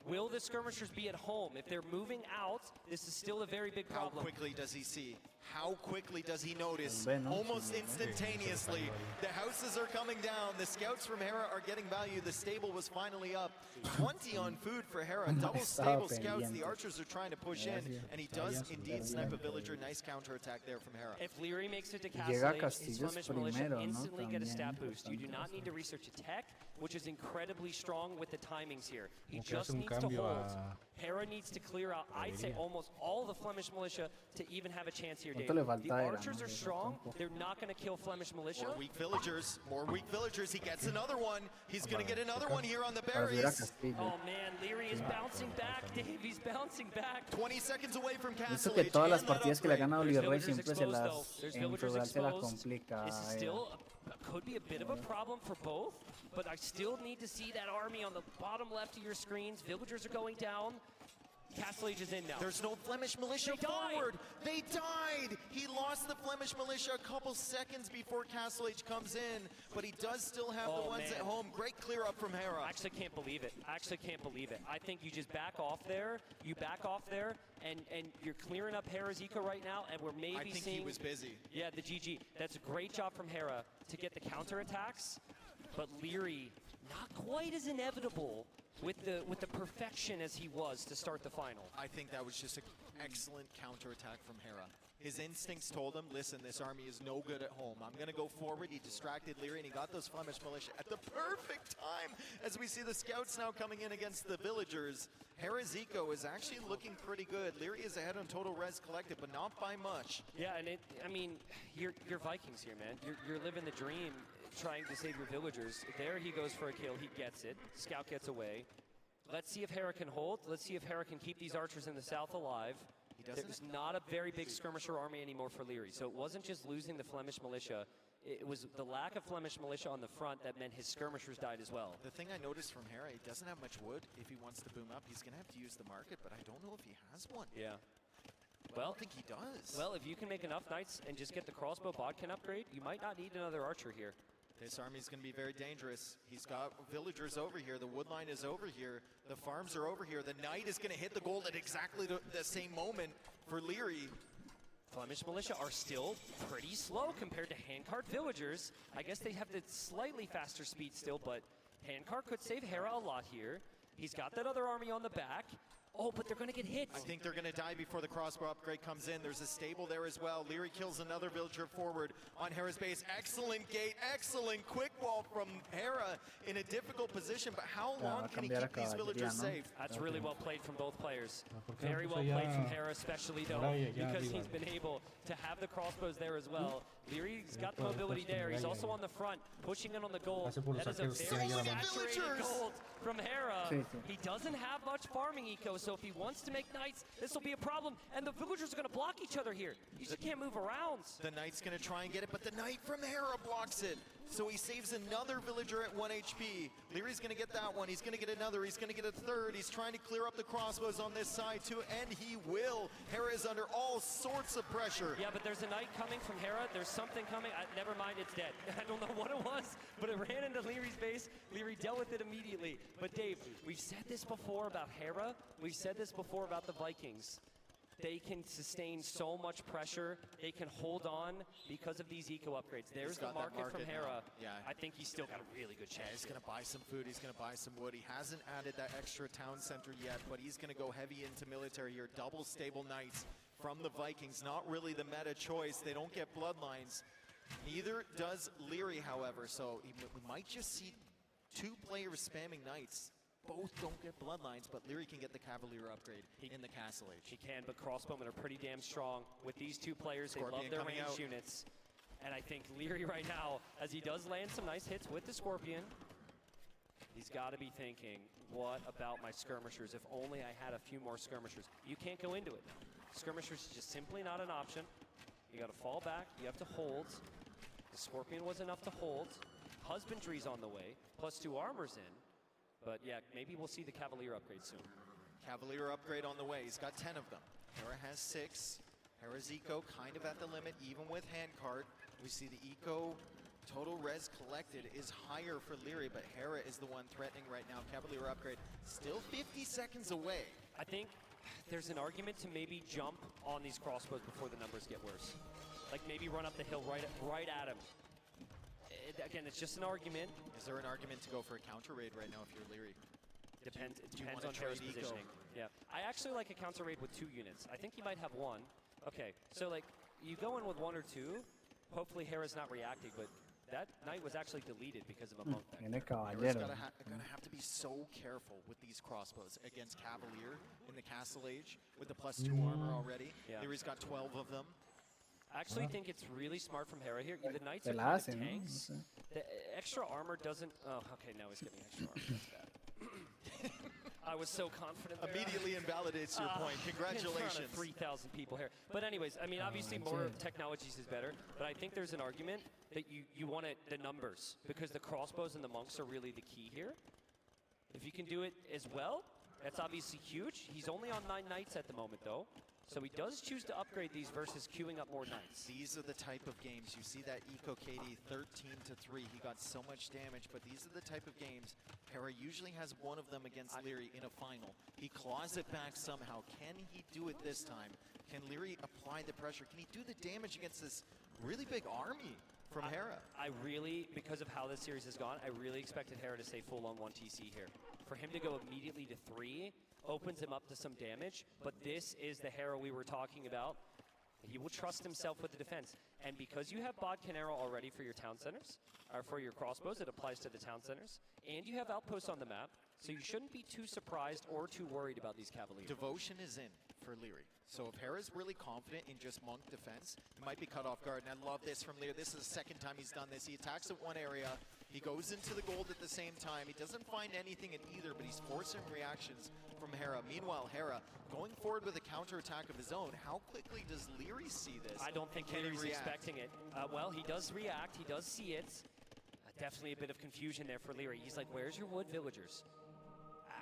Will the skirmishers be at home? If they're moving out, this is still a very big problem. How quickly does he see? How quickly does he notice? Almost instantaneously. The houses are coming down. The scouts from Hera are getting value. The stable was finally up. 20 on food for Hera. Double stable scouts. The archers are trying to push in, and he does indeed snipe a villager. Nice counterattack there from Hera. If Leary makes it to Castle Age, his Flemish militia instantly get a stat boost. You do not need to research a tech, which is incredibly strong with the timings here. He just needs to hold. Hera needs to clear out, I'd say, almost all the Flemish militia to even have a chance here, Dave. The archers are strong. They're not going to kill Flemish militia. More weak villagers. More weak villagers. He gets another one. He's going to get another one here on the berries. Oh, man. Leary is bouncing back, Dave. He's bouncing back. 20 seconds away from Eso Castle que Age. todas las partidas que le ha ganado Leroy siempre se las en Feudal se las complica. This is still could be a bit of a problem for both, but I still need to see that army on the bottom left of your screens. Villagers are going down. Castle Age is in now. There's no Flemish militia forward. They died. He lost the Flemish militia a couple seconds before Castle Age comes in, but he does still have the ones at home. Great clear up from Hera. I actually can't believe it. I actually can't believe it. I think you just back off there. You back off there, and you're clearing up Hera's eco right now, and we're maybe seeing... he was busy. Yeah, the GG. That's a great job from Hera to get the counterattacks, but Leary, not quite as inevitable with the perfection as he was to start the final. I think that was just an excellent counterattack from Hera. His instincts told him, listen, this army is no good at home. I'm going to go forward. He distracted Leary, and he got those Flemish militia at the perfect time as we see the scouts now coming in against the villagers. Hera's eco is actually looking pretty good. Leary is ahead on total res collected, but not by much. Yeah, and I mean, you're Vikings here, man. You're living the dream, trying to save your villagers. There he goes for a kill. He gets it. Scout gets away. Let's see if Hera can hold. Let's see if Hera can keep these archers in the south alive. There's not a very big skirmisher army anymore for Leary. So it wasn't just losing the Flemish militia. It was the lack of Flemish militia on the front that meant his skirmishers died as well. The thing I noticed from Hera, he doesn't have much wood. If he wants to boom up, he's going to have to use the market, but I don't know if he has one. Yeah. Well, I don't think he does. Well, if you can make enough knights and just get the crossbow bodkin upgrade, you might not need another archer here. This army is going to be very dangerous. He's got villagers over here. The wood line is over here. The farms are over here. The knight is going to hit the gold at exactly the same moment for Leary. Flemish militia are still pretty slow compared to handcart villagers. I guess they have the slightly faster speed still, but handcart could save Hera a lot here. He's got that other army on the back. Oh, but they're going to get hit. I think they're going to die before the crossbow upgrade comes in. There's a stable there as well. Leary kills another villager forward on Hera's base. Excellent gate, excellent quick wall from Hera in a difficult position, but how long can he keep these villagers safe? That's really well played from both players. Very well played from Hera, especially though, because he's been able to have the crossbows there as well. Leary's got the mobility there. He's also on the front, pushing in on the gold. That is a very saturated gold from Hera. He doesn't have much farming eco, so if he wants to make knights, this will be a problem. And the villagers are going to block each other here. You just can't move around. The knight's going to try and get it, but the knight from Hera blocks it. So he saves another villager at 1 HP. Leary's going to get that one. He's going to get another. He's going to get a third. He's trying to clear up the crossbows on this side too, and he will. Hera is under all sorts of pressure. Yeah, but there's a knight coming from Hera. There's something coming. Never mind, it's dead. I don't know what it was, but it ran into Leary's base. Leary dealt with it immediately. But Dave, we've said this before about Hera. We've said this before about the Vikings. They can sustain so much pressure. They can hold on because of these eco upgrades. There's the market from Hera. Yeah. I think he's still got a really good chance. Yeah, he's going to buy some food. He's going to buy some wood. He hasn't added that extra town center yet, but he's going to go heavy into military here. Double stable knights from the Vikings. Not really the meta choice. They don't get bloodlines. Neither does Leary, however. So we might just see two players spamming knights. Both don't get bloodlines, but Leary can get the Cavalier upgrade in the Castle Age. He can, but crossbowmen are pretty damn strong. With these two players, they love their ranged units. And I think Leary right now, as he does land some nice hits with the Scorpion, he's got to be thinking, what about my skirmishers? If only I had a few more skirmishers. You can't go into it now. Skirmishers is just simply not an option. You got to fall back. You have to hold. The Scorpion was enough to hold. Husbandry's on the way. +2 armor's in. But yeah, maybe we'll see the Cavalier upgrade soon. Cavalier upgrade on the way. He's got 10 of them. Hera has 6. Hera's eco kind of at the limit, even with handcart. We see the eco total res collected is higher for Leary, but Hera is the one threatening right now. Cavalier upgrade still 50 seconds away. I think there's an argument to maybe jump on these crossbows before the numbers get worse. Like maybe run up the hill right at him. Again, it's just an argument. Is there an argument to go for a counter raid right now if you're Leary? It depends on Hera's positioning. Yeah, I actually like a counter raid with 2 units. I think he might have 1. Okay, so like you go in with 1 or 2. Hopefully Hera's not reacting, but that knight was actually deleted because of a monk. Hera's gonna have to be so careful with these crossbows against Cavalier in the Castle Age with the +2 armor already. Yeah. Leary's got 12 of them. I actually think it's really smart from Hera here. The knights are kind of tanks. The extra armor doesn't... Oh, okay, now he's getting extra armor. That's bad. I was so confident there. Immediately invalidates your point. Congratulations. In front of 3,000 people here. But anyways, I mean, obviously more technologies is better, but I think there's an argument that you want the numbers, because the crossbows and the monks are really the key here. If you can do it as well, that's obviously huge. He's only on 9 knights at the moment, though. So he does choose to upgrade these versus queuing up more knights. These are the type of games. You see that Eco KD 13-3. He got so much damage, but these are the type of games. Hera usually has one of them against Leary in a final. He claws it back somehow. Can he do it this time? Can Leary apply the pressure? Can he do the damage against this really big army from Hera? I really, because of how this series has gone, I really expected Hera to stay full on 1 TC here. For him to go immediately to 3 opens him up to some damage, but this is the Hera we were talking about. He will trust himself with the defense. And because you have Bod Canero already for your town centers, or for your crossbows, it applies to the town centers, and you have outposts on the map, so you shouldn't be too surprised or too worried about these Cavaliers. Devotion is in for Leary. So if Hera's really confident in just monk defense, he might be cut off guard. And I love this from Leary. This is the second time he's done this. He attacks at one area. He goes into the gold at the same time. He doesn't find anything in either, but he's forcing reactions from Hera. Meanwhile, Hera going forward with a counterattack of his own. How quickly does Leary see this? I don't think Leary's expecting it. Well, he does react. He does see it. Definitely a bit of confusion there for Leary. He's like, where's your wood villagers?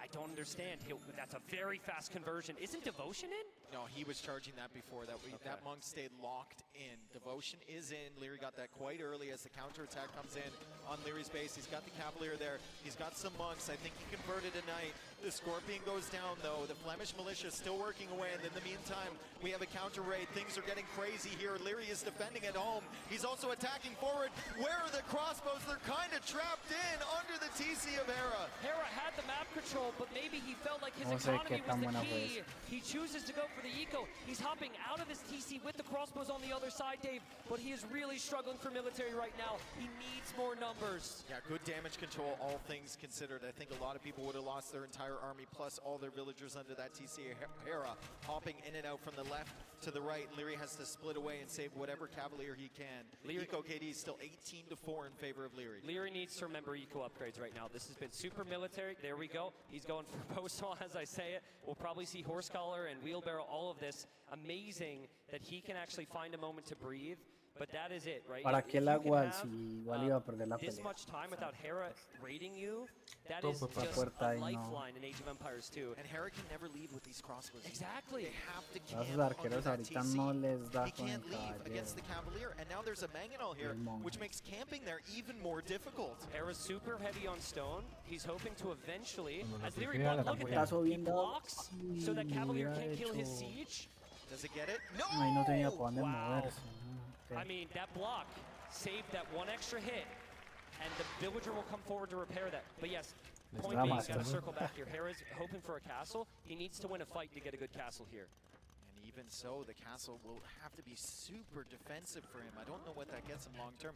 I don't understand. That's a very fast conversion. Isn't Devotion in? No, he was charging that before. That monk stayed locked in. Devotion is in. Leary got that quite early as the counterattack comes in on Leary's base. He's got the Cavalier there. He's got some monks. I think he converted a knight. The Scorpion goes down, though. The Flemish militia is still working away. And in the meantime, we have a counter raid. Things are getting crazy here. Leary is defending at home. He's also attacking forward. Where are the crossbows? They're kind of trapped in under the TC of Hera. Hera had the map control, but maybe he felt like his economy was the key. He chooses to go for the eco. He's hopping out of his TC with the crossbows on the other side, Dave, but he is really struggling for military right now. He needs more numbers. Yeah, good damage control, all things considered. I think a lot of people would have lost their entire army, plus all their villagers under that TC. Hera hopping in and out from the left to the right. Leary has to split away and save whatever Cavalier he can. Eco KD is still 18-4 in favor of Leary. Leary needs to remember eco upgrades right now. This has been super military. There we go. He's going for Bowsaw as I say it. We'll probably see horse collar and wheelbarrow, all of this. Amazing that he can actually find a moment to breathe. But that is it, right? ¿Para qué el agua si igual iba a perder la pelea? This much time without Hera raiding you, that is just a lifeline in Age of Empires 2. And Hera can never leave with these crossbows. Exactly. They have to Los camp under arqueros that ahorita TC. no les da He con el can't leave against the Cavalier, and now there's a Mangonel here, which makes camping there even more difficult. Hera's super heavy on stone. He's hoping to eventually, as Leary look at that, he blocks so that Cavalier can't kill his siege. Does it get it? No! Ahí no tenía por dónde moverse. I mean, that block saved that one extra hit, and the villager will come forward to repair that. But yes, point being, he's got to circle back here. Hera's hoping for a castle. He needs to win a fight to get a good castle here. And even so, the castle will have to be super defensive for him. I don't know what that gets him long term.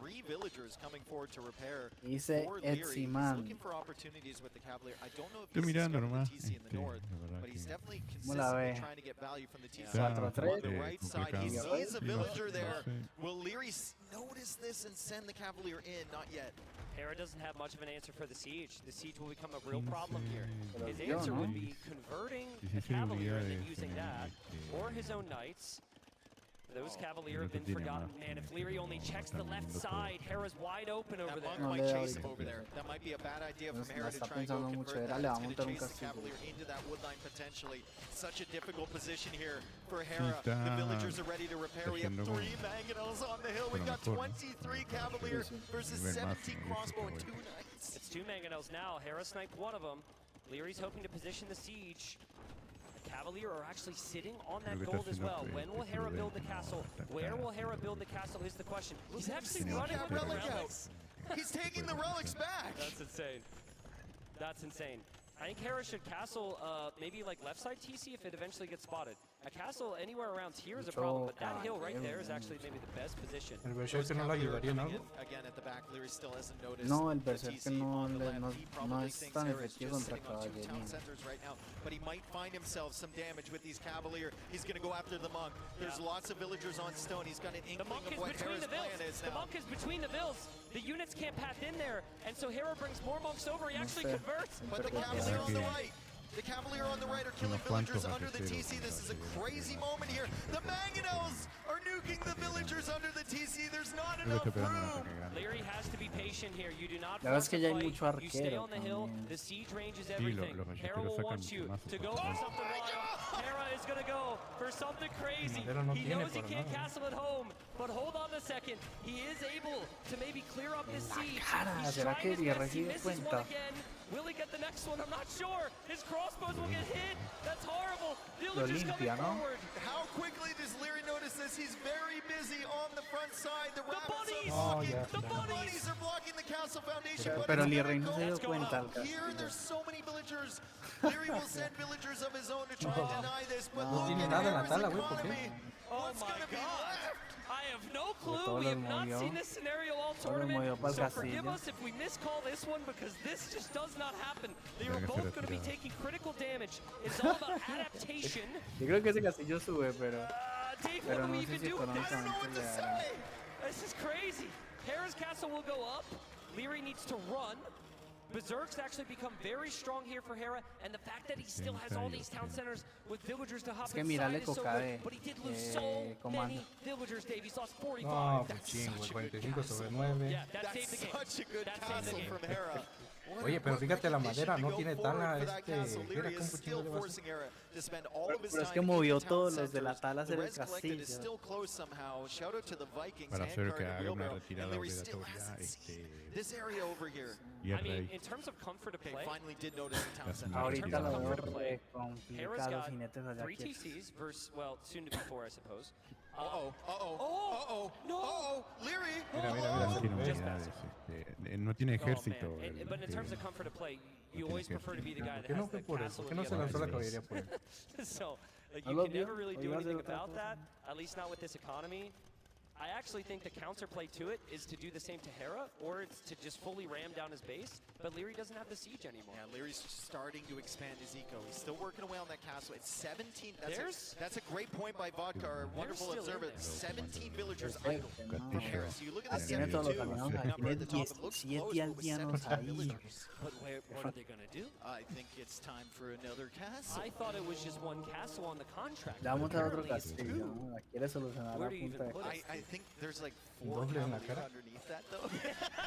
3 villagers coming forward to repair. Dice Leary. He's Etsiman. looking for opportunities with the Cavalier. I don't know if he's discovered the TC in the north, but he's que definitely ¿Cómo la consistently ve? trying to get value from the TC. está On the bastante right side, he complicado. sees a Y no villager there. sé. Will Leary notice this and send the Cavalier in? Not yet. Hera doesn't have much of an answer for the siege. The siege will become a real problem here. Pero His yo, answer ¿no? would be converting a 16 Cavalier and then unidades using en that, este, or his own Knights. Those Cavalier have no been tiene forgotten. más, Man, if Leary only checks the left side, Hera's wide open over That there. monk might chase him over there. That might be a bad idea from Hera to try and go convert that. It's going to chase the Cavalier into that wood line potentially. Such a difficult position here for Hera. The villagers are ready to repair. We have 3 Mangonels on the hill. We've got 23 Cavalier versus 17 crossbow and 2 Knights. It's 2 Mangonels now. Hera sniped one of them. Leary's hoping to position the siege. The Cavalier are actually sitting on that gold as well. When will Hera build the castle? Where will Hera build the castle is the question. He's actually running with the relics. He's taking the relics back. That's insane. That's insane. I think Hera should castle maybe like left side TC if it eventually gets spotted. A castle anywhere around here is a problem, but that hill right there is actually maybe the best position. El berserker no le ayudaría en algo. Again at the back, Leary still hasn't noticed. No, el the berserker TC no, on the le, left. no, He no probably es thinks tan Hera is efectivo just contra sitting on 2 town caballería. centers right now, but he might find himself some damage with these Cavalier. He's going to go after the monk. There's lots of villagers on stone. He's got an The monk inkling of is what between Hera's the vills. plan is The now. monk is between the vills. The units can't path in there, and so Hera brings more monks over. He actually converts. But the Cavalier on the right. The Cavalier on the right are killing villagers under the TC. This is a crazy moment here. The Mangonels are nuking the villagers under the TC. There's not enough room. Leary has to be patient here. You do not La verdad es force que the ya hay fight. mucho You stay arquero on the hill. también. The siege range is Sí, everything. los Hera arqueros will sacan want you mazos to go por for todos. something wild. Hera is going to go for something crazy. Madero no He tiene knows he para can't nada. castle at home, but hold on a second. He is able to maybe clear up this siege. cara, He's ¿será trying que his ni best. He recibe misses one cuenta? again. Will he get the next one? I'm not sure. His crossbows will get hit. That's horrible. Villagers limpia, coming ¿no? forward. How quickly does Leary notice this? He's very busy on the front side. The rabbits bunnies! are blocking. Oh, yeah. The bunnies are blocking the castle foundation. but Pero it's Leary gonna no se dio go cuenta out. al Here, castillo. there's so many villagers. Leary will send villagers of his own to try and deny this, but No look tiene at nada en la Hera's tabla, güey, ¿por qué? economy. Oh What's my gonna be God. left? I have no clue. todo We lo have not movió. seen this scenario all Todo lo tournament. movió pa'l So forgive castillo. us if we miscall this one because this just does not happen. They are Tiene que both ser going to be retirado. taking critical damage. It's all about adaptation. Yo creo que ese castillo sube, pero Dave, what pero do we no sé even si do with this? económicamente le dará. This is crazy. Hera's castle will go up. Leary needs to run. Berserk's actually become very strong here for Hera, and the fact that he still has all these town centers with villagers to hop Es que inside mírale is so good, Cocade, but he did lose so Comando. many villagers, Dave. He's lost 45. No, pues That's chingo, such a good 45 castle. sobre 9. Yeah, that saved the That's game. such a good That saved the castle game. from Hera. Oye, pero fíjate la madera, no tiene tala. Leary Mira is cómo still chingo le va a hacer. forcing Hera to spend all of his Pero es time que in movió the town todos los de la centers. tala a hacer The el res collected is castillo. still close somehow. Shout out to the Vikings, Para hacer Handguard que and haga una wheelbarrow, retirada and Leary still obligatoria hasn't seen this area over here. y el I mean, rey. in terms of comfort to Okay, play, finally did notice the town That's center. not Ahorita retirado. lo veo Comfort to play. Hera's complicado, got jinetes allá 3 quietos. TCs versus, well, soon to be 4, I suppose. Uh-oh, uh-oh, Oh, uh-oh, no. uh-oh, Leary! Mira, mira, uh-oh. mira, Tiene Just unidades, no tiene Oh, ejército. man. el But in terms of comfort to play, you tiene always que- prefer to be the guy ¿Por that qué no has fue the por castle eso? ¿Por with qué no the se lanzó la other caballería por él? guys. So, ¿No you lo can vio? never really ¿O do iba a hacer anything otra about cosa? that, at least not with this economy. I actually think the counterplay to it is to do the same to Hera, or it's to just fully ram down his base, but Leary doesn't have the siege anymore. Yeah, Leary's starting to expand his eco. He's still working away on that castle. It's 17. That's a great point by Vodka, our wonderful still in observer. there. 17 villagers Perfecto, idle ¿no? from Hera. So you look at Ah, the tiene todos los 72 aldeanos ahí, number at the tiene top. It looks 17 close, but with aldeanos 17 ahí. villagers. But what are they going to do? I think it's time for another castle. I thought it was just one castle on the contract. Le vamos a dar otro Apparently it's castillo, two. ¿no? La quiere solucionar Where a do you punta de even put it? I think there's like 4 Doble en la Cavalier cara. underneath that though.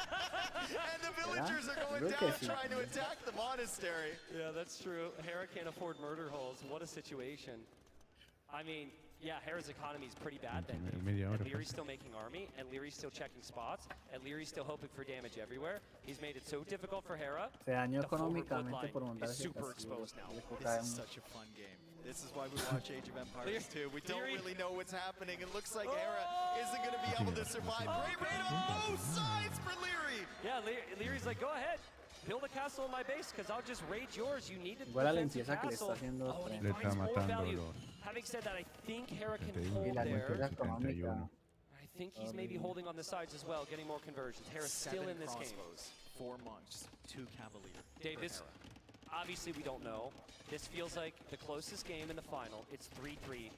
And the villagers are going Creo que down sí. trying to attack the monastery. Yeah, that's true. Hera can't afford murder holes. What a situation. I mean, yeah, Hera's economy is pretty bad then. En media hora, And Leary's pues. still making army, and Leary's still checking spots, and Leary's still hoping for damage everywhere. He's made it so difficult for Hera. Se dañó The forward económicamente bloodline por montar is ese super castillo. exposed now. Le This Cocade is mucho. such a fun game. This is why we watch Age of Empires too. We don't Leary. really know what's happening. It looks like Hera isn't going to be able to survive. Great raid on both sides for Leary. Yeah, Leary's like, go ahead. Build a castle in my base, because I'll just raid yours. You need a Igual la defensive limpieza que le castle. está haciendo Oh, and he Le finds está more matando value. los Having said that, I think Hera can 71. hold Y la there. limpieza económica. 71. I think he's maybe holding on the sides as well, getting more conversions. Hera's still 7 in this game. crossbows, 4 monks, 2 Cavalier. Dave, for this, Hera. obviously we don't know. This feels like the closest game in the final. It's 3-3.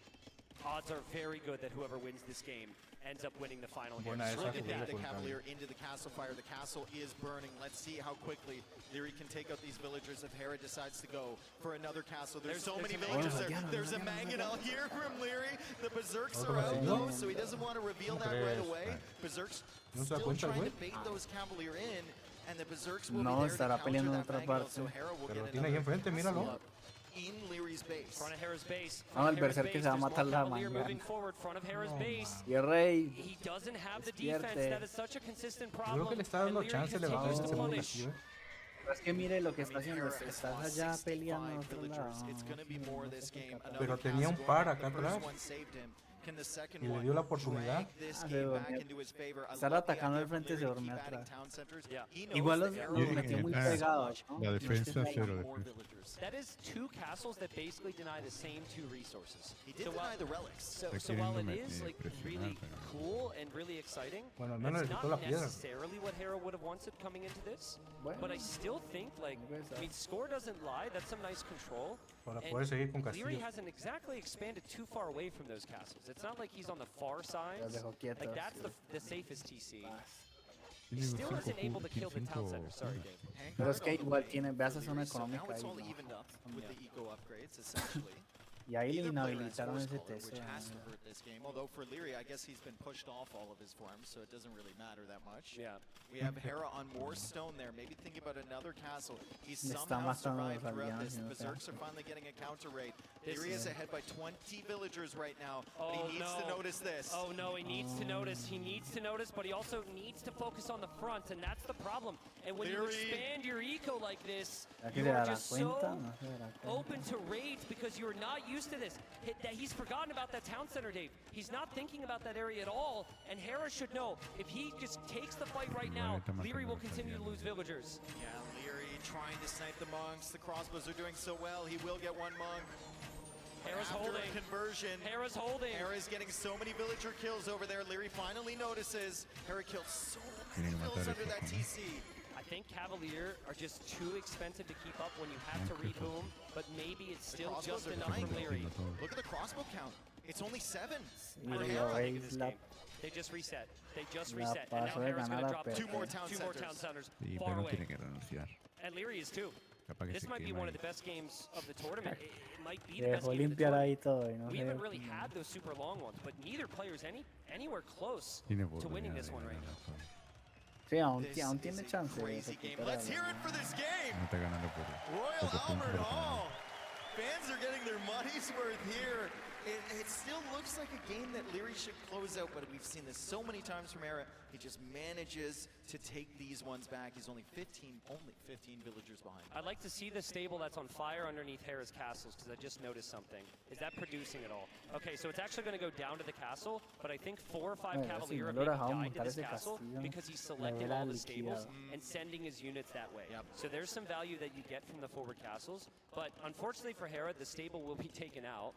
Odds are very good that whoever wins this game ends up winning the final here. Look at that, the Cavalier into the castle fire. The castle is burning. Let's see how quickly Leary can take out these villagers if Hera decides to go for another castle. There's so many villagers there. There's a mangonel here from Leary. The Berserks are out though, so he doesn't want to reveal that right away. Berserks still trying to bait those Cavalier in, and the Berserks will be there to counter that mangonel, so Hera will get another in Leary's base. Front of Hera's base. No, el berserker se va a matar la Moving forward, front of Hera's base. Y el rey. He doesn't have the defense. That is such a consistent problem. Creo que le está dando chance, le va a dar ese segundo así, Es que mire lo que está haciendo, estás allá peleando a otro lado. Pero tenía un par acá atrás. Y le dio la oportunidad. Estar atacando al frente se durmió atrás. Igual los metió muy pegados, ¿no? La defensa cero defensa. That is two castles that basically deny the same two resources. He did deny the relics. So while it is like really cool and really exciting, bueno, al menos it's le not la piedra. necessarily what Hera would have wanted coming into this. But I still think, like, I mean, score doesn't lie. That's some nice control. Para poder seguir con Leary castillos. hasn't exactly expanded too far away from those castles. It's not like he's on the far side. Like that's the safest TC. He still isn't able to kill the town center. Sorry, Dave. Pero es que igual tiene, ve a esa zona económica Now it's ahí, all ¿no? evened up with the eco upgrades, essentially. Y ahí le Either player has inhabilitaron horse ese collar, teso. which has to hurt this game. Although for Leary, I guess he's been pushed off all of his forms, so it doesn't really matter that much. Yeah. We have Hera on more stone there. Maybe think about another castle. He's Le está somehow matando survived los throughout aldeanos, this. The ¿no? Berserks are finally getting a counter raid. This Leary is is- ahead by 20 villagers right now, but Oh, he needs to no. notice this. Oh no, he needs to notice. He needs to notice, but he also needs to focus on the front, and that's the problem. And when you Leary. expand your eco like this, ¿Será que you se are dará just cuenta? so No se dará cuenta. open to raids because you're not used to this. He's forgotten about that town center, Dave. He's not thinking about that area at all, and Hera should know. If he just takes the fight right now, Leary will continue to lose villagers. Yeah, Leary trying to snipe the monks. The crossbows are doing so well. He will get one monk. Hera's After holding. a conversion. Hera's holding. Hera's getting so many villager kills over there. Leary finally notices. Hera killed so many Tiene que vills matar under ese that Conan. TC. I think Cavalier are just too expensive to keep up when you have to reboom, but maybe it's The still crossbows just are enough dying. for Leary. Look at the crossbow count. It's only 7. Y For lo Hera. veis la They just reset. They just La reset. And now paso de Hera's going ganar to a drop Pepe. two more town centers Sí, far pero away. tiene que renunciar. And Leary is too. Capaz que This se might be quema one of ahí. the best games of the tournament. It might be Se the best dejó game of the limpiar tournament. ahí todo y no We sé. haven't really had those super long ones, but neither player's anywhere close Tiene to winning oportunidad this de one right ganar now. todo. Sí, aún, This aún is tiene a chance de crazy game. recuperar. Let's hear it for this game. No está ganando por Royal poco punto, Albert pero está Hall. ganando. Fans are getting their money's worth here. It still looks like a game that Leary should close out, but we've seen this so many times from Hera. He just manages to take these ones back. He's only 15 villagers behind. I'd like to see the stable that's on fire underneath Hera's castles, because I just noticed something. Is that producing at all? Okay, so it's actually going to go down to the castle, but I think 4 or 5 Bueno, Cavalier si have no lo maybe dejamos died to montar this ese castle castillo, because he la selected hubiera all the stables liquidado. and sending his units that way. So there's some value that you get from the forward castles, but unfortunately for Hera, the stable will be taken out.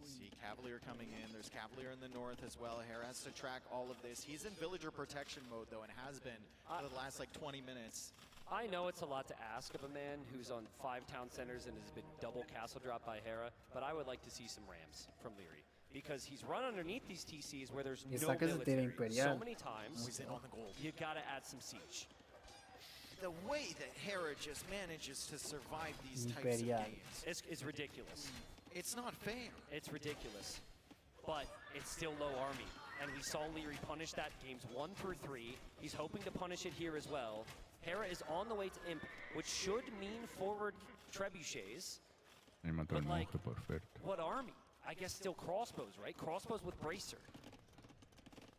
See Cavalier coming in. There's Cavalier in the north as well. Hera has to track all of this. He's in villager protection mode though, and has been for the last like 20 minutes. I know it's a lot to ask of a man who's on 5 town centers and has been double castle dropped by Hera, but I would like to see some Rams from Leary. Because he's run underneath these TCs where there's Y no está que se tira military so imperial. many times. He's in on the gold. You gotta add some siege. The way that Hera just manages to survive these types of Imperial. games. It's ridiculous. It's not fair. It's ridiculous. But it's still low army. And we saw Leary punish that games 1 through 3. He's hoping to punish it here as well. Hera is on the way to Imp, which should mean forward trebuchets. Me mató el But, like, monje por oferta. What army? I guess still crossbows, right? Crossbows with bracer.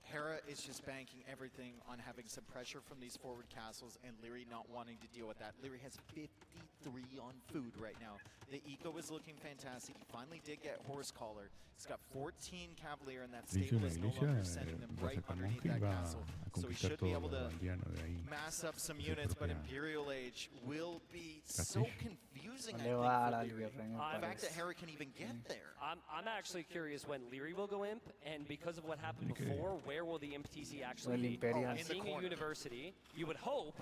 Hera is just banking everything on having some pressure from these forward castles and Leary not wanting to deal with that. Leary has 53 on food right now. The eco is looking fantastic. He finally did get Horse Collar. He's got 14 Cavalier and that Dice stable la is no iglesia longer sending them va a right sacar underneath monje y that va castle. a So he conquistar should be todo able lo to aldeano de ahí. mass up some de su units, but propia Imperial Age will be so Castillo. confusing, No I le va a dar think, al for Leary. virrey, me The fact that parece. Hera can even get there. I'm actually curious when Leary will go Imp, and because of what happened Okay. before, where will the Imp TC actually El be? Imperial. in the Being a corner. university, you would hope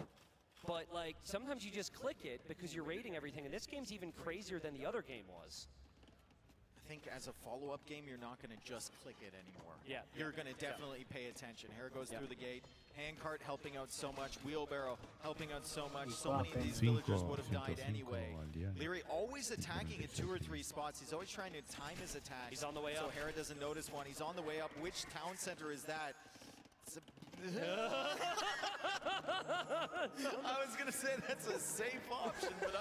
but like sometimes you just click it because you're rating everything, and this game's even crazier than the other game was. I think as a follow-up game, you're not going to just click it anymore. Yeah. You're going to definitely pay attention. Hera goes through the gate. Handcart helping out so much. Wheelbarrow helping out so much. So many of these villagers would have died anyway. Leary always attacking at 2 or 3 spots. He's always trying to time his attacks. He's on the way up. So Hera doesn't notice one. He's on the way up. Which town center is that? I was going to say that's a safe option, but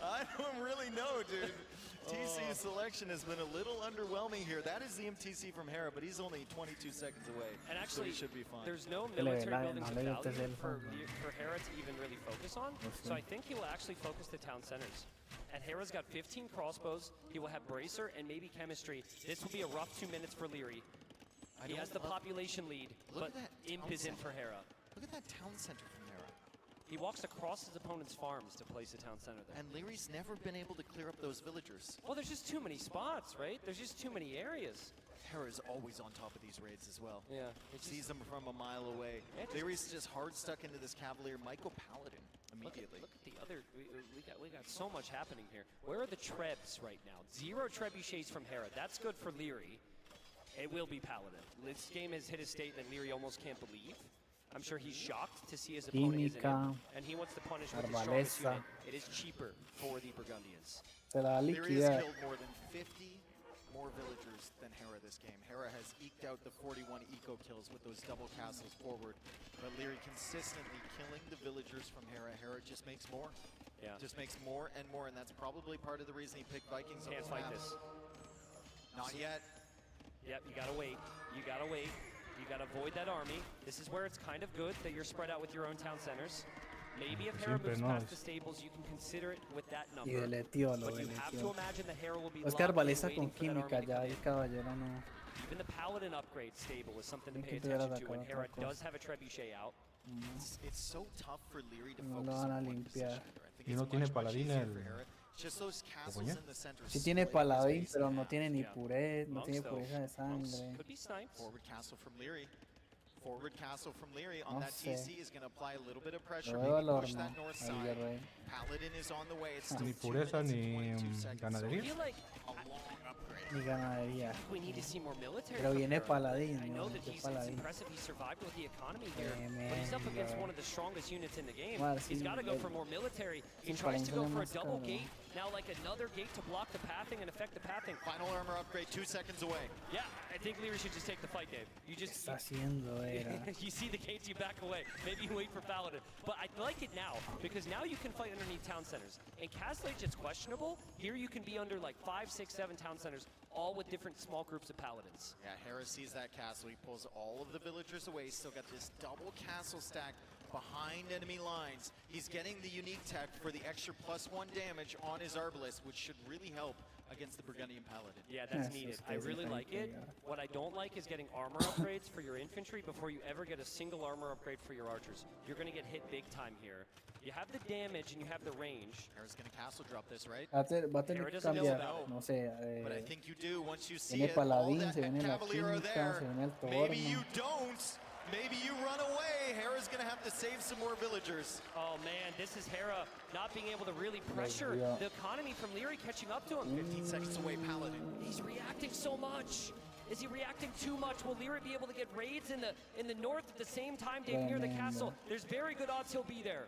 I don't really know, dude. TC's selection has been a little underwhelming here. That is the MTC from Hera, but he's only 22 seconds away. And actually, so he should be fine. There's no military buildings of value for Hera to even really focus on. So I think he will actually focus the town centers. And Hera's got 15 crossbows. He will have Bracer and maybe Chemistry. This will be a rough 2 minutes for Leary. He has the population lead, but Imp is in for Hera. Look at that town center from Hera. He walks across his opponent's farms to place a town center there. And Leary's never been able to clear up those villagers. Well, there's just too many spots, right? There's just too many areas. Hera's always on top of these raids as well. Yeah. Sees them from a mile away. Leary's just hard stuck into this Cavalier. Michael Paladin immediately. Look at the other, we got so much happening here. Where are the Trebs right now? 0 trebuchets from Hera. That's good for Leary. It will be Paladin. This game has hit a state that Leary almost can't believe. I'm sure he's shocked to see his opponent is in it, and he wants to punish with his strongest unit. It is cheaper for the Burgundians. Leary has killed more than 50 more villagers than Hera this game. Hera has eked out the 41 eco kills with those double castles forward, but Leary consistently killing the villagers from Hera. Hera just makes more. Yeah. Just makes more, and that's probably part of the reason he picked Vikings. Can't fight this. Not yet. Yep, you gotta wait. You gotta wait. You gotta avoid that army. This is where it's kind of good that you're spread out with your own town centers. Maybe if Hera moves past the stables, you can consider it with that number. But you have to imagine that Hera will be locked in waiting for that army to come in. Even the Paladin upgrade stable is something to pay attention to, and Hera does have a trebuchet out. It's so tough for Leary to focus on one position. I think Y no tiene paladín el... Sí tiene paladín, pero no tiene ni pureza, no tiene pureza de sangre. Forward castle from Leary. Forward castle from Leary on that TC is going to apply a little bit of pressure, maybe push that north side. Paladin is on the way. It's still Ni pureza ni ganadería. Ni ganadería. We need to see more military. Pero viene paladín. I know that he's impressive. He survived with the economy here, but he's up against one of the strongest units in the game. He's got to go for more military. He tries to go for a double gate. Now like another gate to block the pathing and affect the pathing. Final armor upgrade 2 seconds away. Yeah, I think Leary should just take the fight, Dave. You just you see the gates, you back away. Maybe you wait for Paladin. But I like it now, because now you can fight underneath town centers. In Castle Age, it's questionable. Here you can be under like 5, 6, 7 town centers, all with different small groups of Paladins. Yeah, Hera sees that castle. He pulls all of the villagers away. Still got this double castle stack behind enemy lines. He's getting the unique tech for the extra +1 damage on his Arbalest, which should really help against the Burgundian Paladin. Yeah, that's needed. I really like it. What I don't like is getting armor upgrades for your infantry before you ever get a single armor upgrade for your archers. You're going to get hit big time here. You have the damage and you have the range. Hera's going to castle drop this, right? Va a tener que cambiar, no sé. But I think you do once you see Viene it. All paladín, that se viene la Cavalier are química, there. se viene el Maybe you torno. don't. Maybe you run away. Hera's going to have to save some more villagers. Oh man, this is Hera not being able to really pressure the economy from Leary catching up to him. 15 seconds away, Paladin. He's reacting so much. Is he reacting too much? Will Leary be able to get raids in the north at the same time, Dave, near the castle? There's very good odds he'll be there.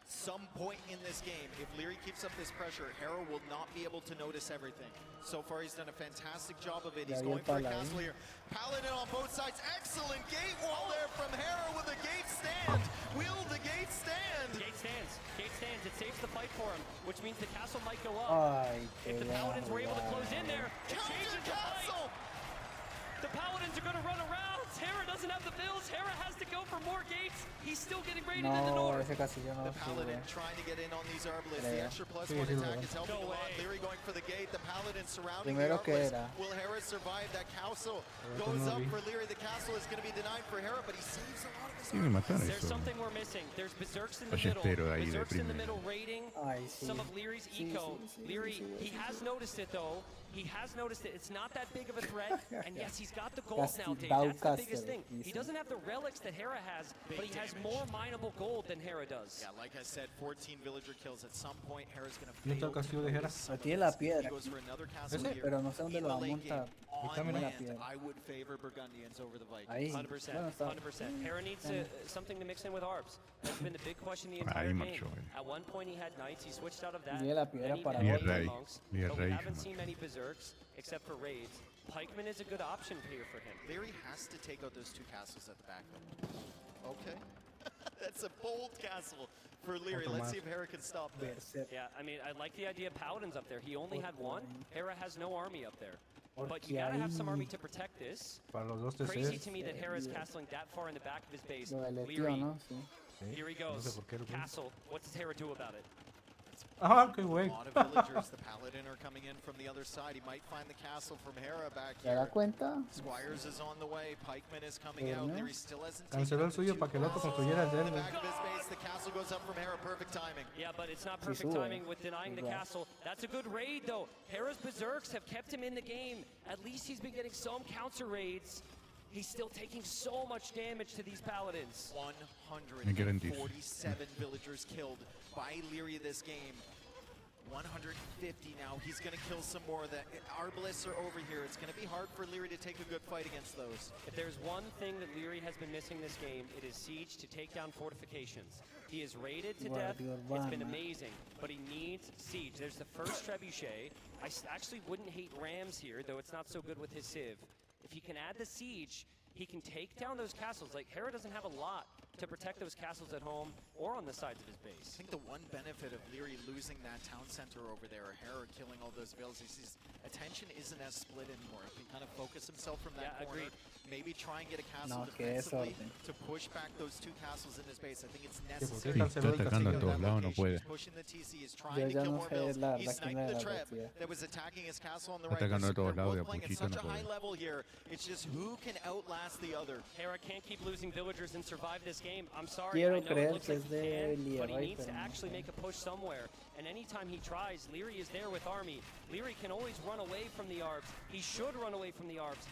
Some point in this game, if Leary keeps up this pressure, Hera will not be able to notice everything. So far, he's done a fantastic job of it. He's going for a castle here. Paladin on both sides. Excellent gate wall there from Hera with a gate stand. Will the gate stand? Gate stands. Gate stands. It saves the fight for him, which means the castle might go up. If the Paladins were able to close in there, it changes the fight. The Paladins are going to run around. Hera doesn't have the bills. Hera has to go for more gates. He's still getting raided in the north. Ese castillo no The Paladin trying to get in on these Arbalists. The extra +1 attack is helping him out. Leary going for the gate. The Paladin surrounding the Arbalist. Will Hera survive? That castle goes up for Leary. The castle is going to be denied for Hera, but he saves a lot of his There's something we're missing. There's Berserks in the middle. Berserks in the middle raiding some of Leary's eco. Leary, he has noticed it though. He has noticed that it's not that big of a threat, and yes, he's got the gold now, Dave. That's the biggest thing. He doesn't have the relics that Hera has, but he has more mineable gold than Hera does. Yeah, like I said, 14 villager kills. At some point, Hera's going to ¿Y fail. el castillo de Hera? Tiene la piedra, Goes for another castle ¿Ese? here. pero no sé dónde lo va a montar. On la land, piedra. I would favor Burgundians over the Vikings. Ahí, 100%. bueno, está. 100%. Hera needs something to mix in with ARBs. That's been the big question the entire Ahí game. marchó, At one point he had knights, he switched out of that. Tiene la piedra Then he para went abajo. with Ni monks, el but we rey haven't se seen many berserks except for raids. Pikeman is a good option here for him. Leary has to take out those two castles at the back. Okay. That's a bold castle for Leary. Let's see if Hera can stop that. Yeah, I mean, I like the idea of paladins up there. He only had one. Hera has no army up there. But you gotta have some army to protect this. Para los dos Crazy TCs. to me that Hera's castling that far in the back of his base. Lo del Leary, tío, ¿no? Sí. here he goes. Castle. What does Hera do about it? Ah, qué güey. A lot of villagers. The paladin are coming in from the other side. He might find the castle from Hera back ¿Te das here. cuenta? Squires is on the way. Pikeman is coming out. Leary still hasn't Canceló el suyo para que el otro construyera el de él. back of his base. The castle goes up from Hera. Perfect timing. Yeah, but it's not perfect timing with denying the castle. That's a good raid, though. Hera's berserks have kept him in the game. At least he's been getting some counter raids. He's still taking so much damage to these paladins. 147 villagers killed by Leary this game. 150 now. He's going to kill some more. The Arbalists are over here. It's going to be hard for Leary to take a good fight against those. If there's one thing that Leary has been missing this game, it is siege to take down fortifications. He is raided to death. It's been amazing, but he needs siege. There's the first trebuchet. I actually wouldn't hate Rams here, though it's not so good with his civ. If he can add the siege, he can take down those castles. Like, Hera doesn't have a lot to protect those castles at home or on the sides of his base. I think the one benefit of Leary losing that town center over there, or Hera killing all those villas, is his attention isn't as split anymore. If he kind of focus himself from that corner, maybe try and get a castle defensively to push back those two castles in his base. I think it's necessary. Está atacando a todos lados, no puede. He's pushing the TC, he's trying to kill more villas. He sniped the trap that was attacking his castle on the right. Atacando a todos lados, de a They're both playing at poquito such no a high puede. level here. It's just who can outlast the other. Hera can't keep losing villagers and survive this game. I'm sorry, Quiero I know it creer looks que like es he de can, but he Leroy, needs to pero no actually sé. make a push somewhere. And anytime he tries, Leary is there with army. Leary can always run away from the ARBs. He should run away from the ARBs.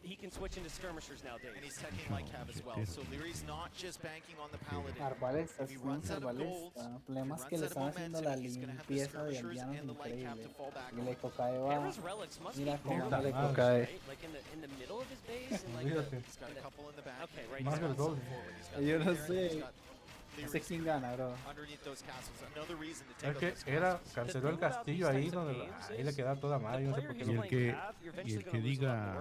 He can switch into skirmishers now, Dave. And he's teching like Cav as well. So Leary's not just banking on the paladin. Arbalestas, If he unos runs out of gold, arbalestas. El problema es if he que le runs out están of haciendo momentum, la he's gonna have the limpieza de skirmishers aldeanos and the light cap increíble. to fall back Y on. le cocae va. Hera's relics must Mira be cómo buried, le right? cocae. Like in the middle of his base, and like Olvídate. He's got a couple in the back. Okay, right Más there. del doble. Yo no sé. No sé quién gana, bro. Underneath those castles, another reason to Es take out que those Hera castles. canceló el castillo ahí donde ahí le queda toda madre. Yo no sé por qué Y no. el que diga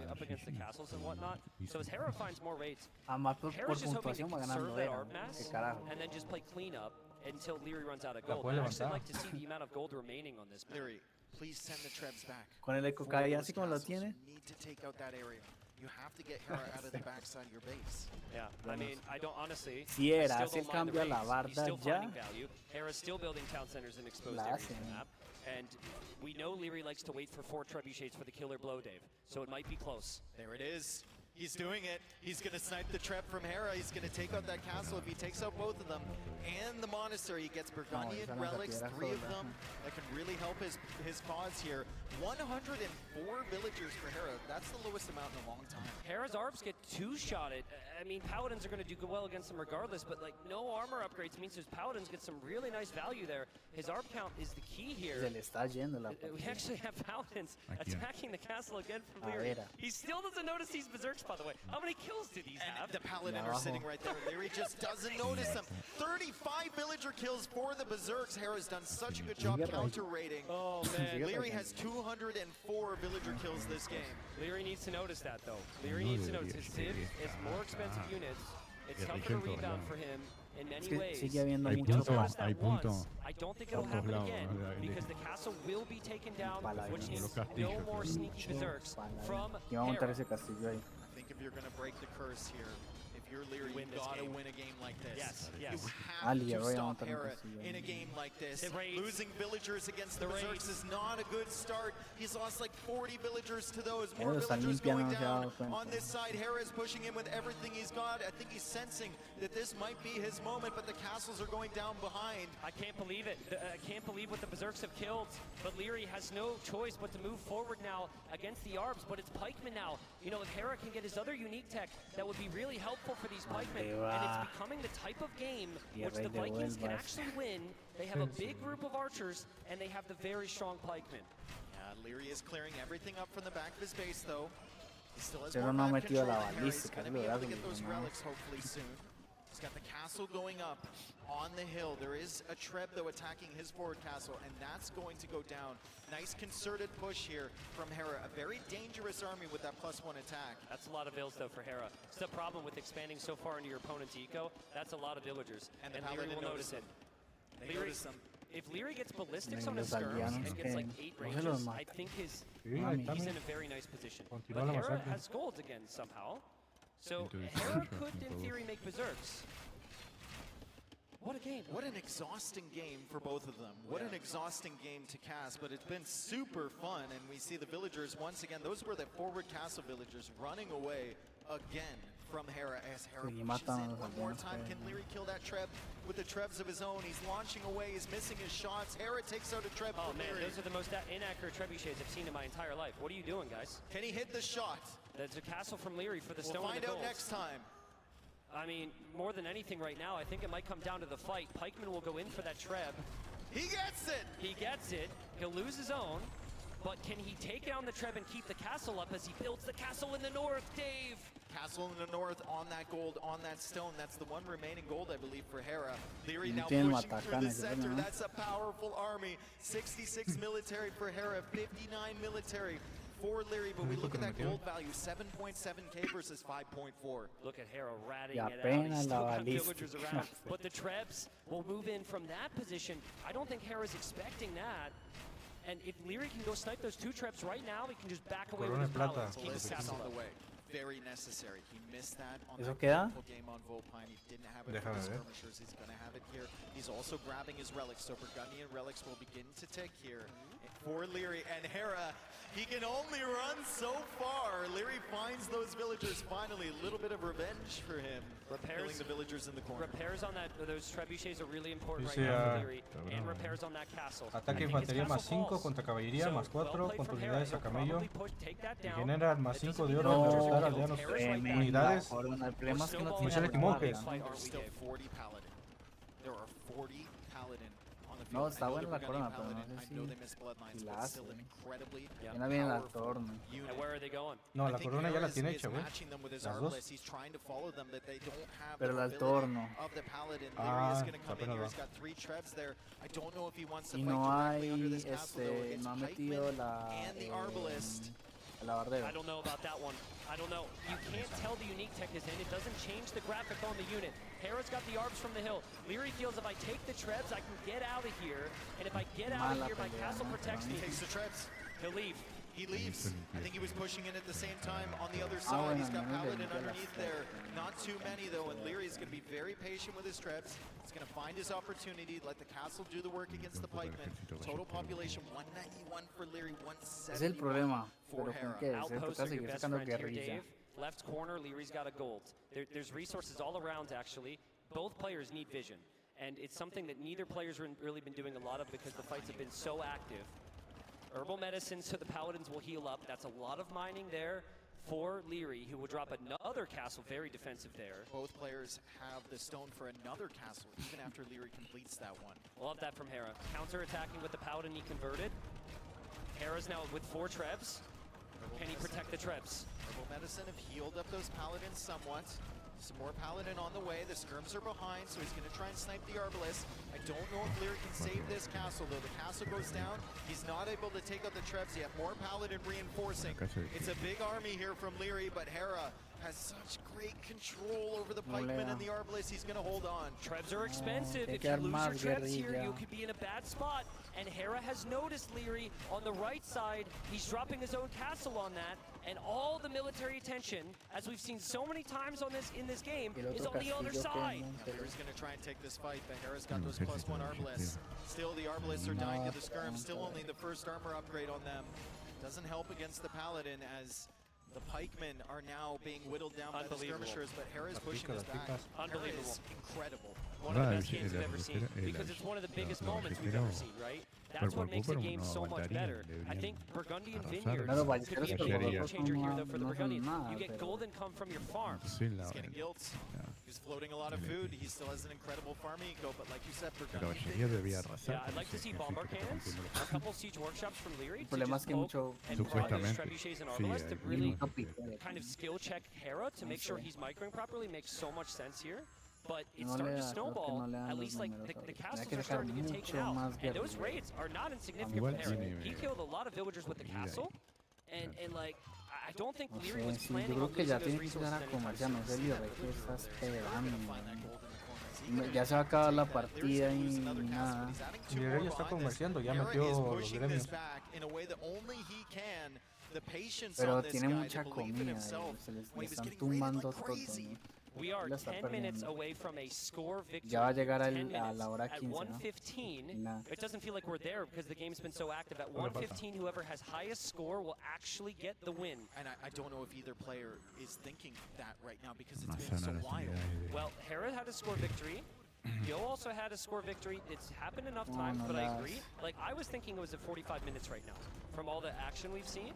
up against the castles and whatnot. So as Hera finds more raids, Además, por Hera's just hoping to puntuación va conserve ganando that Hera. ARB mass Qué carajo. and then just play cleanup until Leary runs out of La gold. puede I'd actually levantar. like to see the amount of gold remaining on this map. Leary, please send the trebs back. Con el For cocae those así como lo castles. tiene. You need to take out that area. You have to get Hera out of the backside of your base. Yeah, I mean, I don't honestly. Si I Hera still hace el don't mind the cambio a la raids. He's barda still finding ya, value. Hera's still building town centers in exposed la areas of hacen. the map. And we know Leary likes to wait for 4 trebuchets for the killer blow, Dave. So it might be close. There it is. He's doing it. He's going to snipe the trap from Hera. He's going to take out that castle. If he takes out both of them and the monastery, he gets Burgundian esa no es la relics, piedra 3 of sola. them that can really help his cause here. 104 villagers for Hera. That's the lowest amount in a long time. Hera's ARBs get 2-shotted. I mean, Paladins are going to do well against them regardless, but like no armor upgrades means those Paladins get some really nice value there. His ARB count is the key here. Se le está yendo la We actually have Paladins attacking the castle again from A Leary. ver. He still doesn't notice these berserks, by the way. How many kills did these have? And the Paladin are sitting right there. Leary just doesn't notice them. 35 villager kills for the Berserks. Hera's done such a good job counter raiding. Oh, man. Leary has 204 villager kills this game. Leary needs to notice that, though. Leary needs to notice his Civ is more expensive units. It's tougher to rebound for him in many ways. Sigue habiendo If he mucho does notice hay that once, punto I don't think it'll por happen todos lados, again ¿no? because the castle will be taken down, which Los means castillos, no more sneaky berserks from Y va a montar Hera. ese castillo ahí. I think if you're going to break the curse here, if you're Leary, you gotta win a game like this. Yes, You yes. have to stop Hera in a game like this. Losing villagers against the Berserks is not a good start. He's lost like 40 villagers to those. More villagers going down on this side. Hera is pushing in with everything he's got. I think he's sensing that this might be his moment, but the castles are going down behind. I can't believe it. I can't believe what the Berserks have killed. But Leary has no choice but to move forward now against the Arbs. But it's Pikemen now. You know, if Hera can get his other unique tech, that would be really helpful for these Pikemen. And it's becoming the type of game which the Vikings can actually win. They have a big group of archers, and they have the very strong Pikemen. Yeah, Leary is clearing everything up from the back of his base, though. He still has Pero more no map metió control, la and Hera's balística, gonna be able to get those relics hopefully soon. He's got the castle going up on the hill. There is a Treb, though, attacking his forward castle, and that's going to go down. Nice concerted push here from Hera. A very dangerous army with that +1 attack. That's a lot of vills, though, for Hera. It's the problem with expanding so far into your opponent's eco. That's a lot of villagers, and Leary will notice it. If Leary gets ballistics on his skirms and gets like 8 ranges, I think he's in a very nice position. But Hera has gold again somehow. So Hera could, in theory, make berserks. What a game. What an exhausting game for both of them. What an exhausting game to cast, but it's been super fun, and we see the villagers once again. Those were the forward castle villagers running away again from Hera as Hera pushes in one more time. Can Leary kill that Treb with the Trebs of his own? He's launching away, he's missing his shots. Hera takes out a Treb Oh from man, Leary. those are the most inaccurate trebuchets I've seen in my entire life. What are you doing, guys? Can he hit the shot? There's a castle from Leary for the stone We'll and find the out gold. next time. I mean, more than anything right now, I think it might come down to the fight. Pikeman will go in for that Treb. He gets it! He gets it. He'll lose his own. But can he take down the Treb and keep the castle up as he builds the castle in the north, Dave? Castle in the north on that gold, on that stone. That's the one remaining gold, I believe, for Hera. Leary now Entiendo, pushing through atacan, the eso, center. ¿no? That's a powerful army. 66 military for Hera, 59 military for Leary. But we look at that gold value, 7.7k versus 5.4. Look at Hera ratting Y it out. He's apenas still la got villagers balística. around. But the Trebs will move in from that position. I don't think Hera's expecting that. And if Leary can go snipe those 2 Trebs right now, he can just back away with his paladins. Keep his Ballistics castle on up. the way. Very necessary. He missed that on ¿Eso that queda? beautiful game on Volpine. He didn't have it for the skirmishers. He's going to have it here. He's also grabbing his relics. So Burgundian relics will begin to tick here for Leary. And Hera, he can only run so far. Leary finds those villagers finally. A little bit of revenge for him. Killing the villagers in the corner. Repairs on that, those trebuchets are really important right Dice, now for Leary. And repairs on that castle. Ataque infantería más 5 contra caballería, más 4 contra unidades a camello. Y genera más 5 de oro al derrotar aldeanos unidades. El problema es que no Michelle tiene Timoque. There's still 40 paladin. There are 40 paladin on the field. No, está I know buena the la Burgundian corona, pero paladin. no I sé know si- they miss bloodlines, si la but hace. still an incredibly Viene bien la powerful torno. unit. And where are they going? No, I la think corona ya Hera la is- tiene is hecha, güey. matching them with his Las armless. dos. He's trying to follow them, that they don't have Pero the la ability torno. of the paladin. Ah, Leary is going to come in apenas here. va. He's got 3 Trebs there. I don't know if he wants to Y fight no directly hay, under this castle, though. It's no ha metido Pikeman la, and the Arbalist. el abardero. I don't know about that one. I don't know. You can't tell the unique tech is in. It doesn't change the graphic on the unit. Hera's got the Arbs from the hill. Leary feels if I take the Trebs, I can get out of here. And if I get out of Mala here, my pelea, castle ¿no? protects me. Takes the Trebs. He'll leave. He leaves. I think he was pushing in at the same time on the other Ah, side. bueno, He's got no le Paladin limpió las underneath there. Not too many, though, and Leary is going to be very patient with his Trebs. He's going to find his opportunity, let the castle do the work against the pikemen. Total population 191 for Leary, Es el 171 problema. for Pero con Hera. qué, se Outposts toca are your seguir best sacando friend here, guerrilla. Dave. Left corner, Leary's got a gold. There's resources all around, actually. Both players need vision. And it's something that neither player's really been doing a lot of because the fights have been so active. Herbal medicine so the paladins will heal up. That's a lot of mining there for Leary, who will drop another castle, very defensive there. Both players have the stone for another castle, even after Leary completes that one. Love that from Hera. Counter-attacking with the paladin he converted. Hera's now with 4 Trebs. Can he protect the Trebs? Herbal medicine have healed up those paladins somewhat. Some more paladin on the way. The skirms are behind, so he's going to try and snipe the Arbalist. I don't know if Leary can save this castle, though. The castle goes down. He's not able to take out the Trebs yet. More paladin reinforcing. It's a big army here from Leary, but Hera has such great control over the pikemen and the arbalest. He's going to hold on. Trebs are expensive. If you lose your Trebs here, you could be in a bad spot. And Hera has noticed Leary on the right side. He's dropping his own castle on that. And all the military attention, as we've seen so many times on this in this game, is on the other side. Hera's going to try and take this fight, but Hera's got those +1 arbalests. Still, the arbalests are dying to the skirm. Still only the first armor upgrade on them. Doesn't help against the paladin as the pikemen are now being whittled down by the skirmishers, but Hera is pushing us back. Unbelievable. Hera is incredible. One of the best games we've ever seen, because it's one of the biggest moments we've ever seen, right? That's what makes the game so much better. I think Burgundian Vineyards could be a big game changer here, though, for the Burgundians. You get golden come from your farms. He's getting guilts. He's floating a lot of food. He still has an incredible farm eco, but like you said, Burgundian Vineyards. Yeah, I'd like to see bombard cannons, a couple siege workshops from Leary to problema es just que poke mucho and provide those trebuchets and arbalests to really kind of skill check Hera to make sure he's microing properly makes so much sense here. But it's starting to snowball. At least like the castles are starting to get taken out, and those raids are not insignificant for Hera. He killed a lot of villagers with the castle, and like I don't think Leary was planning on losing those resources anytime soon. Ya se va a acabar la partida y nada. Leary está comerciando, ya metió los gremios. Pero tiene mucha comida, se le están tumbando todo. We are 10 minutes away from a score victory. Ya va a llegar a la hora At 15, 1:15, ¿no? it doesn't feel like we're there because the game's been so active. At 1:15, whoever has highest score will actually get the win. And I don't know if either player is thinking that right now because it's been so wild. Well, Hera had a score victory. Yo also had a score victory. It's happened enough times, but I agree. Like, I was thinking it was at 45 minutes right now. From all the action we've seen,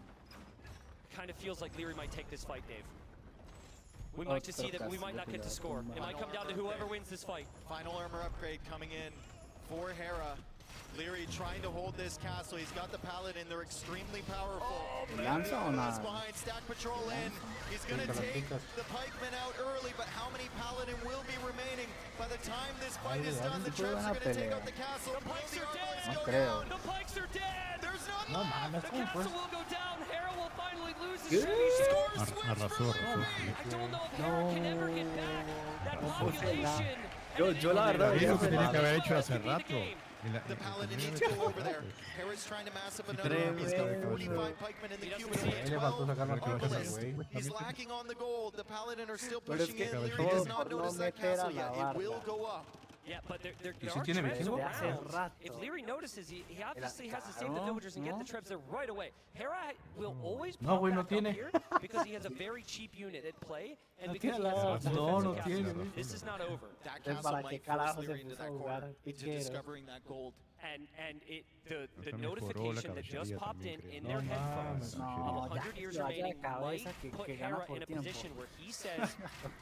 kind of feels like Leary might take this fight, Dave. We might just see that we might not get to score. It might come down to whoever wins this fight. Final armor upgrade coming in for Hera. Leary trying to hold this castle. He's got the paladin. They're extremely powerful. Lanza behind. Stack patrol in. He's going to take the pikemen out early, but how many paladin will be remaining by the time this fight is done? The Trebs are going to take out the castle. The pikes are dead. No creo. The pikes are dead. There's not the castle will go down. Hera will finally lose his trebuchet. I don't know if Hera can ever get back that population. Yo la verdad Eso que tenía que haber hecho hace rato. The paladin needs to go over there. Hera's trying to mass up another army. He's got 45 pikemen in the queue. 12 arbalests. He's lacking on the gold. The paladin are still pushing in. Leary does not notice that castle yet. It will go up. Yeah, but there are Trebs around. If Leary notices, he obviously has to save the villagers and get the Trebs there right away. Hera will always pop back up here because he has a very cheap unit at play, and because he has no castle. This is not over. That castle might force Leary into that corner, into discovering that gold. And the notification that just popped in their headphones of 100 years remaining might put Hera in a position where he says,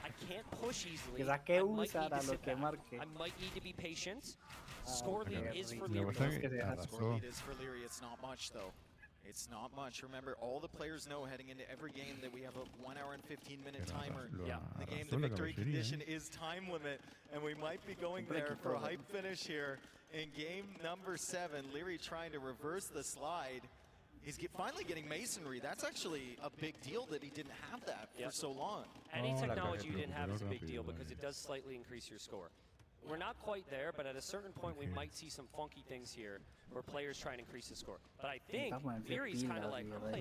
I can't push easily. I might need to sit back. I might need to be patient. Score lead is for Leary. Score lead is for Leary. It's not much, though. It's not much. Remember, all the players know heading into every game that we have a 1 hour and 15-minute timer. The game, the victory condition is time limit, and we might be going there for a hype finish here in game number 7. Leary trying to reverse the slide. He's finally getting masonry. That's actually a big deal that he didn't have that for so long. Any technology you didn't have is a big deal because it does slightly increase your score. We're not quite there, but at a certain point we might see some funky things here where players try and increase the score. But I think Leary's kind of like, I'm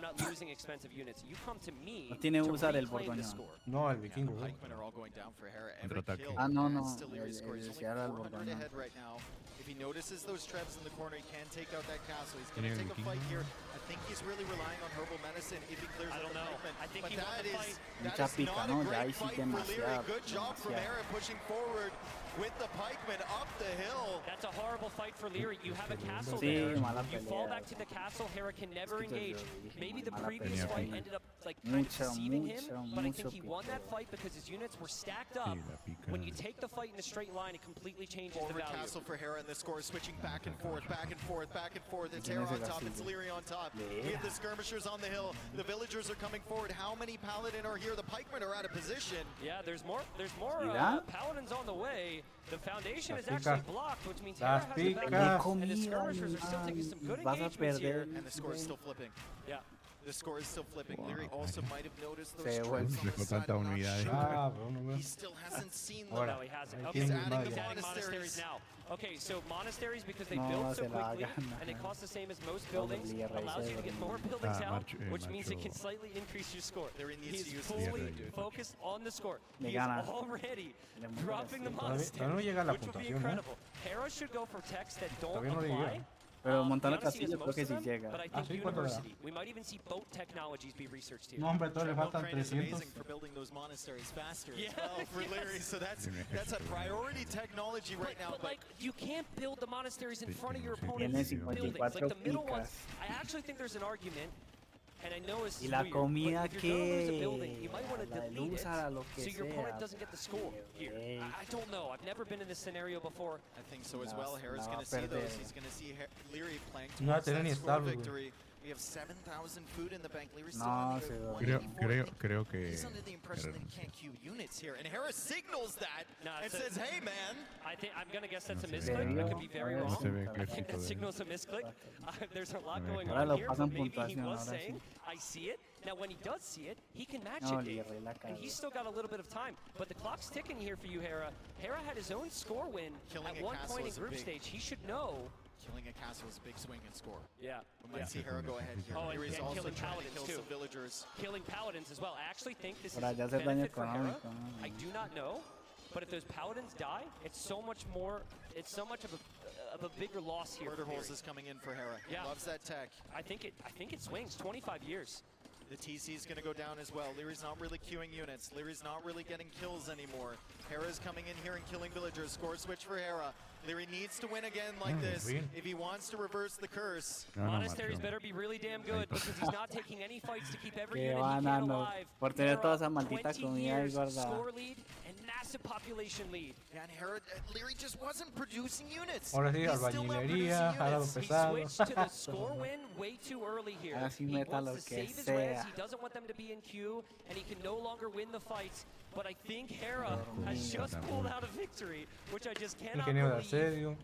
not losing expensive units. You come to me to reclaim the score. No, el vikingo. Pikemen are all going down for Hera. Every kill. No. Still Leary's score. He's only 400 ahead right now. If he notices those Trebs in the corner, he can take out that castle. He's going to take a fight here. I think he's really relying on herbal medicine if he clears out the pikemen. I think but he won the fight. that is not a great fight for Leary. Good job from Hera pushing forward with the pikemen up the hill. That's a horrible fight for Leary. You have a castle there. You fall back to the castle. Hera can never engage. Maybe the previous fight ended up like kind of deceiving him, but I think he won that fight because his units were stacked up. When you take the fight in a straight line, it completely changes the value. Castle for Hera, and the score is switching back and forth, back and forth, back and forth. It's Hera on top, it's Leary on top. We have the skirmishers on the hill. The villagers are coming forward. How many paladin are here? The pikemen are out of position. Yeah, there's more paladins on the way. The foundation is actually blocked, which means Hera has the back, and the skirmishers are still taking some good engagements here. And the score is still flipping. Yeah. The score is still flipping. Leary also might have noticed those Se trends on the side. I'm not sure. He still hasn't seen them. No, he hasn't. Okay, He's so adding he's the adding monasteries now. Okay, so monasteries, because they No, build so se la quickly gana. and they cost the same as most buildings, allows you to get more buildings out, which means it can slightly increase your score. He's fully focused on the score. Me He is gana. already Le meto dropping the así. monasteries, no llega la which would be puntuación, incredible. Hera should go for techs that don't Todavía no le apply. llega. Pero Montano We haven't seen Castillo as creo most que of sí them, llega. but I think university. We might even see boat technologies be researched here. No, hombre, todavía le faltan Crane is 300. amazing for building those monasteries faster Yeah, as well for Leary. So that's a priority technology right now. But like, you can't build the monasteries in front of your opponent's Tiene buildings. Like 54 the middle ones, picas. I actually think there's an argument, and I know it's Y la weird, comida but if you're gonna lose a building, que you might want to la delete it luz a lo que so your opponent sea. doesn't get the score here. I don't know. I've never been in this scenario before. I think so as No, well. Hera's no going va to a see perder. those. He's going to see Leary playing No va a towards tener that ni score establos, güey. victory. We have 7,000 food in the bank. Leary's still No, only se got va. 184. Creo que He's under the impression that he can't queue units here. And Hera signals that No, and it's a- says, hey, man. I think I'm gonna guess that's a No se misclick. ve. I could be very No wrong. se ve I think that ejército de- signals a misclick. There's a lot going Ahora on lo here, pasan but maybe he puntuación, was ahora saying, sí. I see it. Now, when he does see it, he can magic No, it. Leary la And cagó. he's still got a little bit of time. But the clock's ticking here for you, Hera. Hera had his own score win Killing at a one castle point in is a group big- stage. He should know. Killing a castle is a big swing and score. Yeah. We might see Hera go ahead here. Oh, and Leary's also killing trying to paladins, kill too. some villagers. Killing paladins as well. I actually think this is Para a ya hacer daño benefit for Hera. económico, ¿no? I do not know. But if those paladins die, it's so much more. It's so much of a bigger loss here. Murder for Holes Leary. is coming in for Hera. Yeah. Loves that tech. I think it swings 25 years. The TC is going to go down as well. Leary's not really queuing units. Leary's not really getting kills anymore. Hera's coming in here and killing villagers. Score switch for Hera. Leary needs to win again like this bien. if he wants to reverse the curse. No, no, Monasteries Marcho. better be really damn good because he's not taking any fights to keep every Que unit he can banano. alive. Por tener Hera, toda esa maldita 20 comida ahí years, guardada. score lead and massive population lead. Yeah, and Hera, Leary just wasn't producing units. Ahora sí, He's still not albañilería, producing arado units. He pesado. switched to the score win way too early here. Ahora sí He meta wants lo to que save his res. sea. He doesn't want them to be in queue, and he can no longer win the fights. But I think Hera has just pulled out a victory, which I just cannot Ingeniero de believe. asedio.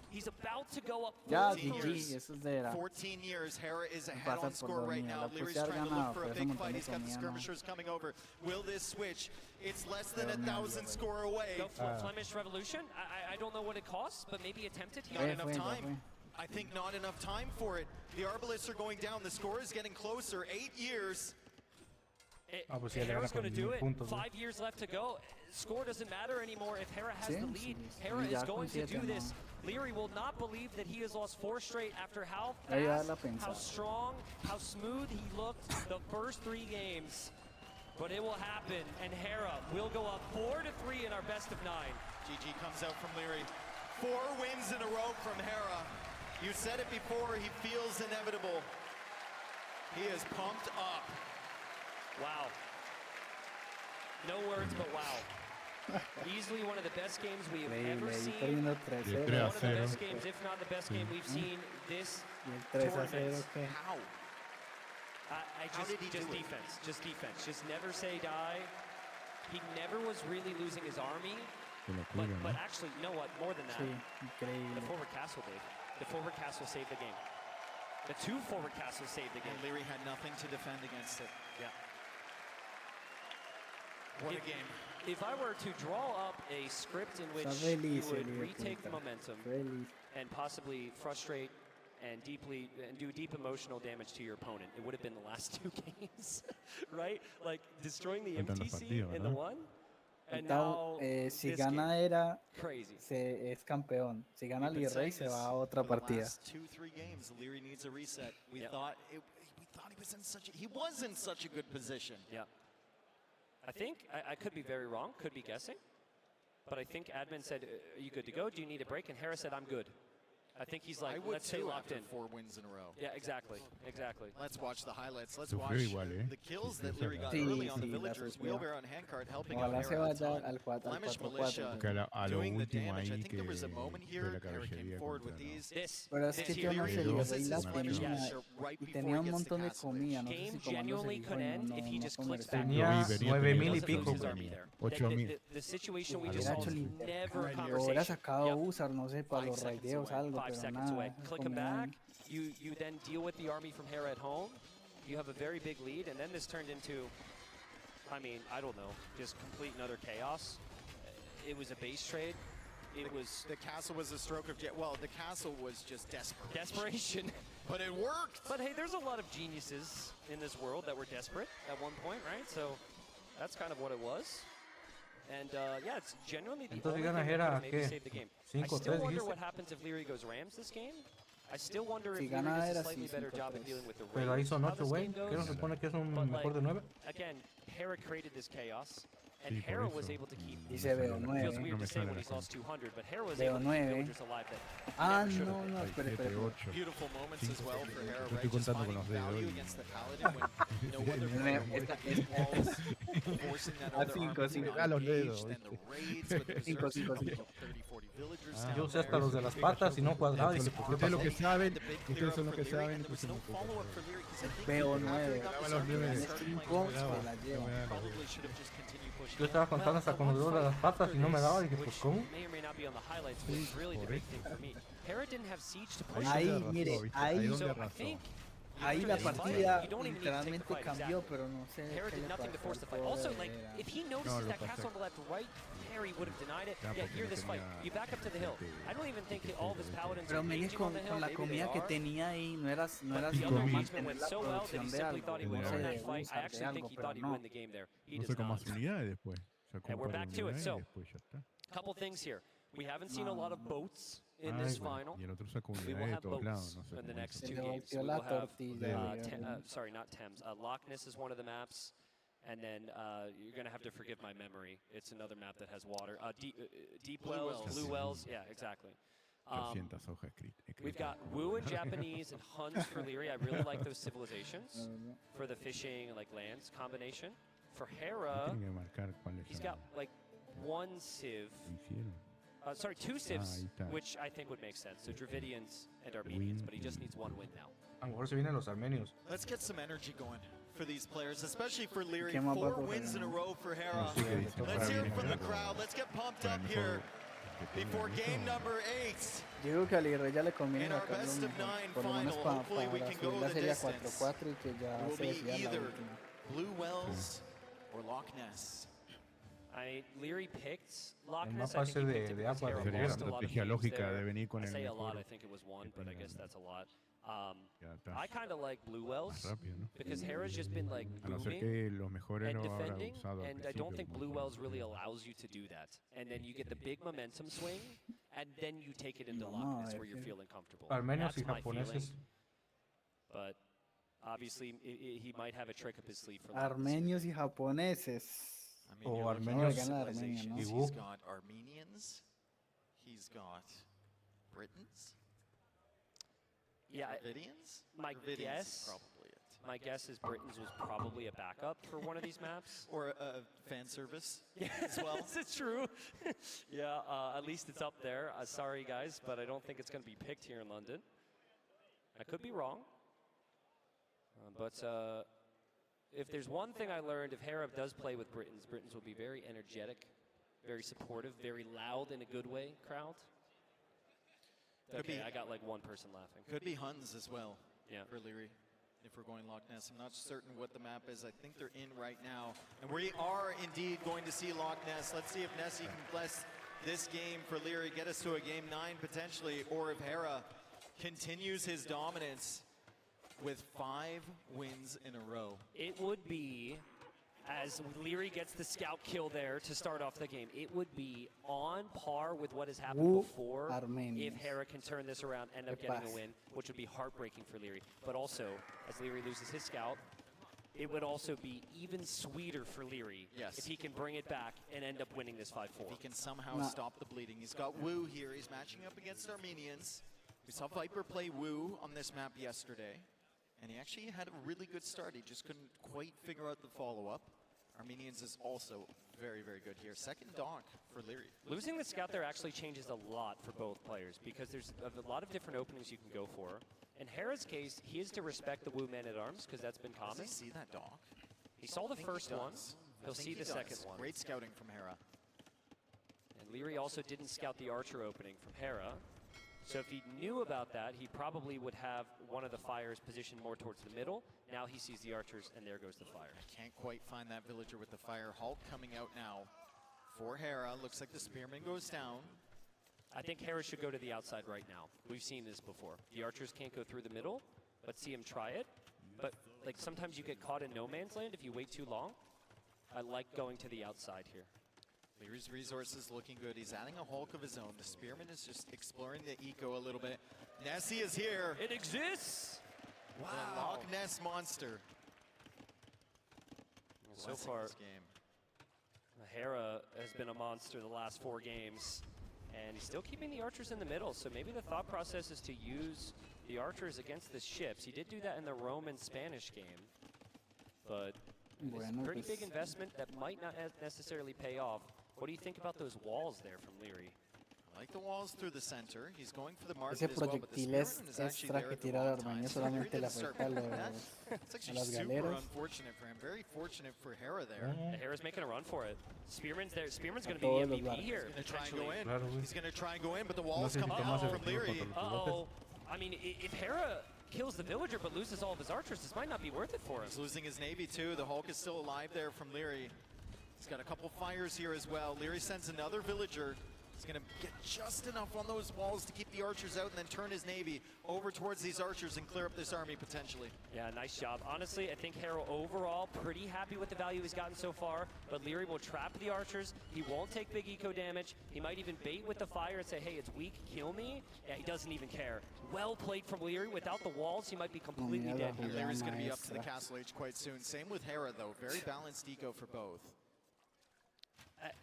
He's about to go up Ya, 14 GG, years. eso es de la. 14 years, Hera is ahead Pasa on por score right dormida. now. La Leary's puse a trying to ganado, look for por a eso big montón fight. de He's got the comida, ¿no? skirmishers coming over. Will this switch? It's less than Pero no, 1,000 score away. Go for Flemish Revolution. I don't know what it costs, but maybe attempt it Not here. enough time. I think not enough time for it. The Arbalists are going down. The score is getting closer. 8 years. Ah, pues sí, ya le Hera's gana going con to do 1000 it. puntos. ¿no? 5 years left to go. Score doesn't matter anymore if Hera has Sí, the sí, lead. sí, Hera ya is con going to do 7, this. Leary will not believe that he has lost 4 straight after how Ahí va fast, la pensada. how strong, how smooth he looked the first 3 games. But it will happen, and Hera will go up 4-3 in our best of 9. GG comes out from Leary. 4 wins in a row from Hera. You said it before, he feels inevitable. He is pumped up. Wow. No words, but wow. Easily one of the best games we have ever Leí seen. perdiendo One 3-0. of the best games, if not the best game we've seen this Y el 3-0 tournament. que. How? I How just, did he just do it? defense, just defense. Just never say die. He never was really losing his army. Qué But, locura, ¿no? but actually, you know what? More than that, Sí, the increíble. forward castle did. The forward castle saved the game. The 2 forward castles saved the game. And Leary had nothing to defend against it. Yeah. What a If- game. If I were to draw up a script in which Está you feliz would el retake the puta. momentum Feliz. and possibly frustrate and do deep emotional damage to your opponent, it would have been the last 2 games, right? Like destroying the Faltan los MTC partidos, in the ¿verdad? 1, and now Faltaba, si this gana game. Era, Crazy. es campeón. Si gana We've been Lirrey, saying se this va a otra for the partida. last 2-3 games. Leary needs a reset. We Yep. thought he was in such a good position. Yeah. I think, I could be very wrong, could be guessing, but I think admin said, are you good to go? Do you need a break? And Harris said, I'm good. I think he's I like, would let's stay too locked after in. 4 wins in a row. Yeah, exactly, exactly. Let's watch the highlights. Let's Sufrió watch igual, the kills that Sufrió Leary got Sí, early on the sí, la villagers. sufrió. Wheelbarrow and handcart helping out Ojalá se Hera a vaya ton. al 4-4. Flemish militia Que a lo doing the último damage. I ahí think there was a que moment fue here. la Hera came caballería forward with contra, ¿no? these. This, Pero es this que here, yo no sé, Leary Lirrey uses la his Flemish tenía militia right y before tenía he un gets montón the de castle comida. edge. No sé Game si Comando se genuinely dijo could y end no, if he no just comerse. clicks back. Tenía Iberia 9000 y Doesn't pico. lose his army there. 8000. The situation we Era just saw is Choli. never a Yo hubiera conversation. sacado Yep. Usar, no sé, para 5 los seconds raideos away. algo, 5 pero seconds away. nada. Click him comida. back. You then deal with the army from Hera at home. you have a very big lead, and then this turned into, I mean, I don't know, just complete and utter chaos. It was a base trade. It was... The castle was a stroke of... Well, the castle was just desperation. Desperation. But it worked! But hey, there's a lot of geniuses in this world that were desperate at one point, right? So that's kind of what it was. And yeah, it's genuinely the only thing that maybe saved the game. I still wonder what happens if Leary goes Rams this game. I still wonder if Leary does a slightly better job at dealing with the Pero ahí Rams. son 8, güey. ¿Qué no se supone que es un mejor de 9? Again, Hera created this chaos. And Hera was able to keep. Dice veo 9. Feels weird to say when he's lost 200, but Hera was Veo able to keep 9. villagers alive that Ah, never should have no, been. no, espera. Beautiful moments as well for Hera, Yo right? estoy Just contando finding con los dedos value y- against the paladin when no other player walls, forcing that other army to be A los dedos, engaged, and the raids with the berserkers, you know, 30, 40 villagers down Yo usé hasta there. los de las patas y no cuadraba. Y se Ustedes lo que saben, The big ustedes son clear los up que for Leary, saben. and there was no follow-up for Leary, 'cause I think Veo after he 9. got Daba this los army, he niveles. started playing 5 well. se la lleva. Probably should have just continued pushing. Yo estaba contando hasta con los dedos de las patas y no me daba. Y dije, pues, ¿cómo? May or may not be on the highlights, but it's really the big thing for me. Hera didn't have siege to push. Ahí, arrasó, mire, ¿viste? ahí, Ahí donde So I arrasó. think ahí la after this partida fight, you don't even need to take the literalmente fight, cambió, exactly. pero no sé Hera qué did le nothing to pasó force al the fight. Also, pobre like, Hera. if he No, notices lo that pasé. castle on the left right, Harry would have denied it. Ya, Yeah, porque here no this fight. tenía You back up to the hill. I don't even think all of his paladins Pero are Miguel, engaging on the hill. con la Maybe comida they que are. tenía ahí, no era But the other sino marksman mantener went la so well that he producción de simply algo, thought he no would sé, win de that fight. I usar de actually think algo, he pero thought he'd no. win the game there. He No does sacó not. más unidades después. Sacó And un we're par de back to it, unidades y so- después ya está. Couple things here. We haven't seen a lot of boats in Ay, this güey. final. Y el otro sacó We will unidades de have todos lados. boats No sé in the cómo next hizo. Se two le games. volteó We la will have, tortilla. sorry, not Thames. Loch Ness is one of the maps. And then you're going to have to forgive my memory. It's another map that has water. Deep wells, blue wells. Yeah, exactly. 300 hojas We've got Wu in Japanese and Huns for Leary. I really like those civilizations for the fishing and like lands combination. For Hera, Tienen que marcar cuáles he's son got like one civ. los que hicieron. Sorry, two civs, ahí está. which I think would make sense. So Dravidians and Armenians, but he just needs one win now. A lo mejor se vienen los armenios. Let's get some energy going for these players, especially for Leary. ¿Quién más va a 4 coger, wins in a no? row for Hera. No, sí que dice Let's hear it from the Armenia, crowd. Let's get pumped para up el here mejor que before tenga game eso. number 8. Yo creo que a Libre ya le conviene In our sacarlo best of mejor, 9 por lo menos final, para hopefully we can go subir la the serie a distance. 4-4 y que ya Will se be decida la either última. Blue Wells or Loch Ness. Leary picked Loch El Ness. mapa I think he ese picked it de because agua Hera de Sería la lost a lot of estrategia games lógica there. de venir con I el say a mejor. lot. I think it was one, but I guess that's a lot. Ya está. I kind of like Blue Wells Más rápido, ¿no? because Hera's just been like A no ser booming que los mejores and lo habrán defending, usado al and I don't principio, think como Blue son. Wells really allows you to do that. And then you get the big momentum swing, and then you take it into Loch Ness where you're feeling comfortable. Armenios y That's my feeling. japoneses. But obviously, he might have a trick up his sleeve for Loch Ness. Armenios y japoneses. I mean, O you're looking at armenios civilizations. y He's Wu. got Armenians. He's got Britons. Yeah, Dravidians? my Dravidians is guess. probably it. My guess is Britain's was probably a backup for one of these maps. Or a fan service Yeah, as well. is it true? Yeah, at least it's up there. Sorry, guys, but I don't think it's going to be picked here in London. I could be wrong. But if there's one thing I learned, if Hera does play with Britons, Britons will be very energetic, very supportive, very loud in a good way, crowd. Could Okay, be- I got like one person laughing. Could be Huns as well Yeah. for Leary if we're going Loch Ness. I'm not certain what the map is. I think they're in right now. And we are indeed going to see Loch Ness. Let's see if Nessie can bless this game for Leary, get us to a game 9 potentially, or if Hera continues his dominance with 5 wins in a row. It would be, as Leary gets the scout kill there to start off the game, it would be on par with what has happened Wu before Armenians. if Hera can turn this around, end up ¿Qué getting a pasa? win, which would be heartbreaking for Leary. But also, as Leary loses his scout, it would also be even sweeter for Leary Yes. if he can bring it back and end up winning this 5-4. If he can somehow No. stop the bleeding. He's got Wu here. He's matching up against Armenians. We saw Viper play Wu on this map yesterday, and he actually had a really good start. He just couldn't quite figure out the follow-up. Armenians is also very, very good here. Second donk for Leary. Losing the scout there actually changes a lot for both players because there's a lot of different openings you can go for. In Hera's case, he is to respect the Wu man-at-arms because that's been Does common. he see that donk? He saw the I think he first one. does. I He'll think see he the does. second one. Great scouting from Hera. And Leary also didn't scout the archer opening from Hera. So if he knew about that, he probably would have one of the fires positioned more towards the middle. Now he sees the archers, and there goes the fire. Can't quite find that villager with the fire. Hulk coming out now for Hera. Looks like the spearman goes down. I think Hera should go to the outside right now. We've seen this before. The archers can't go through the middle. Let's see him try it. But like sometimes you get caught in no man's land if you wait too long. I like going to the outside here. Leary's resources looking good. He's adding a Hulk of his own. The spearman is just exploring the eco a little bit. Nessie is here. It exists. Wow. The Loch Ness monster. So far, this game. Hera has been a monster the last 4 games, and he's still keeping the archers in the middle. So maybe the thought process is to use the archers against the ships. He did do that in the Roman-Spanish game, but it's a pretty big investment that might not necessarily pay off. What do you think about those walls there from Leary? I like the walls through the center. He's going for the market Ese as well, but the proyectil es spearman is actually extra there que at the tira wrong de time. Ormeño, So Leary solamente le didn't start afecta a moving that. los, It's a actually las super galeras. unfortunate for him. Very fortunate for Hera there. Hera's making a run for it. Spearman's there. Spearman's going to todos be the los MVP here. He's going to try and go in. Claro, güey. He's going to try and go in, but the walls sé come si down tomas from el tiro Leary. contra los pilotes. I mean, if Hera kills the villager but loses all of his archers, this might not be worth it for him. He's losing his navy too. The Hulk is still alive there from Leary. He's got a couple fires here as well. Leary sends another villager. He's going to get just enough on those walls to keep the archers out and then turn his navy over towards these archers and clear up this army potentially. Yeah, nice job. Honestly, I think Hera overall pretty happy with the value he's gotten so far, but Leary will trap the archers. He won't take big eco damage. He might even bait with the fire and say, hey, it's weak, kill me. Yeah, he doesn't even care. Well played from Leary. Without the walls, he might be completely dead here. Leary's going to be up to the castle age quite soon. Same with Hera though. Very balanced eco for both.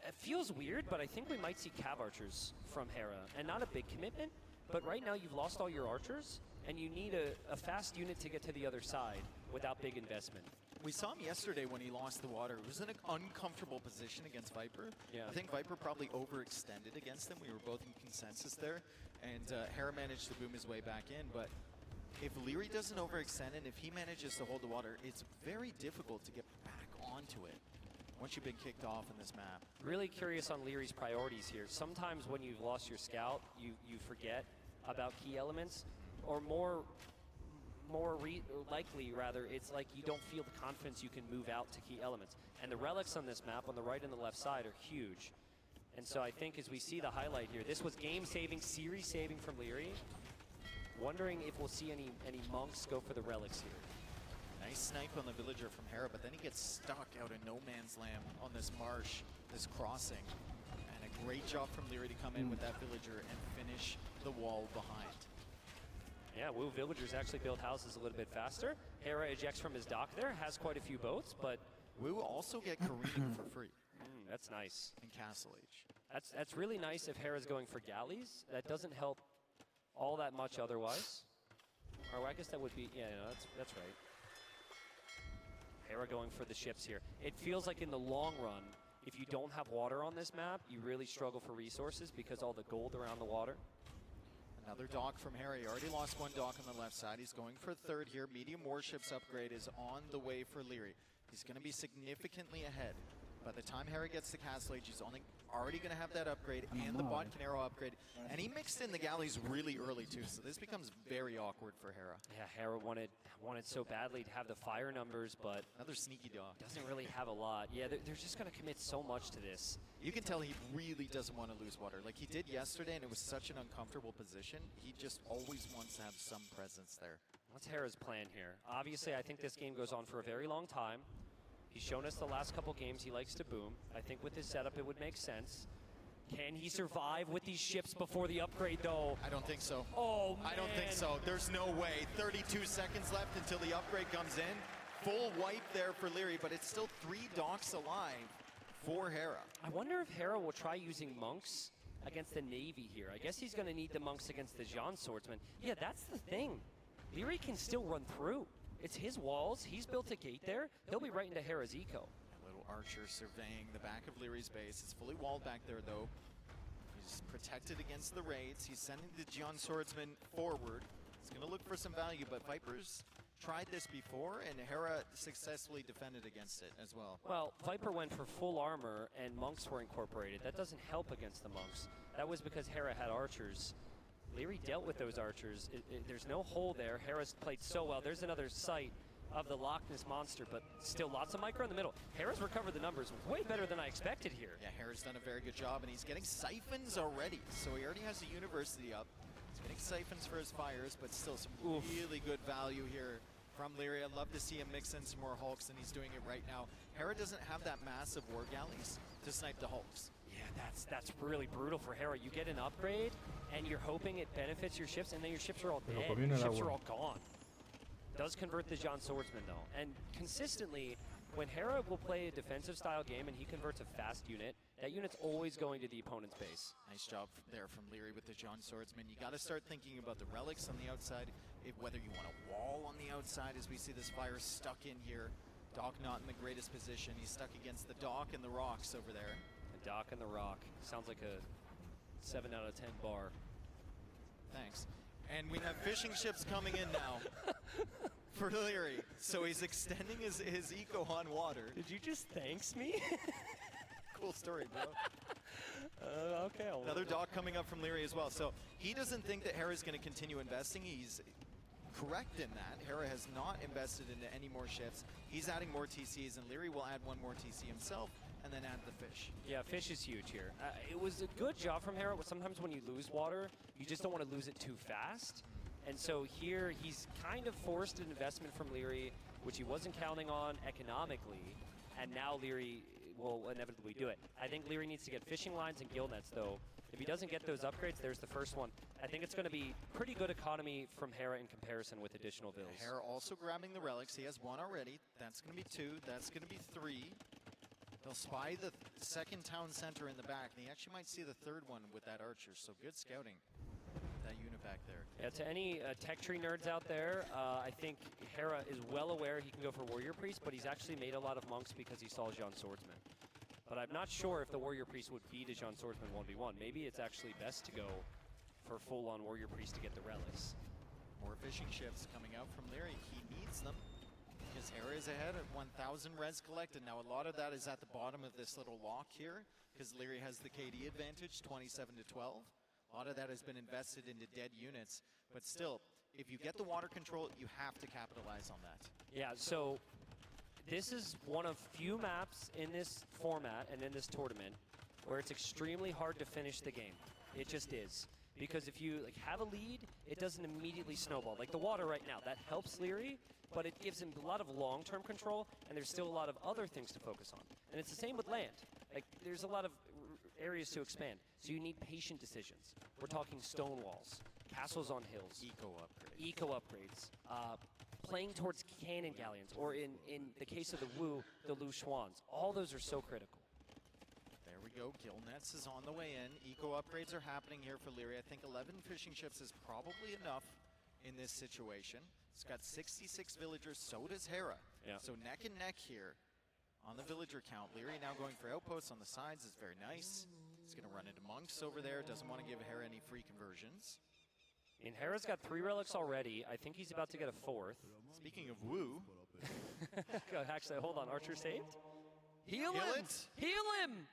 It feels weird, but I think we might see cav archers from Hera, and not a big commitment, but right now you've lost all your archers, and you need a fast unit to get to the other side without big investment. We saw him yesterday when he lost the water. It was in an uncomfortable position against Viper. Yeah. I think Viper probably overextended against him. We were both in consensus there, and Hera managed to boom his way back in, but if Leary doesn't overextend and if he manages to hold the water, it's very difficult to get back onto it once you've been kicked off in this map. Really curious on Leary's priorities here. Sometimes when you've lost your scout, you forget about key elements, or more likely, it's like you don't feel the confidence you can move out to key elements. And the relics on this map on the right and the left side are huge. And so I think as we see the highlight here, this was game-saving, series-saving from Leary. Wondering if we'll see any monks go for the relics here. Nice snipe on the villager from Hera, but then he gets stuck out in no man's land on this marsh, this crossing. And a great job from Leary to come in with that villager and finish the wall behind. Yeah, Wu villagers actually build houses a little bit faster. Hera ejects from his dock there, has quite a few boats, but Wu also get careening for free. That's nice. In Castle Age. That's really nice if Hera's going for galleys. That doesn't help all that much otherwise. Or I guess that would be, yeah, no, that's right. Hera going for the ships here. It feels like in the long run, if you don't have water on this map, you really struggle for resources because all the gold around the water. Another dock from Hera. He already lost one dock on the left side. He's going for third here. Medium warships upgrade is on the way for Leary. He's going to be significantly ahead. By the time Hera gets to Castle Age, he's already going to have that upgrade and the Bod Canero upgrade. And he mixed in the galleys really early too, so this becomes very awkward for Hera. Yeah, Hera wanted so badly to have the fire numbers, but another sneaky dock. Doesn't really have a lot. Yeah, they're just going to commit so much to this. You can tell he really doesn't want to lose water. Like he did yesterday, and it was such an uncomfortable position. He just always wants to have some presence there. What's Hera's plan here? Obviously, I think this game goes on for a very long time. He's shown us the last couple games he likes to boom. I think with his setup, it would make sense. Can he survive with these ships before the upgrade, though? I don't think so. Oh, man. I don't think so. There's no way. 32 seconds left until the upgrade comes in. Full wipe there for Leary, but it's still 3 docks alive for Hera. I wonder if Hera will try using monks against the Navy here. I guess he's going to need the monks against the Jean swordsman. Yeah, that's the thing. Leary can still run through. It's his walls. He's built a gate there. He'll be right into Hera's eco. A little archer surveying the back of Leary's base. It's fully walled back there, though. He's protected against the raids. He's sending the John Swordsman forward. He's going to look for some value, but Vipers tried this before, and Hera successfully defended against it as well. Well, Viper went for full armor, and monks were incorporated. That doesn't help against the monks. That was because Hera had archers. Leary dealt with those archers. There's no hole there. Hera's played so well. There's another sight of the Loch Ness Monster, but still lots of micro in the middle. Hera's recovered the numbers way better than I expected here. Yeah, Hera's done a very good job, and he's getting siphons already. So he already has the university up. He's getting siphons for his fires, but still some really good value here from Leary. I'd love to see him mix in some more Hulks, and he's doing it right now. Hera doesn't have that massive war galleys to snipe the Hulks. Yeah, that's really brutal for Hera. You get an upgrade, and you're hoping it benefits your ships, and then your ships are all dead. Your ships are all gone. Does convert the John Swordsman, though. And consistently, when Hera will play a defensive style game and he converts a fast unit, that unit's always going to the opponent's base. Nice job there from Leary with the John Swordsman. You got to start thinking about the relics on the outside, whether you want a wall on the outside as we see this fire stuck in here. Doc not in the greatest position. He's stuck against the dock and the rocks over there. The dock and the rock. Sounds like a 7 out of 10 bar. Thanks. And we have fishing ships coming in now for Leary. So he's extending his eco on water. Did you just thanks me? Cool story, bro. Okay. Another dock coming up from Leary as well. So he doesn't think that Hera's going to continue investing. He's correct in that. Hera has not invested into any more ships. He's adding more TCs, and Leary will add one more TC himself and then add the fish. Yeah, fish is huge here. It was a good job from Hera, but sometimes when you lose water, you just don't want to lose it too fast. And so here, he's kind of forced an investment from Leary, which he wasn't counting on economically, and now Leary will inevitably do it. I think Leary needs to get fishing lines and gill nets, though. If he doesn't get those upgrades, there's the first one. I think it's going to be pretty good economy from Hera in comparison with additional bills. Hera also grabbing the relics. He has one already. That's going to be 2. That's going to be 3. They'll spy the second town center in the back, and he actually might see the third one with that archer, so good scouting. That unit back there. Yeah, to any tech tree nerds out there, I think Hera is well aware he can go for Warrior Priest, but he's actually made a lot of monks because he saw Jean Swordsman. But I'm not sure if the Warrior Priest would beat a Jean Swordsman 1v1. Maybe it's actually best to go for full-on Warrior Priest to get the relics. More fishing ships coming out from Leary. He needs them. His Hera is ahead at 1,000 res collected. Now, a lot of that is at the bottom of this little lock here, because Leary has the KD advantage, 27 to 12. A lot of that has been invested into dead units. But still, if you get the water control, you have to capitalize on that. Yeah, so this is one of few maps in this format and in this tournament where it's extremely hard to finish the game. It just is. Because if you have a lead, it doesn't immediately snowball. Like the water right now, that helps Leary, but it gives him a lot of long-term control, and there's still a lot of other things to focus on. And it's the same with land. Like, there's a lot of areas to expand, so you need patient decisions. We're talking stone walls, castles on hills, eco upgrades, playing towards cannon galleons, or in the case of the Wu, the Lu Xuans. All those are so critical. There we go. Gill Nets is on the way in. Eco upgrades are happening here for Leary. I think 11 fishing ships is probably enough in this situation. It's got 66 villagers, so does Hera. Yeah. So neck and neck here on the villager count. Leary now going for outposts on the sides is very nice. He's going to run into monks over there. Doesn't want to give Hera any free conversions. And Hera's got 3 relics already. I think he's about to get a 4th. Speaking of Wu. Actually, hold on. Archer saved? Heal Heal him! it. Heal him!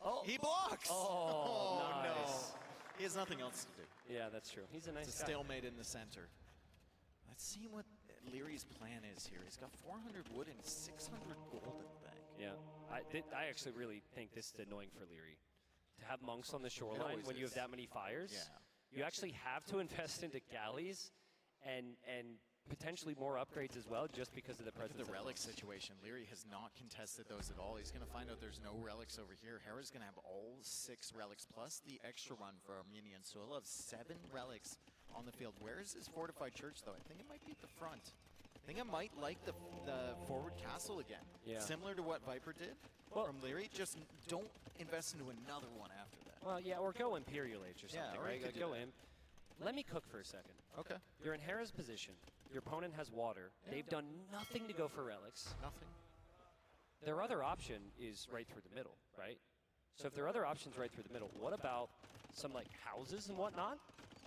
Oh. He blocks! Oh, nice. No. He has nothing else to do. Yeah, that's true. He's a nice It's a guy. stalemate in the center. Let's see what Leary's plan is here. He's got 400 wood and 600 gold in the bank. Yeah, I actually really think this is annoying for Leary. To have monks on the shoreline when you have that many fires, you actually have to invest into galleys and potentially more upgrades as well, just because of the presence The of relic monks. situation, Leary has not contested those at all. He's going to find out there's no relics over here. Hera's going to have all 6 relics, plus the extra run for Armenian. So he'll have 7 relics on the field. Where is his fortified church, though? I think it might be at the front. I think I might like the forward castle again. Yeah. Similar to what Viper did from Leary. Just don't invest into another one after that. Well, yeah, or go Imperial Age or Yeah, something, or you right? could Like, do go that. in. Let me cook for a second. Okay. You're in Hera's position. Your opponent has water. They've done nothing to go for relics. Nothing. Their other option is right through the middle, right? So if their other option's right through the middle, what about some houses and whatnot?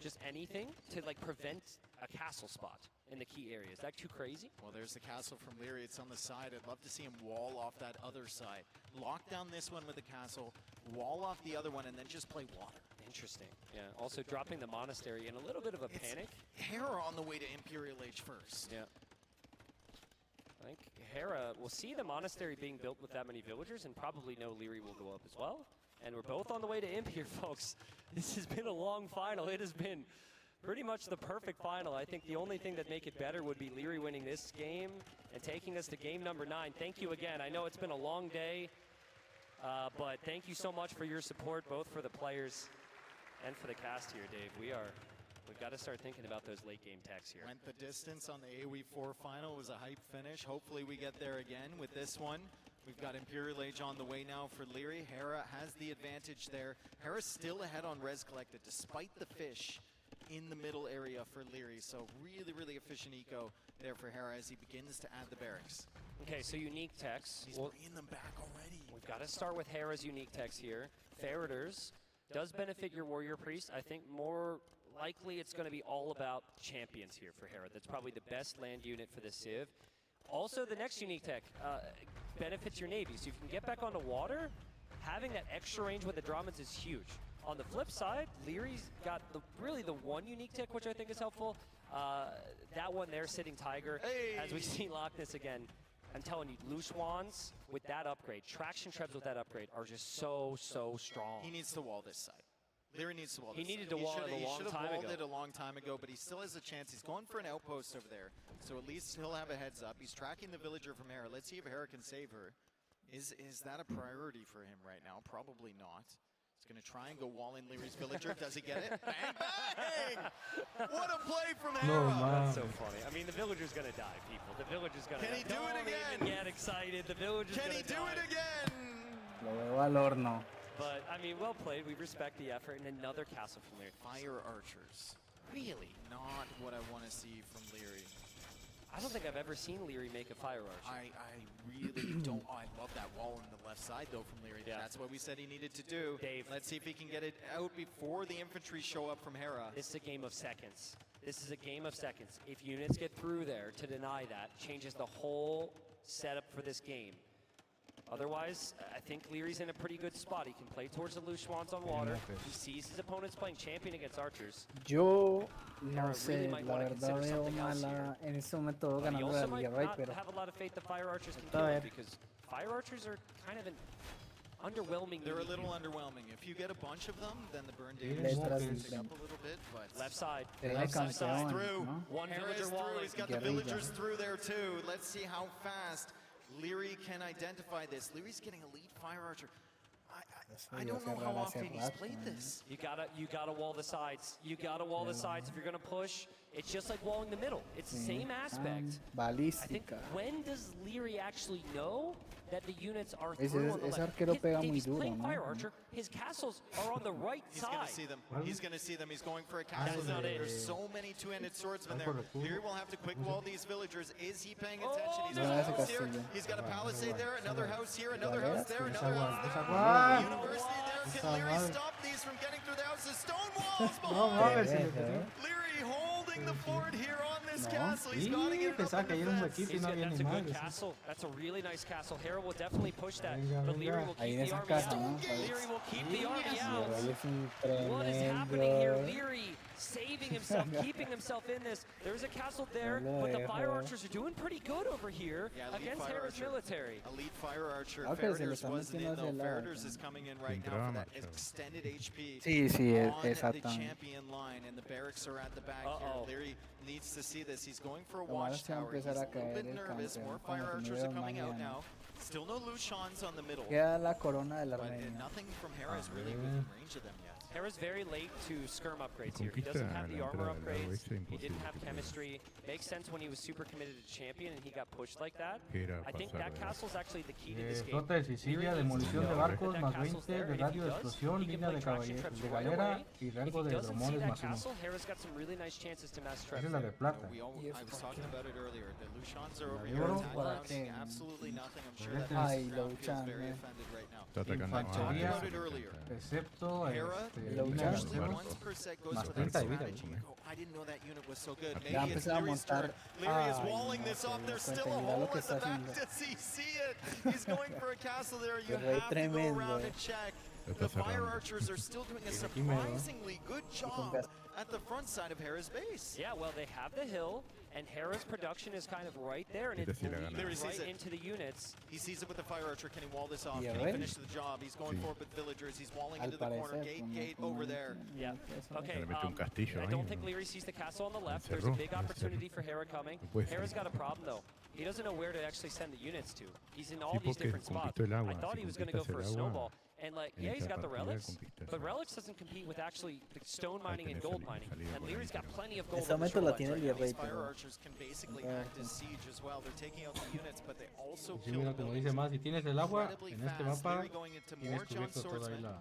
Just anything to prevent a castle spot in the key area. Is that too crazy? Well, there's the castle from Leary. It's on the side. I'd love to see him wall off that other side. Lock down this one with the castle, wall off the other one, and then just play water. Interesting. Yeah. Also dropping the monastery in a little bit of a panic. Hera on the way to Imperial Age first. Yeah. I think Hera will see the monastery being built with that many villagers and probably know Leary will go up as well. And we're both on the way to Imp here, folks. This has been a long final. It has been pretty much the perfect final. I think the only thing that make it better would be Leary winning this game and taking us to game number 9. Thank you again. I know it's been a long day, but thank you so much for your support, both for the players and for the cast here, Dave. We've got to start thinking about those late game techs here. Went the distance on the AoE 4 final. It was a hype finish. Hopefully we get there again with this one. We've got Imperial Age on the way now for Leary. Hera has the advantage there. Hera's still ahead on res collected despite the fish in the middle area for Leary. So really, really efficient eco there for Hera as he begins to add the barracks. Okay, so unique techs. He's bringing them back already. We've got to start with Hera's unique techs here. Ferreters does benefit your warrior priest. I think more likely it's going to be all about champions here for Hera. That's probably the best land unit for the Civ. Also, the next unique tech benefits your navy. So if you can get back onto water, having that extra range with the Dromeds is huge. On the flip side, Leary's got really the one unique tech, which I think is helpful. That one there, Sitting Tiger, as we see Loch Ness again. I'm telling you, loose wands with that upgrade, traction trebs with that upgrade are just so strong. He needs to wall this side. Leary needs to wall this He needed side. to wall it a long time ago. He should have walled it a long time ago, but he still has a chance. He's going for an outpost over there, so at least he'll have a heads up. He's tracking the villager from Hera. Let's see if Hera can save her. Is that a priority for him right now? Probably not. He's going to try and go wall in Leary's villager. Does he get it? Bang, bang! What a play from Hera! That's so funny. I mean, the villager's going to die, people. The villager's going to die. Can he do it again? Don't even get excited. The villager's going to die. Can he do it again? Lo veo al horno. But, I mean, well played. We respect the effort. And another castle from Leary. Fire archers. Really? Not what I want to see from Leary. I don't think I've ever seen Leary make a fire archer. I really don't. I love that wall on the left side, though, from Leary. Yeah. That's what we said he needed to do. Dave. Let's see if he can get it out before the infantry show up from Hera. This is a game of seconds. This is a game of seconds. If units get through there to deny that, changes the whole setup for this game. Otherwise, I think Leary's in a pretty good spot. He can play towards the loose swans on water. He sees his opponents playing champion against archers. Yo no sé, la verdad veo mala en este momento He ganando also la might liga, right? not Pero have a lot of faith the fire archers can A kill him ver. because fire archers are kind of an underwhelming. They're a unit little here. underwhelming. If you get a bunch of them, then the burn Letras damage del is up a little bit, but Left side. Left side campeón, through. ¿no? One Hera villager is through. walling. He's got the Guerrilla. villagers through there too. Let's see how fast Leary can identify this. Leary's getting a lead fire archer. I don't know how often he's played this. You gotta wall the sides. You gotta wall the sides if you're gonna push. It's just like walling the middle. It's the same aspect. I think Balística. when does Leary actually know that the units are Ese- through on the ese left? arquero pega muy He's duro, playing ¿no? fire archer. His castles are on the right He's side. going to see them. He's going to see them. He's going for a castle. That's not it. There's so many two-handed swordsmen there. Leary will have to quick wall these villagers. Is he paying Oh, attention? He's no, got a that's a house here. castillo. He's got a palisade there. Another house here. Another Vale, house there. sí. Another house Esa there. guarda. University there. Can Esa Leary madre. stop these from getting through the houses? Stone walls No behind. mames, si le metió. Leary holding the fort here on this No. castle. He's Sí, got to get it pensaba up que in ahí era un defense. huequito y no había That's ni a good madre. castle. That's a really nice castle. Hera will definitely push that, Venga, but Leary venga. will Ahí keep en the esa army casa, out. ¿no? Leary will keep the army out. Leroy es un What is happening here? tremendo. Leary saving himself, keeping himself in this. There's a castle there, No lo but the fire dejo. archers are doing pretty good over here Yeah, lead against fire Hera's archer. military. Elite fire archer. Ah, pero se le Ferreters está wasn't in metiendo though. hacia el lado, Ferreters is coming in right Sin now for drama, that chaval. extended HP Sí, sí, on the exactamente. champion line, and the barracks are at the back Uh-oh. here. Leary needs to see this. He's going for a Lo malo es que va a watchtower. He's a empezar a little caer bit el nervous. campeón More con fire los archers are primeros coming out mañana. now. Still no Lushans on the middle. Queda la corona del But armenio. nothing from Hera is really within range of them yet. Hera's very late to skirm upgrades here. He Conquista doesn't have the la armor entrada del agua, upgrades. es He imposible didn't have que chemistry. Makes sense when he was super committed to champion and he got pushed like that. Quiera I think pasar that de- castle's actually the key to this game. Flota de Sicilia, demolición de barcos, más 20 de radio de explosión, línea de galera y rango de dromones más 1. Hera's got some really nice chances to mass Esa trap. es la de plata. I was talking about it earlier. The Lushans are over de here oro. attacking, ¿Para doing qué? absolutely nothing. I'm sure Ay, that Mr. lo Brown feels Luchan, very eh. offended right now. Está atacando a Infantería. About it earlier. Excepto Hera Lo línea de usually Luchan. once per set goes Más for that 30 de vida, strategy. güey. You go, I didn't know that unit was so good. Ya Maybe it's empezaba a Leary's montar. turn. Leary is Ay, walling no this se off. dio There's cuenta, still a mira lo hole que at the está back. haciendo. Does he see it? He's going for a castle there. You El rey have to go around tremendo. and check. The fire archers are still doing a surprisingly good job at the front side of Hera's base. Yeah, well, they have the hill, and Hera's production is kind of right there, and it's bleeding right into the units. He sees it with the fire archer. Can he wall this off? Can he finish the job? He's going for it with villagers. He's walling into the corner. Gate over there. Yeah. Okay. I don't think Leary sees the castle on the left. There's a big opportunity for Hera coming. Hera's got a problem though. He doesn't know where to actually send the units to. He's in all these different spots. I thought he was going to go for a snowball. And like, yeah, he's got the relics, but relics doesn't compete with actually the stone mining and gold mining. And Leary's got plenty of gold. These fire archers can basically act as siege as well. They're taking out the units, but they also kill the como dice más, si tienes el agua en este mapa, tienes cubierto toda ahí la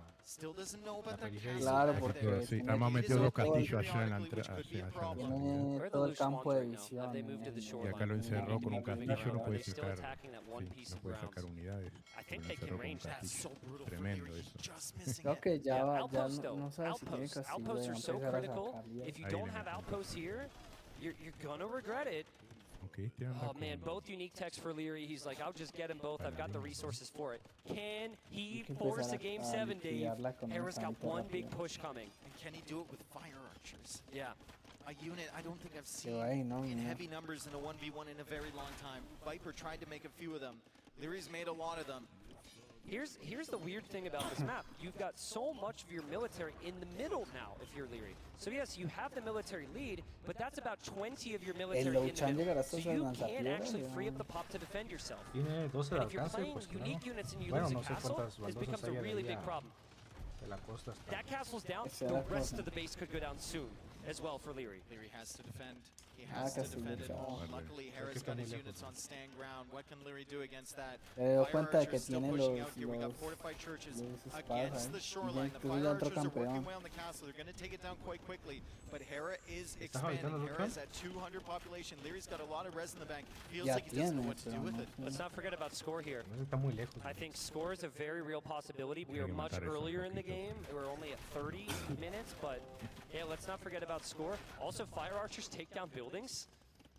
periferia. Claro, porque sí, estamos metidos los castillos hacia la entrada. Tiene todo el campo de visión. Y acá lo encerró con un castillo, no puede sacar, no puede sacar unidades. Lo encerró con un castillo. Tremendo eso. Creo que ya no sabe si tiene castillo. Outposts are so critical. If you don't have outposts here, you're gonna regret it. Oh man, both unique techs for Leary. He's like, I'll just get them both. I've got the resources for it. Can he force a game 7, Dave? Hera's got one big push coming. And can he do it with fire archers? Yeah. A unit I don't think I've seen in heavy numbers in a 1v1 in a very long time. Viper tried to make a few of them. Leary's made a lot of them. Here's the weird thing about this map. You've got so much of your military in the middle now if you're Leary. So yes, you have the military lead, but that's about 20 of your military in the middle. So you can't actually free up the pop to defend yourself. And if you're playing unique units and you lose a castle, this becomes a really big problem. That castle's down, the rest of the base could go down soon as well for Leary. Leary has to defend. He has to defend it all. Luckily, Hera's got his units on stand ground. What can Leary do against that? Fire archers still pushing out here. We got fortified churches against the shoreline. The fire archers are working well on the castle. They're going to take it down quite quickly. But Hera is expanding. Hera's at 200 population. Leary's got a lot of res in the bank. Feels like he doesn't know what to do with it. Let's not forget about score here. I think score is a very real possibility. We are much earlier in the game. We're only at 30 minutes, but yeah, let's not forget about score. Also, fire archers take down buildings,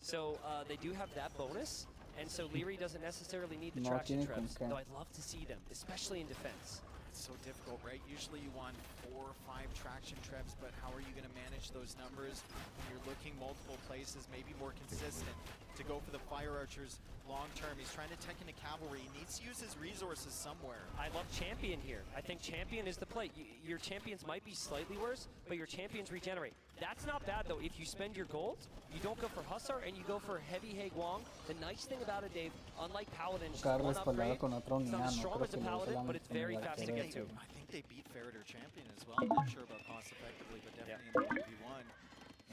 so they do have that bonus, and so Leary doesn't necessarily need the traction traps, though I'd love to see them, especially in defense. It's so difficult, right? Usually you want 4 or 5 traction traps, but how are you going to manage those numbers when you're looking multiple places, maybe more consistent to go for the fire archers long term? He's trying to tech into cavalry. He needs to use his resources somewhere. I love champion here. I think champion is the play. Your champions might be slightly worse, but your champions regenerate. That's not bad though. If you spend your gold, you don't go for Hussar and you go for heavy Haegwang. The nice thing about it, Dave, unlike Paladin, just one upgrade. It's not as strong as a Paladin, but it's very fast to get to. I think they beat Farader champion as well. I'm not sure about cost effectively, but definitely in the 1v1.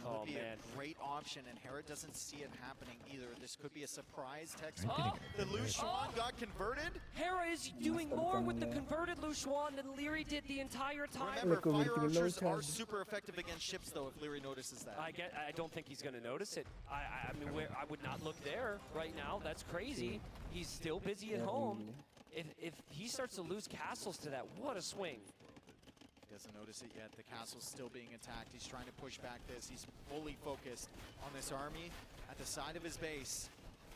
Oh, would be man. a great option, and Hera doesn't see it happening either. This could be a surprise text. Oh, the Lu Xuan got converted. Hera is doing more with the converted Lu Xuan than Leary did the entire time. Remember, fire archers are super effective against ships, though, if Leary notices that. I don't think he's going to notice it. I mean, I would not look there right now. That's crazy. He's still busy at home. If he starts to lose castles to that, what a swing. Doesn't notice it yet. The castle's still being attacked. He's trying to push back this. He's fully focused on this army at the side of his base.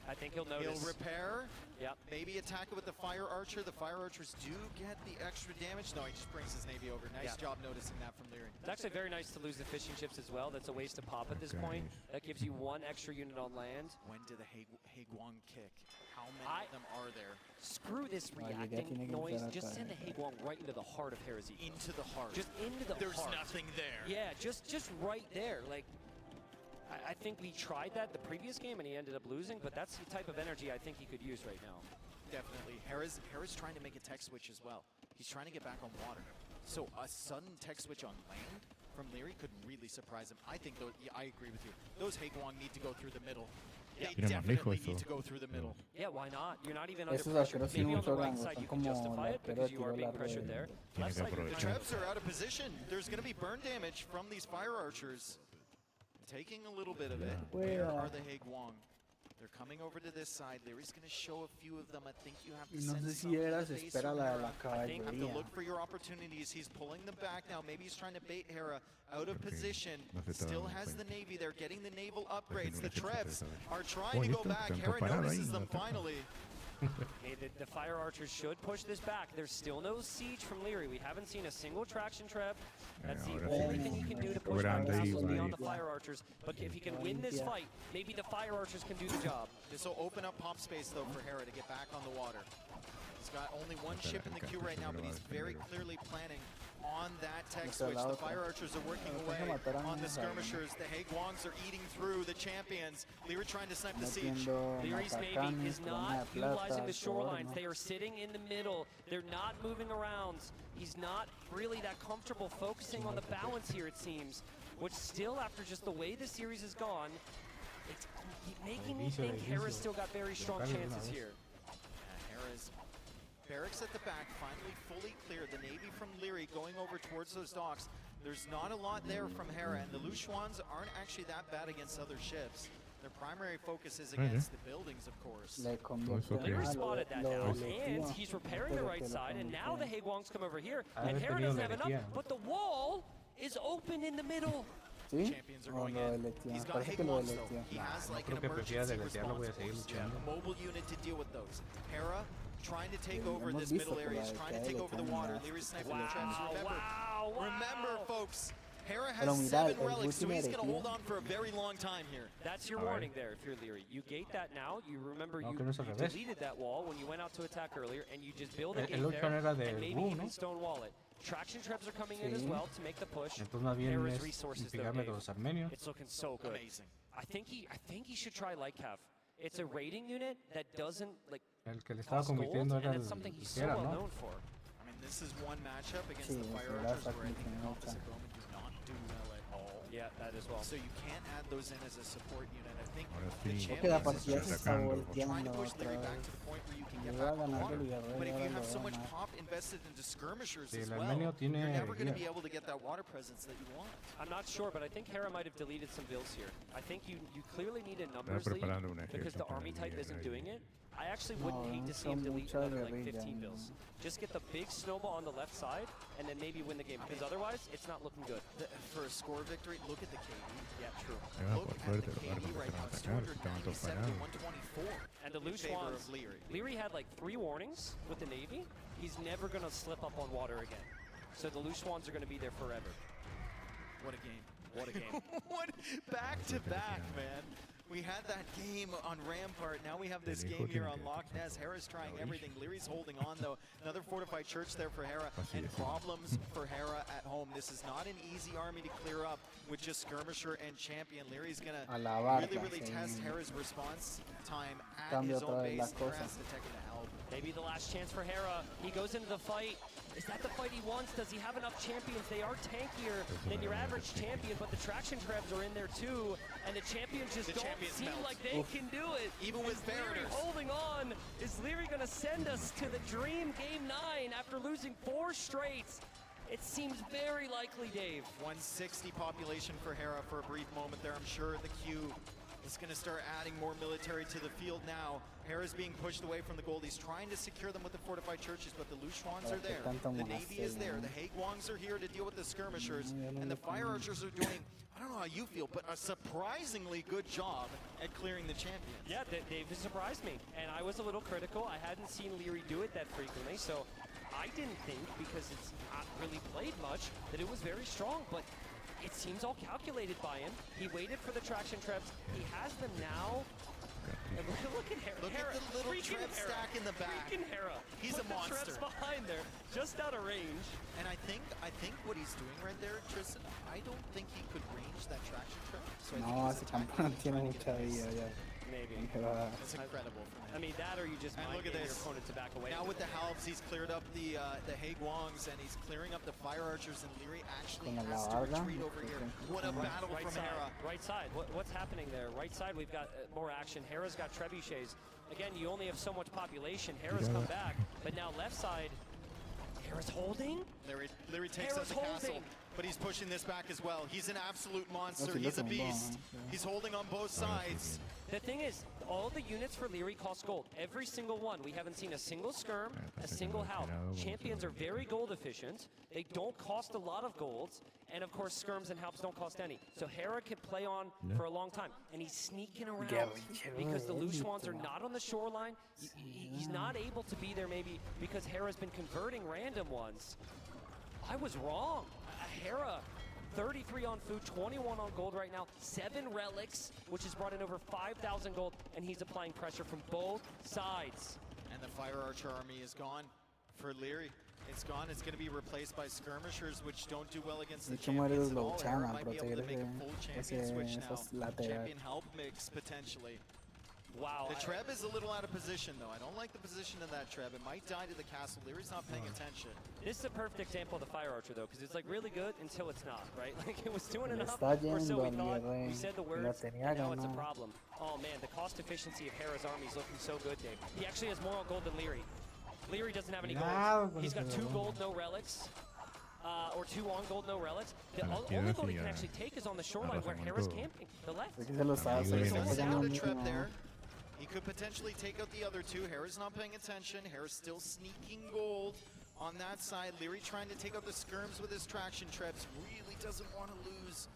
I think he'll notice. He'll repair. Yep. Maybe attack it with the fire archer. The fire archers do get the extra damage. No, he just brings his navy over. Nice job noticing that from Leary. It's actually very nice to lose the fishing ships as well. That's a waste to pop at this point. That gives you 1 extra unit on land. When did the Haegwang kick? How many of them are there? Screw this reacting noise. Just send the Haegwang right into the heart of Heresy. Into the heart. Just into the There's heart. nothing there. Yeah, just right there. Like, I think we tried that the previous game and he ended up losing, but that's the type of energy I think he could use right now. Definitely. Hera's trying to make a tech switch as well. He's trying to get back on water. So a sudden tech switch on land from Leary could really surprise him. I think, though, I agree with you. Those Haegwang need to go through the middle. They definitely need to go through the middle. Yeah, why not? You're not even under pressure. Maybe on the right side you can justify it because you are being pressured there. Left side, the Trebs are out of position. There's going to be burn damage from these fire archers. Taking a little bit of it. Where are the Haegwang? They're coming over to this side. Leary's going to show a few of them. I think you have to send some to the base. I think you have to look for your opportunities. He's pulling them back now. Maybe he's trying to bait Hera out of position. Still has the Navy. They're getting the naval upgrades. The Trebs are trying to go back. Hera notices them finally. The fire archers should push this back. There's still no siege from Leary. We haven't seen a single traction trap. That's the only thing he can do to push back the castles beyond the fire archers. But if he can win this fight, maybe the fire archers can do the job. This will open up pop space, though, for Hera to get back on the water. He's got only one ship in the queue right now, but he's very clearly planning on that tech switch. The fire archers are working away on the skirmishers. The Haegwongs are eating through the champions. Leary trying to snipe the siege. Leary's Navy is not utilizing the shorelines. They are sitting in the middle. They're not moving around. He's not really that comfortable focusing on the balance here, it seems. Which still, after just the way the series has gone, it's making me think Hera's still got very strong chances here. Hera's barracks at the back finally fully clear. The Navy from Leary going over towards those docks. There's not a lot there from Hera, and the Luchuans aren't actually that bad against other ships. Their primary focus is against the buildings, of course. Leary spotted that now, and he's repairing the right side, and now the Haegwongs come over here, and Hera doesn't have enough, but the wall is open in the middle. Champions are going in. He's got Haegwongs, though. He has like an emergency response force, a mobile unit to deal with those. Hera trying to take over this middle area, he's trying to take over the water. Leary's sniping the traps. Remember, folks, Hera has 7 relics, so he's going to hold on for a very long time here. That's your warning there if you're Leary. You gate that now. You remember you deleted that wall when you went out to attack earlier, and you just build a gate there, and maybe even stonewall it. Traction traps are coming in as well to make the push. Hera's resources though, it's looking so good. Amazing. I think he should try Lightcav. It's a raiding unit that doesn't like cost gold, and it's something he's so well known for. I mean, this is one matchup against the fire archers where I think the opposite Roman does not do well at all. Yeah, that as well. So you can't add those in as a support unit. I think the champions are trying to push Leary back to the point where you can get back on the water. But if you have so much pop invested into skirmishers as well, you're never going to be able to get that water presence that you want. I'm not sure, but I think Hera might have deleted some builds here. I think you clearly need a numbers lead because the army type isn't doing it. I actually wouldn't hate to see him delete another like 15 builds. Just get the big snowball on the left side and then maybe win the game, because otherwise it's not looking good. For a score victory, look at the KD. Yeah, true. Look at the KD right now. It's 297 to 124. And the Luchuans, Leary had like 3 warnings with the Navy. He's never going to slip up on water again. So the Luchuans are going to be there forever. What a game. What a game. What back to back, man. We had that game on Rampart. Now we have this game here on Loch Ness. Hera's trying everything. Leary's holding on, though. Another fortified church there for Hera, and problems for Hera at home. This is not an easy army to clear up with just skirmisher and champion. Leary's going to really test Hera's response time at his own base. Hera has to take him to help. Maybe the last chance for Hera. He goes into the fight. Is that the fight he wants? Does he have enough champions? They are tankier than your average champion, but the traction traps are in there too, and the champions just don't seem like they can do it. Even with Leary holding on. Is Leary going to send us to the dream game 9 after losing 4 straights? It seems very likely, Dave. 160 population for Hera for a brief moment there. I'm sure the queue is going to start adding more military to the field now. Hera's being pushed away from the gold. He's trying to secure them with the fortified churches, but the Luchuans are there. The Navy is there. The Haegwongs are here to deal with the skirmishers, and the fire archers are doing, I don't know how you feel, but a surprisingly good job at clearing the champions. Yeah, they've surprised me, and I was a little critical. I hadn't seen Leary do it that frequently, so I didn't think, because it's not really played much, that it was very strong, but it seems all calculated by him. He waited for the traction traps. He has them now. And look at Hera. Look at the little trap stack in the back. Freaking Hera. He's a monster. The traps behind there, just out of range. And I think what he's doing right there, Tristan, I don't think he could range that traction trap. So I think tiene mucha vida ya. Maybe. It's incredible for him. I mean, that or you just mind game your opponent to back away. Now with the halves, he's cleared up the Haegwongs, and he's clearing up the fire archers, and Leary actually has to retreat over here. What a battle from Hera. Right side. What's happening there? Right side, we've got more action. Hera's got trebuchets. Again, you only have so much population. Hera's come back, but now left side, Hera's holding? Leary takes out the castle, but he's pushing this back as well. He's an absolute monster. He's a beast. He's holding on both sides. The thing is, all the units for Leary cost gold. Every single one. We haven't seen a single skirm, a single halp. Champions are very gold efficient. They don't cost a lot of golds. And of course, skirms and halps don't cost any. So Hera can play on for a long time. And he's sneaking around because the Lushwans are not on the shoreline. He's not able to be there maybe because Hera's been converting random ones. I was wrong. Hera, 33 on food, 21 on gold right now, 7 relics, which has brought in over 5,000 gold, and he's applying pressure from both sides. And the Fire Archer army is gone for Leary. It's gone. It's going to be replaced by skirmishers, which don't do well against the champions at all. Hera might be able to make a full champion switch now. Champion help mix, potentially. Wow. The Treb is a little out of position, though. I don't like the position of that Treb. It might die to the castle. Leary's not paying attention. This is a perfect example of the Fire Archer, though, because it's like really good until it's not, right? Like it was doing enough, or so we thought. We said the words, and now it's a problem. Oh man, the cost efficiency of Hera's army is looking so good, Dave. He actually has more on gold than Leary. Leary doesn't have any gold. He's got 2 gold, no relics. Or 2 on gold, no relics. The only gold he can actually take is on the shoreline where Hera's camping, the left. He's almost out of Treb there. He could potentially take out the other 2. Hera's not paying attention. Hera's still sneaking gold on that side. Leary trying to take out the skirms with his traction Trebs. Really doesn't want to lose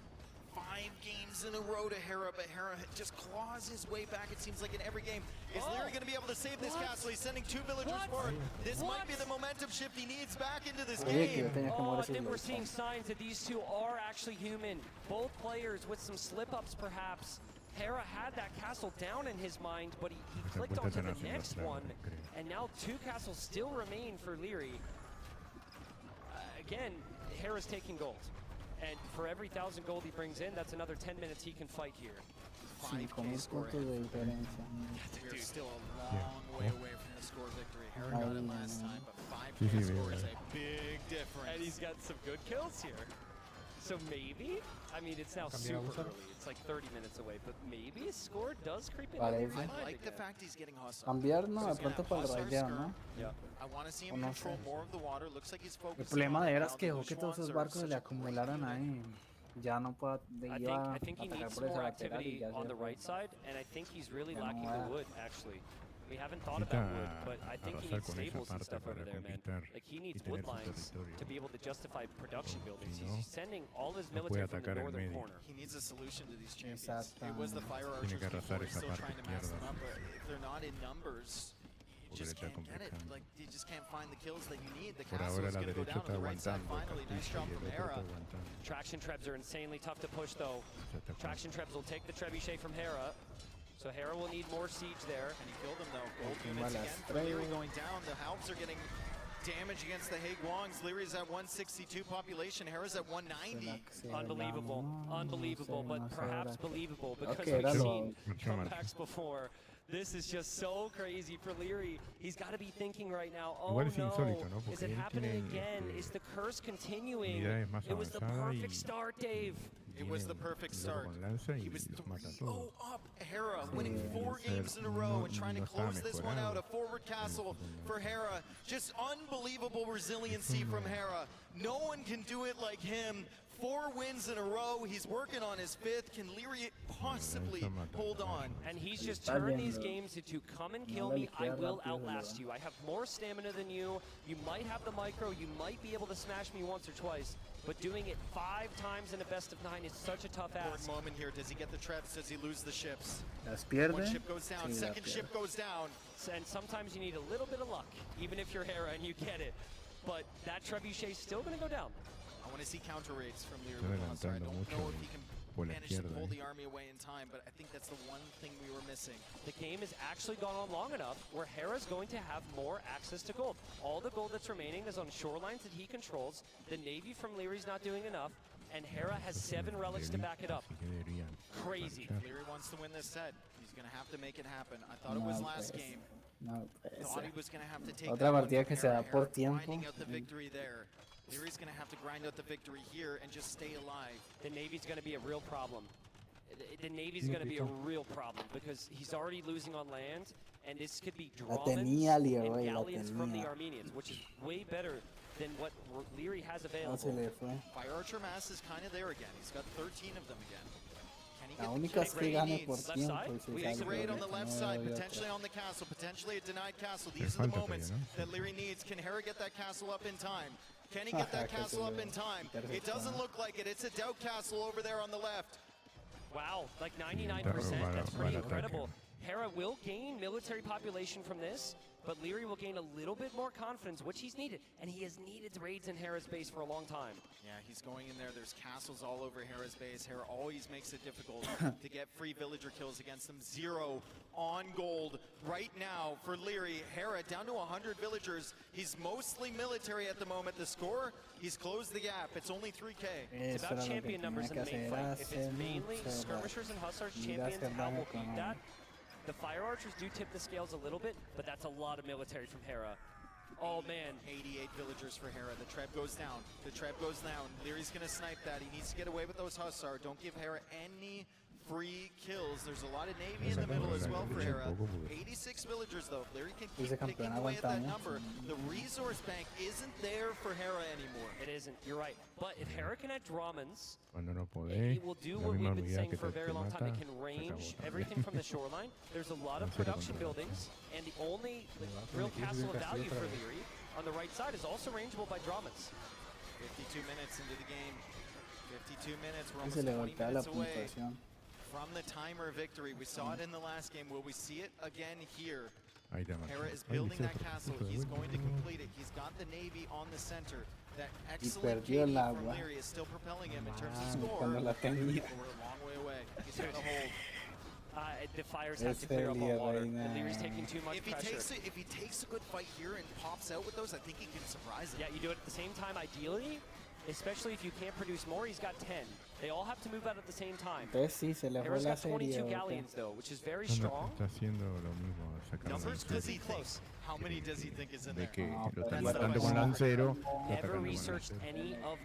5 games in a row to Hera, but Hera just claws his way back, it seems like, in every game. Is Leary going to be able to save this castle? He's sending 2 villagers forward. This might be the momentum shift he needs back into this game. Oh, I think we're seeing signs that these 2 are actually human. Both players with some slip-ups, perhaps. Hera had that castle down in his mind, but he clicked onto the next one, and now 2 castles still remain for Leary. Again, Hera's taking gold, and for every 1,000 gold he brings in, that's another 10 minutes he can fight here. 5K score. We're still a long way away from the score victory. Hera got it last time, but 5K score is a big difference. And he's got some good kills here. So maybe, I mean, it's now super early. It's like 30 minutes away, but maybe his score does creep in. I like the fact he's getting Hussar. Cambiar, no, de pronto para el raideo, ¿no? I want to see him control more of the water. Looks like he's focusing. El problema de Hera es que dejó que todos esos barcos se le acumularan ahí. Ya no puede I think he needs more activity on the right side, and I think he's really lacking the wood, actually. We haven't thought about wood, but I think he needs stables and stuff over there, man. Like, he needs wood lines to be able to justify production buildings. He's sending all his military from the northern corner. He needs a solution to these champions. It was the Fire Archers before, he's still trying to mass them up, but if they're not in numbers, you just can't get it. Like, you just can't find the kills that you need. The castle is going to go down on the right side finally. Nice job from Hera. Traction Trebs are insanely tough to push, though. Traction Trebs will take the Trebuchet from Hera. So Hera will need more siege there. And he killed him, though. Gold units again for Leary going down. The Halps are getting damage against the Haguangs. Leary's at 162 population. Hera's at 190. Unbelievable. Unbelievable, but perhaps believable because we've seen comebacks before. This is just so crazy for Leary. He's got to be thinking right now, oh no, is it happening again? Is the curse continuing? It was the perfect start, Dave. It was the perfect start. He was 3-0 up. Hera winning 4 games in a row and trying to close this one out. A forward castle for Hera. Just unbelievable resiliency from Hera. No one can do it like him. 4 wins in a row. He's working on his 5th. Can Leary possibly hold on? And he's just turned these games into come and kill me. I will outlast you. I have more stamina than you. You might have the micro. You might be able to smash me once or twice. But doing it 5 times in a best of 9 is such a tough ask. Important moment here. Does he get the Trebs? Does he lose the ships? Pierde. One ship goes down. Second ship goes down. And sometimes you need a little bit of luck, even if you're Hera and you get it. But that Trebuchet is still going to go down. I want to see counter rates from Leary. I don't know if he can manage to pull the army away in time, but I think that's the one thing we were missing. The game has actually gone on long enough where Hera's going to have more access to gold. All the gold that's remaining is on shorelines that he controls. The Navy from Leary's not doing enough, and Hera has 7 relics to back it up. Crazy. Leary wants to win this set. He's going to have to make it happen. I thought it was last game. Thought he was going to have to take otra partida que se da por tiempo. Grinding out the victory there. Leary's going to have to grind out the victory here and just stay alive. The Navy's going to be a real problem. The Navy's going to be a real problem because he's already losing on land, and this could be Dromans and galleons from the Armenians, which is way better than what Leary has available. Fire Archer Mass is kind of there again. He's got 13 of them again. La única es que gane por tiempo y se Big salga. raid on the left side, potentially on the castle, potentially a denied castle. These are the moments that Leary needs. Can Hera get that castle up in time? Can he get that castle up in time? It doesn't look like it. It's a doubt castle over there on the left. Wow, like 99%. That's pretty incredible. Hera will gain military population from this, but Leary will gain a little bit more confidence, which he's needed. And he has needed raids in Hera's base for a long time. Yeah, he's going in there. There's castles all over Hera's base. Hera always makes it difficult to get free villager kills against them. 0 on gold right now for Leary. Hera down to 100 villagers. He's mostly military at the moment. The score, he's closed the gap. It's only 3K. It's about champion numbers in the main fight. If it's mainly skirmishers and hussars, champions, how will beat that? The fire archers do tip the scales a little bit, but that's a lot of military from Hera. Oh man. 88 villagers for Hera. The Treb goes down. The Treb goes down. Leary's gonna snipe that. He needs to get away with those hussar. Don't give Hera any free kills. There's a lot of navy in the middle as well for Hera. 86 villagers though. Leary can keep picking away at that number. The resource bank isn't there for Hera anymore. It isn't. You're right. But if Hera can add Dramens, he it will do what we've been saying for a very long time. It can range everything from the shoreline. There's a lot of production buildings, and the only real castle of value for Leary on the right side is also rangeable by Dramens. 52 minutes into the game. 52 minutes. We're almost 20 minutes away from the timer victory. We saw it in the last game. Will we see it again here? Hera is building that castle. He's going to complete it. He's got the navy on the center. That excellent KD from Leary is still propelling him in terms of score. We're a long way away. He's got a hold. The fires have to clear up on water. Leary's taking too much pressure. If he takes a good fight here and pops out with those, I think he can surprise him. Yeah, you do it at the same time, ideally. Especially if you can't produce more, he's got 10. They all have to move out at the same time. Hera's got 22 galleons though, which is very strong. Numbers could be close. How many does he think is in there? Never researched any of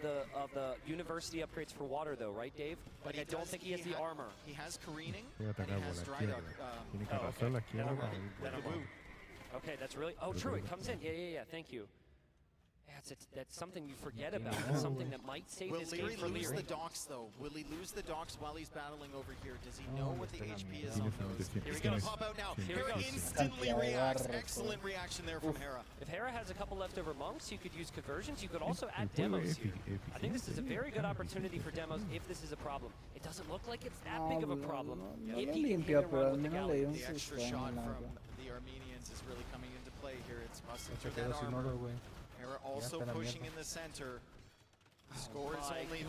the university upgrades for water though, right, Dave? Like I don't think he has the armor. He has careening, and he has dry dock. Okay, that's really. Oh, true. It comes in. Yeah. Thank you. That's something you forget about. That's something that might save this game for Leary. Will Leary lose the docks, though? Will he lose the docks while he's battling over here? Does he know what the HP is on those? He's going to pop out now. Hera instantly reacts. Excellent reaction there from Hera. If Hera has a couple leftover monks, you could use conversions. You could also add demos here. I think this is a very good opportunity for demos if this is a problem. It doesn't look like it's that big of a problem. If he can hit and run with the galleon. The extra shot from the Armenians is really coming into play here. It's busting through that armor. Hera also pushing in the center. Score is only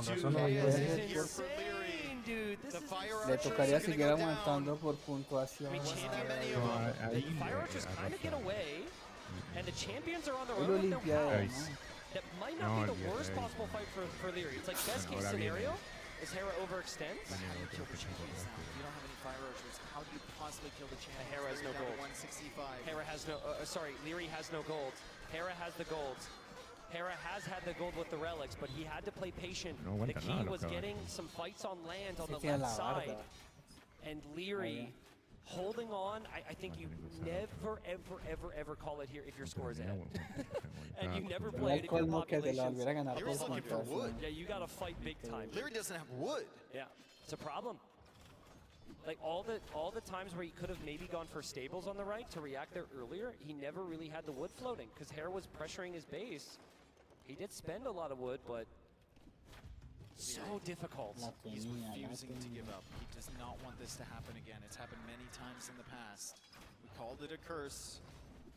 2K as is here for Leary. Dude, the fire Le tocaría seguir aumentando por puntuación. The fire archers kind of get away, and the champions are on their own with no power. That might not be the worst possible fight for Leary. It's like best case scenario is Hera overextends. How do you kill the champions now? You don't have any fire archers. How do you possibly kill the champions? Hera has no gold. 165. Hera has no. Leary has no gold. Hera has the gold. Hera has had the gold with the relics, but he had to play patient. The key was getting some fights on land on the left side. And Leary holding on. I think you never, ever call it here if your score is in. And you never play it if your population's. Leary's looking for wood. Yeah, you got to fight big time. Leary doesn't have wood. Yeah, it's a problem. Like all the times where he could have maybe gone for stables on the right to react there earlier, he never really had the wood floating because Hera was pressuring his base. He did spend a lot of wood, but so difficult. He's refusing to give up. He does not want this to happen again. It's happened many times in the past. We called it a curse.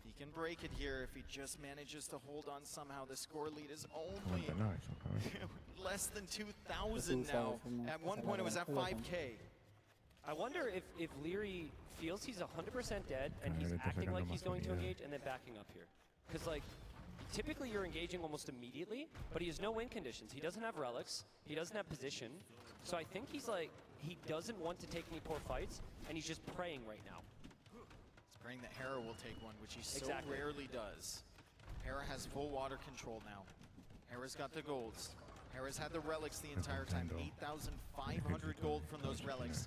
He can break it here if he just manages to hold on somehow. The score lead is only less than 2,000 now. At one point it was at 5K. I wonder if Leary feels he's 100% dead and he's acting like he's going to engage and then backing up here. Because like, typically you're engaging almost immediately, but he has no win conditions. He doesn't have relics, he doesn't have position. So I think he's like, he doesn't want to take any poor fights and he's just praying right now. He's praying that Hera will take one, which he so rarely does. Hera has full water control now. Hera's got the golds. Hera's had the relics the entire time. 8,500 gold from those relics.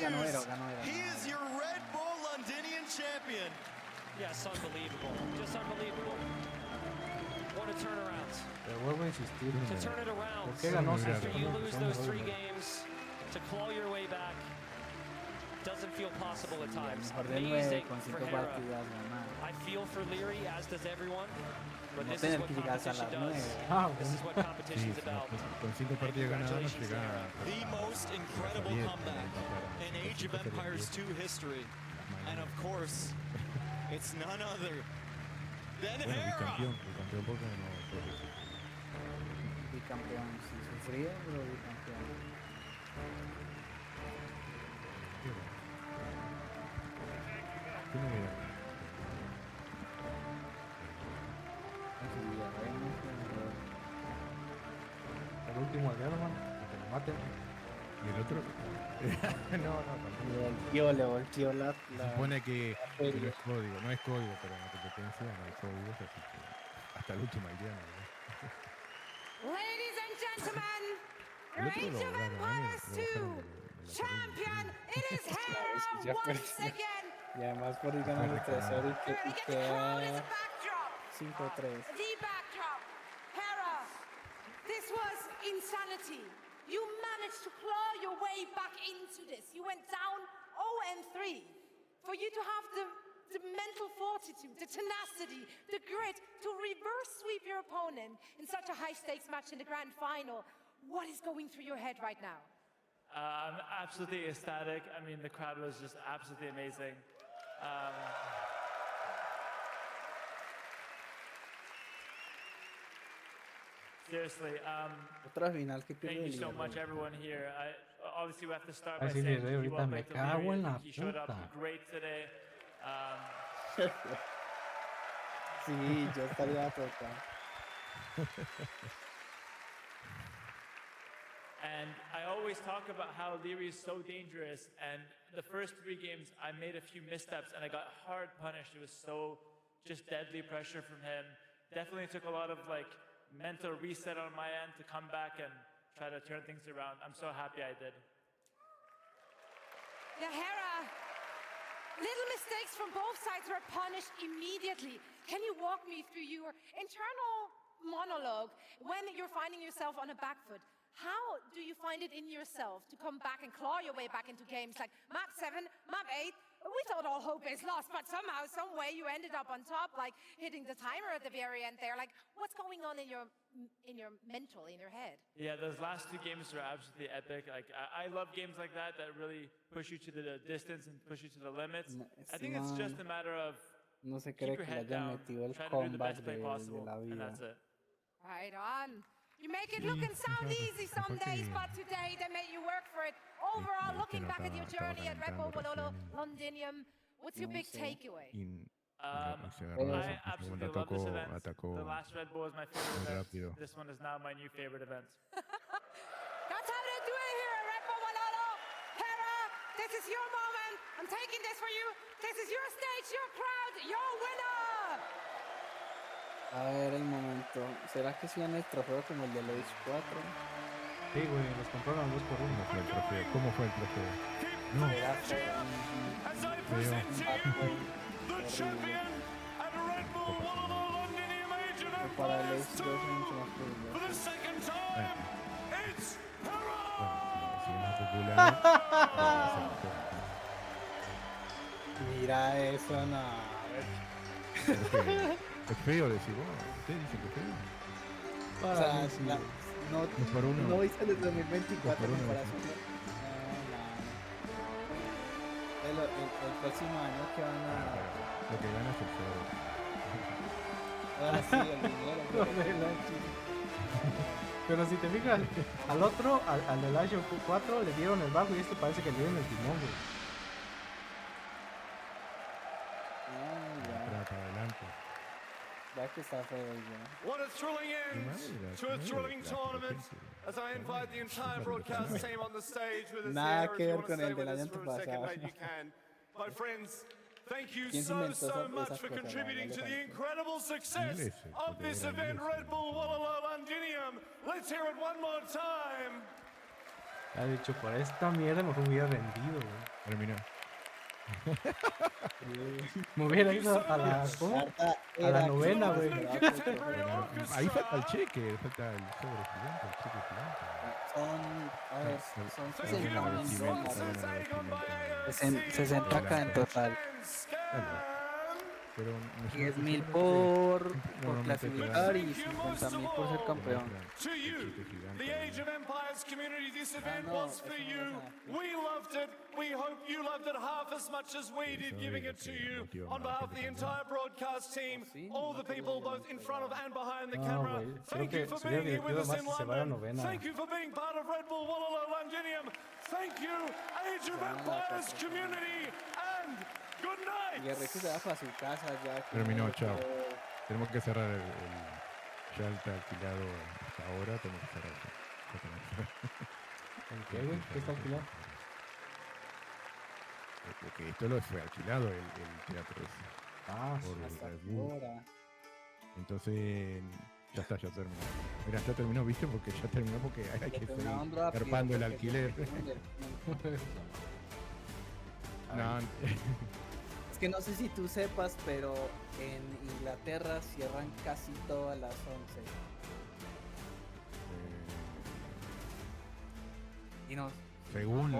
news. He is your Red Bull Londinium champion. Yes, unbelievable. Just unbelievable. What a turnaround. Pero vuelvo a insistir. To turn it around. ¿Por qué ganó? After you lose those 3 games, to claw your way back. doesn't feel possible at times. Mejor de 9 Amazing con for 5 Hera. partidas ganadas. I feel for Leary, as does everyone. But No this is tener what que llegar hasta competition las 9. does. This is what competition's about. Con 5 partidas ganadas nos llega The most incredible comeback in Age of Empires 2 history. And of course, it's none other than Hera. Bicampeón porque no. Bicampeón, sí, sufrido, pero bicampeón. ¿Qué me mira? El último aldeano, man, que lo maten. ¿Y el otro? No. Le volteó la... Se supone que no es código, pero en la competencia no hay códigos, así que hasta el último aldeano, ¿verdad? Ladies and gentlemen, El otro Age of Empires 2 champion, it is Hera once again. Y además por ir ganando 3-0 y que 5-3. The backdrop, Hera, this was insanity. You managed to claw your way back into this. You went down 0-3. For you to have the mental fortitude, the tenacity, the grit to reverse sweep your opponent in such a high-stakes match in the grand final. What is going through your head right now? I'm absolutely ecstatic. I mean, the crowd was just absolutely amazing. Seriously, thank you so much, everyone here. Obviously, we have to start by saying thank you all great to Leary. He showed up great today. Sí, yo estaría total. And I always talk about how Leary is so dangerous, and the first 3 games I made a few missteps and I got hard punished. It was so just deadly pressure from him. Definitely took a lot of mental reset on my end to come back and try to turn things around. I'm so happy I did. Yeah, Hera, little mistakes from both sides were punished immediately. Can you walk me through your internal monologue when you're finding yourself on a back foot? How do you find it in yourself to come back and claw your way back into games like map 7, map 8? We thought all hope is lost, but somehow, some way you ended up on top, hitting the timer at the very end there. What's going on in your mental, in your head? Yeah, those last 2 games were absolutely epic. I love games like that really push you to the distance and push you to the limits. I think it's just a matter of keep your head down, try to do the best play possible, and that's it. Right on. You make it look and sound easy some days, but today they made you work for it. Overall, looking back at your journey at Bull Wololo Londinium, what's your big takeaway? I absolutely love this event. The last Red Bull was my favorite event. This one is now my new favorite event. That's how they do it here at Bull Wololo. Hera, this is your moment. I'm taking this for you. This is your stage, your crowd, your winner. A ver el momento. ¿Será que sí en el trofeo como el de Age 4? Sí, güey, los compraron 2 por 1. ¿Cómo fue el trofeo? No, era feo. Para el Age 2 es mucho más peligroso. Mira eso, no. Es feo decir, ustedes dicen que es feo. O sea, no viste el 2024 en comparación. El próximo año que van a... Lo que gana es el feo. Ahora sí, el dinero. Pero si te fijas, al otro, al del AgeofEmpires le dieron el bajo y este parece que le dieron el timón, güey. What a thrilling end to a thrilling tournament as I invite the entire broadcast team on the stage with us here. If you want to stay with us for a second, mate, you can. My friends, thank you so much for contributing to the incredible success of this event, Red Bull Wololo Londinium. Let's hear it one more time. Ha dicho, por esta mierda me hubiera rendido, güey. Pero mira, Me hubiera ido a la, ¿cómo? A la novena, güey. Ahí falta el cheque, falta el sobre gigante, el cheque gigante. A ver, son 60.000 60 60k en total. Pero 10.000 por clasificar y 50.000 por ser campeón. To you, the AgeofEmpires community, this event was for you. We loved it. We hope you loved it half as much as we did giving it to you. On behalf of the entire broadcast team, all the people both in front of and behind the camera, thank you for being here with us in London. Thank you for being part of Red Bull Wololo Londinium. Thank you, AgeofEmpires community, and good night. Y el resto se va para su casa ya. Terminó, chao. Tenemos que cerrar ya está alquilado hasta ahora, tenemos que cerrar. ¿En qué, güey? ¿Qué está alquilado? Porque esto lo fue alquilado el teatro ese. Por Red Bull. Entonces, ya está, ya terminó. Mira, ya terminó, ¿viste? Porque ya terminó porque hay que seguir carpando el alquiler. No. Es que no sé si tú sepas, pero en Inglaterra cierran casi todo a las 11. Y no. Según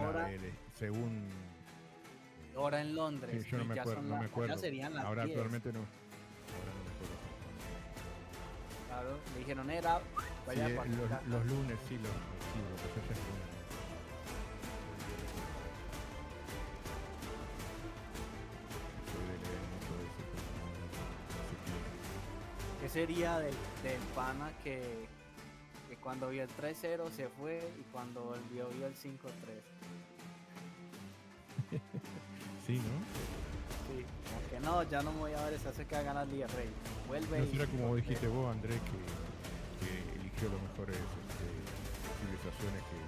Ahora en Londres. Sí, yo no me acuerdo. Ya serían las ahora 10. actualmente no. Ahora no me acuerdo. Claro, le dijeron vaya sí, para los lunes sí, lo que se hace es lunes. ¿Qué sería del pana que cuando vio el 3-0 se fue y cuando volvió vio el 5-3? Sí, ¿no? Sí, como que no, ya no me voy a ver esa seca ganar Liga Rey. Vuelve. No será como dijiste vos, Andrés, que eligió los mejores civilizaciones que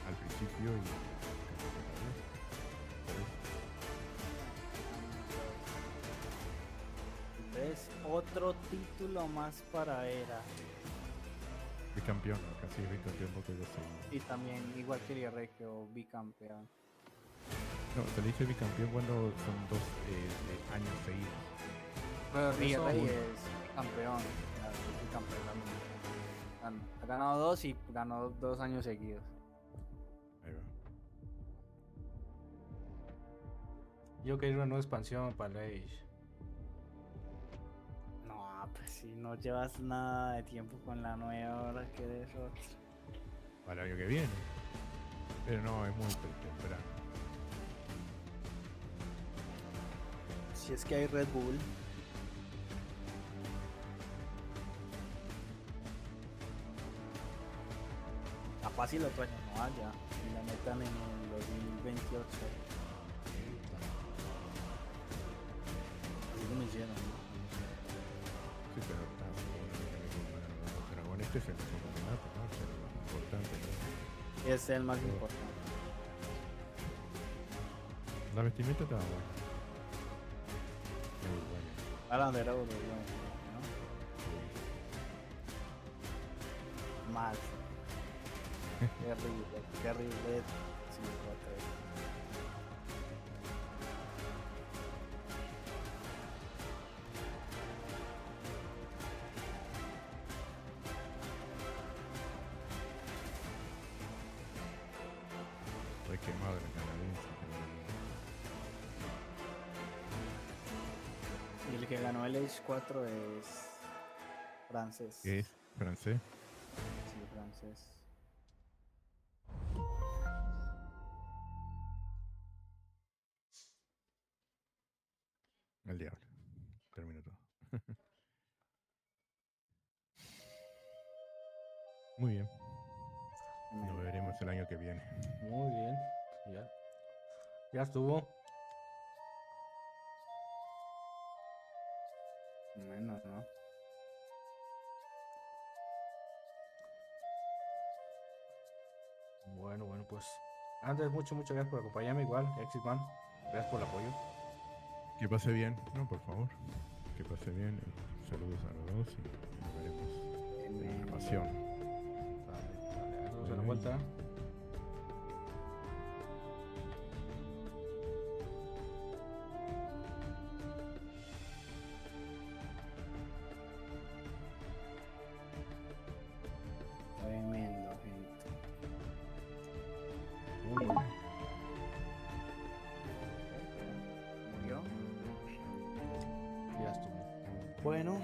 al principio y es otro título más para Era. Bicampeón, casi es bicampeón porque yo soy. Y también, igual que Liga Rey, que bicampeón. No, se le dice bicampeón cuando son 2 años seguidos. Pero Liga Rey es campeón. Ha ganado 2 y ganó 2 años seguidos. Ahí va. Yo quería una nueva expansión para el Age. No, pues si no llevas nada de tiempo con la nueva, ahora que eres otro. Para el año que viene. Pero no, es muy temprano. Si es que hay Red Bull. Capaz si el otro año no haya y la metan en el 2028. Así como hicieron, ¿no? Sí, pero el dragón este es el campeonato, ¿no? Es el más importante, ¿no? Es el más importante. La vestimenta estaba buena. Muy buena. A la bandera, ¿no? Más. Gary Red 5-3. Estoy quemado de la canadiense. Y el que ganó el Age 4 es francés. ¿Qué es? ¿Francés? Sí, francés. El diablo. Termino todo. Muy bien. Nos veremos el año que viene. Muy bien. Ya estuvo. Menos, ¿no? Bueno, pues. Andrés, muchas gracias por acompañarme. Igual, Exit Man. Gracias por el apoyo. Que pase bien, no, por favor. Que pase bien. Saludos a los dos y nos veremos en la grabación. Vale, nos vemos a la vuelta. Bueno,